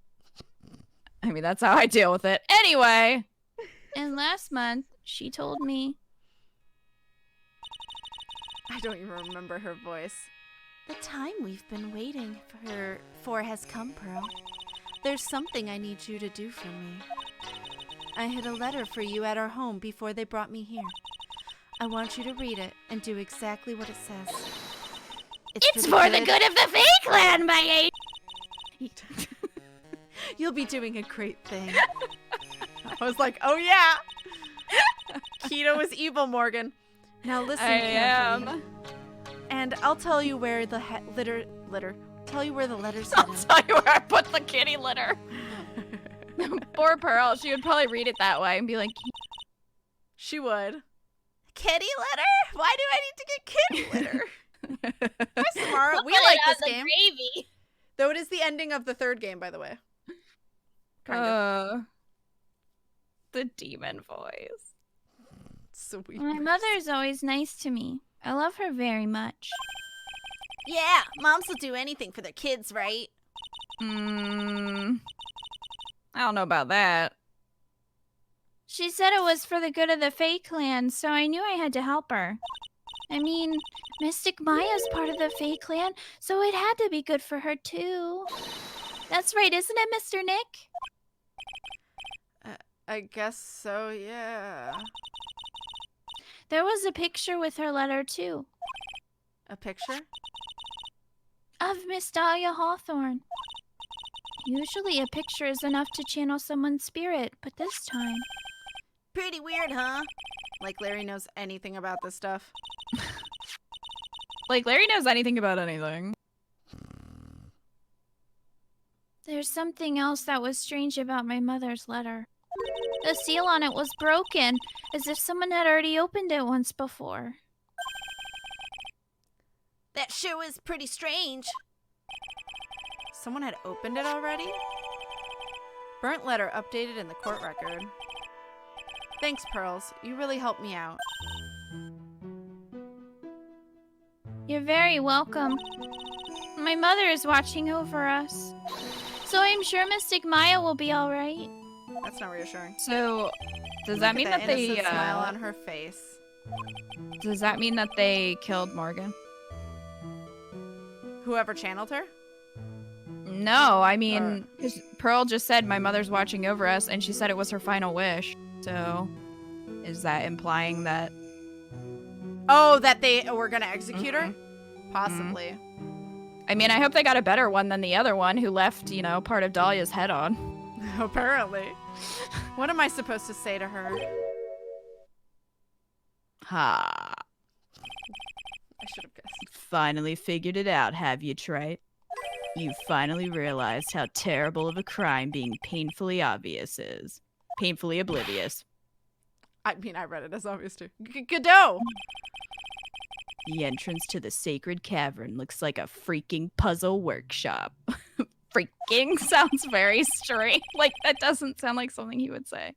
I mean, that's how I deal with it. Anyway. And last month, she told me, I don't even remember her voice. The time we've been waiting for has come, Pearl. There's something I need you to do for me. I hid a letter for you at our home before they brought me here. I want you to read it and do exactly what it says. it's for the good of the Fake Clan, my age. You'll be doing a great thing. I was like, oh yeah. Keto is evil, Morgan. Now listen I carefully. am. And I'll tell you where the tell you where the letter's I'll hidden. tell you where I put the kitty litter. Poor Pearl. She would probably read it that way and be like, She would. Kitty litter? Why do I need to get kitty litter? We're smart. We Put like it on this the game. Gravy. Though it is the ending of the third game, by the way. Kind of. the demon voice. Sweet. My mother's always nice to me. I love her very much. Yeah, moms will do anything for their kids, right? I don't know about that. She said it was for the good of the Fae clan, so I knew I had to help her. I mean, Mystic Maya's part of the Fae clan, so it had to be good for her too. That's right, isn't it, Mr. Nick? I guess so, yeah. There was a picture with her letter too. A picture? Of Miss Dahlia Hawthorne. Usually a picture is enough to channel someone's spirit, but this time... Pretty weird, huh? Like Larry knows anything about this stuff. Like, Larry knows anything about anything. There's something else that was strange about my mother's letter. The seal on it was broken, as if someone had already opened it once before. That sure was pretty strange. Someone had opened it already? Burnt letter updated in the court record. Thanks, Pearls. You really helped me out. You're very welcome. My mother is watching over us. So I'm sure Mystic Maya will be alright. That's not reassuring. So, does that mean Look that at they, innocent smile on her face. does that mean that they killed Morgan? Whoever channeled her? No, I mean, 'cause Pearl just said my mother's watching over us, and she said it was her final wish. So, is that implying that? Oh, that they were gonna execute her? Possibly. I mean, I hope they got a better one than the other one who left, you know, part of Dahlia's head on. Apparently. What am I supposed to say to her? Ha. I should have guessed. Finally figured it out, have you, Trite? You finally realized how terrible of a crime being painfully obvious is. Painfully oblivious. I mean, I read it as obvious too. Godot! The entrance to the sacred cavern looks like a freaking puzzle workshop. Freaking sounds very strange. Like, that doesn't sound like something he would say.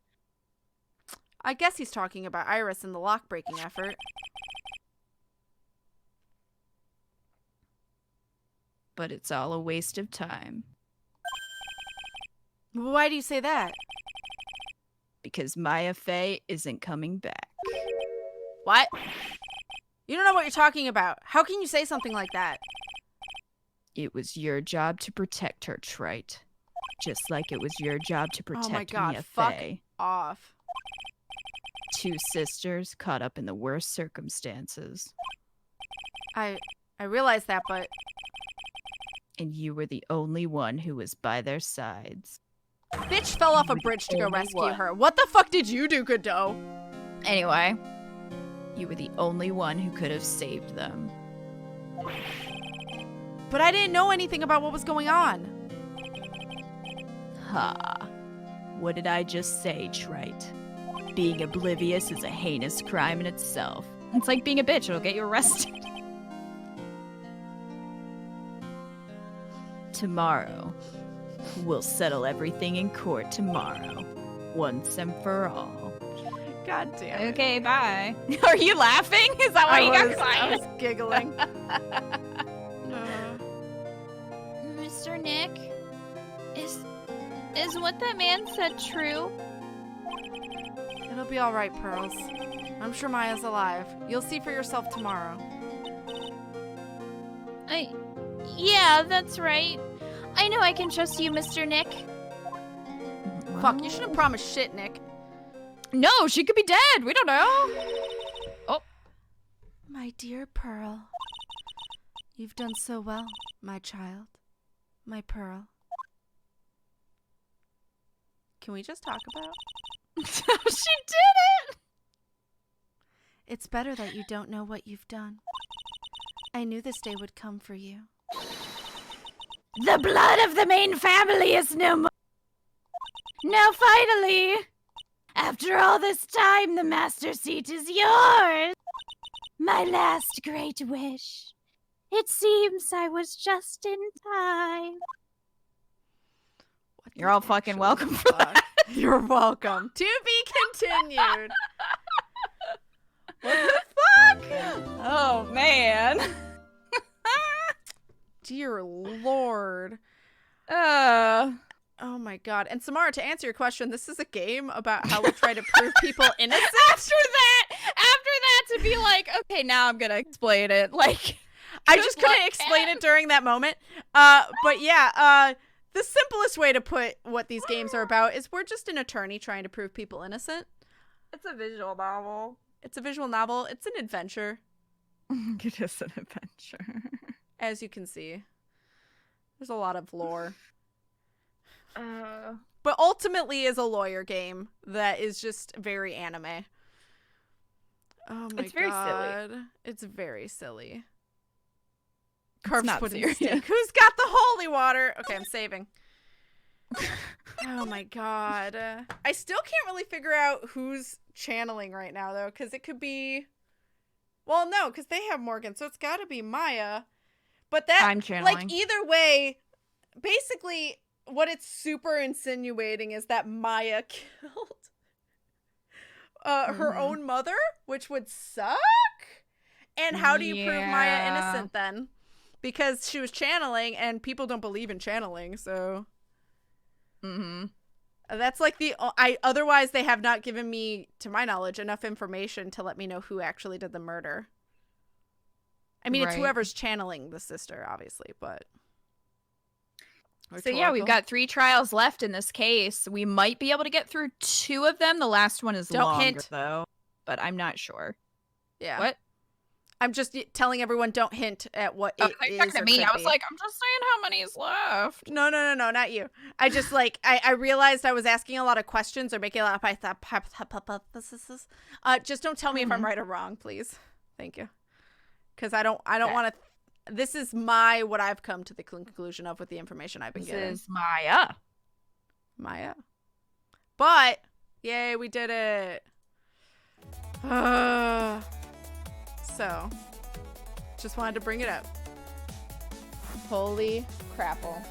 I guess he's talking about Iris and the lock-breaking effort. But it's all a waste of time. Why do you say that? Because Maya Fey isn't coming back. What? You don't know what you're talking about. How can you say something like that? It was your job to protect her, Trite. Just like it was your job to protect Oh my god, Mia fuck Fey. off. Two sisters caught up in the worst circumstances. I realize that, but... And you were the only one who was by their sides. Bitch fell off a bridge to go Only rescue one. her. What the fuck did you do, Godot? Anyway, you were the only one who could have saved them. But I didn't know anything about what was going on. Ha. What did I just say, Trite? Being oblivious is a heinous crime in itself. It's like being a bitch, it'll get you arrested. Tomorrow. We'll settle everything in court tomorrow. Once and for all. God damn it. Okay, bye. Are you laughing? Is that why you got I quiet? was giggling. Mr. Nick? Is what that man said true? It'll be alright, Pearls. I'm sure Maya's alive. You'll see for yourself tomorrow. Yeah, that's right. I know I can trust you, Mr. Nick. Fuck, you shouldn't promise shit, Nick. No, she could be dead. We don't know. Oh. My dear Pearl. You've done so well, my child. My Pearl. Can we just talk about? She did it! It's better that you don't know what you've done. I knew this day would come for you. The blood of the main family is no more. Now finally, after all this time, the master seat is yours. My last great wish. It seems I was just in time. What You're the all fucking welcome actual for that. fuck? You're welcome. To be continued. Oh, man. Dear Lord. Oh my god. And Samara, to answer your question, this is a game about how we try to prove people innocent. After that, to be like, okay, now I'm gonna explain it. Like, I just couldn't explain it during that moment. But yeah, the simplest way to put what these games are about is we're just an attorney trying to prove people innocent. it's a visual novel. It's a visual novel. It's an adventure, It is an adventure. as you can see. There's a lot of lore. But ultimately is a lawyer game that is just very anime. Oh my It's very god. silly. It's very silly. It's Carbs not put in serious. steak. Who's got the holy water? Okay, I'm saving. Oh my god. I still can't really figure out who's channeling right now, though, because it could be... Well, no, because they have Morgan, so it's got to be Maya. But that, I'm channeling. like, either way, basically, what it's super insinuating is that Maya killed her own mother, which would suck. And how do you prove Maya Yeah. innocent then? Because she was channeling, and people don't believe in channeling, so... That's like otherwise they have not given me, to my knowledge, enough information to let me know who actually did the murder. I mean, it's Right. whoever's channeling the sister, obviously, but... So yeah, we've Rhetorical. got 3 trials left in this case. We might be able to get through 2 of them. The last one is Don't longer, hint. though, but I'm not sure. Yeah. What? I'm just telling everyone don't hint at what it They is talked to or me. could I was be. like, I'm just saying how many is left. No, not you. I just like I realized I was asking a lot of questions or making a lot of hypotheses. Just don't tell me if I'm right or wrong, please. Thank you. Because I don't want to. This is what I've come to the conclusion of with the information I've been This getting. is Maya. Maya. But yay, we did it. So, just wanted to bring it up. Holy crapple.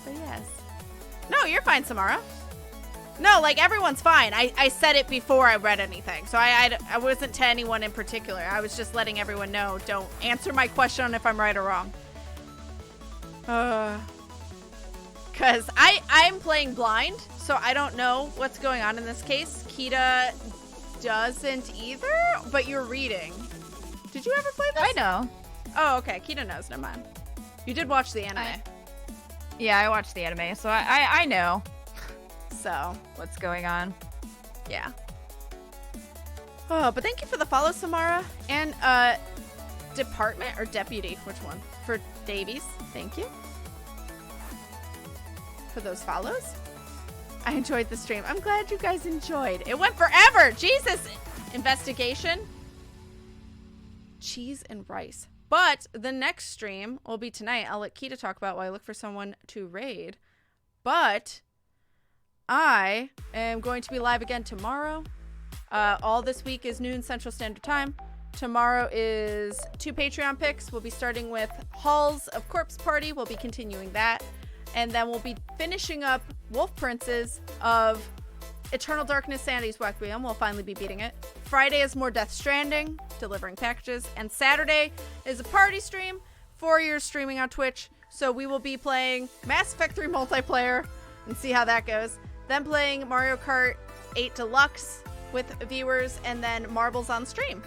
But yes. No, you're fine, Samara. No, like, everyone's fine. I said it before I read anything. So I wasn't to anyone in particular. I was just letting everyone know, don't answer my question on if I'm right or wrong. Because I'm playing blind, so I don't know what's going on in this case. Kita doesn't either, but you're reading. Did you ever play this? I know. Oh, okay. Kita knows. Never mind. You did watch the anime. Yeah, I watched the anime, so I know So, what's going on. yeah. Oh, but thank you for the follow, Samara. And, department or deputy? Which one? For Davies. Thank you. For those follows. I enjoyed the stream. I'm glad you guys enjoyed. It went forever. Jesus. Investigation. Cheese and rice. But the next stream will be tonight. I'll let Kita talk about while I look for someone to raid. But I am going to be live again tomorrow. All this week is noon Central Standard Time. Tomorrow is 2 Patreon picks. We'll be starting with Halls of Corpse Party. We'll be continuing that. And then we'll be finishing up Wolf Princes of Eternal Darkness Sanity's Requiem. We'll finally be beating it. Friday is more Death Stranding, delivering packages. And Saturday is a party stream. 4 years streaming on Twitch. So we will be playing Mass Effect 3 multiplayer and see how that goes. Then playing Mario Kart 8 Deluxe with viewers, and then Marbles on stream.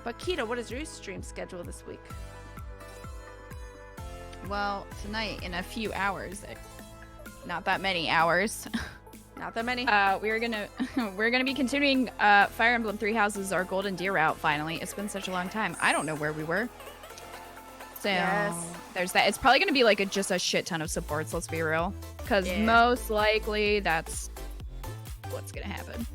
But Kita, what is your stream schedule this week? Well, tonight in a few hours, not that many hours. Not that many. we're gonna be continuing Fire Emblem 3 Houses, our Golden Deer route. Finally, it's been such a long time. I don't know where we were. So Yes. there's that. It's probably gonna be like just a shit ton of supports. Let's be real, because Yeah. most likely that's what's gonna happen.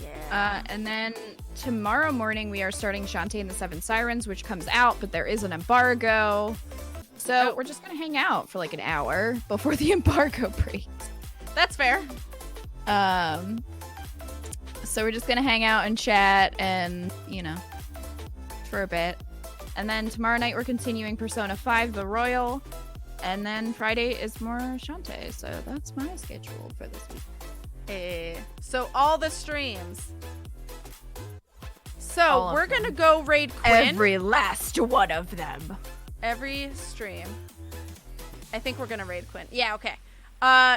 Yeah. And then tomorrow morning we are starting Shantae and the Seven Sirens, which comes out, but there is an embargo. So we're just gonna hang out for like an hour before the embargo breaks. That's fair. So we're just gonna hang out and chat and, for a bit. And then tomorrow night we're continuing Persona 5, The Royal. And then Friday is more Shantae. So that's my schedule for this week. So all the streams So we're gonna go raid Quinn. Every last one of them. Every stream. I think we're gonna raid Quinn. Yeah, okay.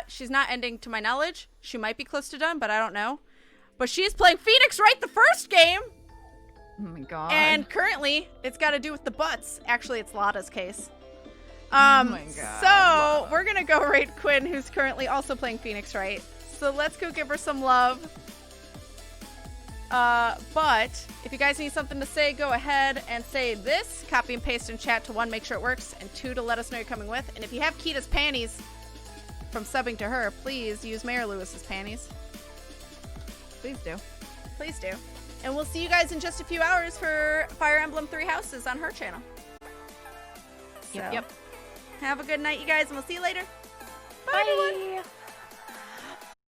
She's not ending to my knowledge. She might be close to done, but I don't know. But she's playing Phoenix Wright the first game. Oh my god. And currently, it's got to do with the Butz. Actually, it's Lotta's case. Oh my god. So we're gonna go raid Quinn, who's currently also playing Phoenix Wright. So let's go give her some love. But if you guys need something to say, go ahead and say this. Copy and paste in chat to 1, make sure it works, and 2, to let us know you're coming with. And if you have Kita's panties from subbing to her, please use Mayor Lewis's panties. Please do. Please do. And we'll see you guys in just a few hours for Fire Emblem 3 Houses on her channel. Yep. Have a good night, you guys, and we'll see you later. Bye. Everyone.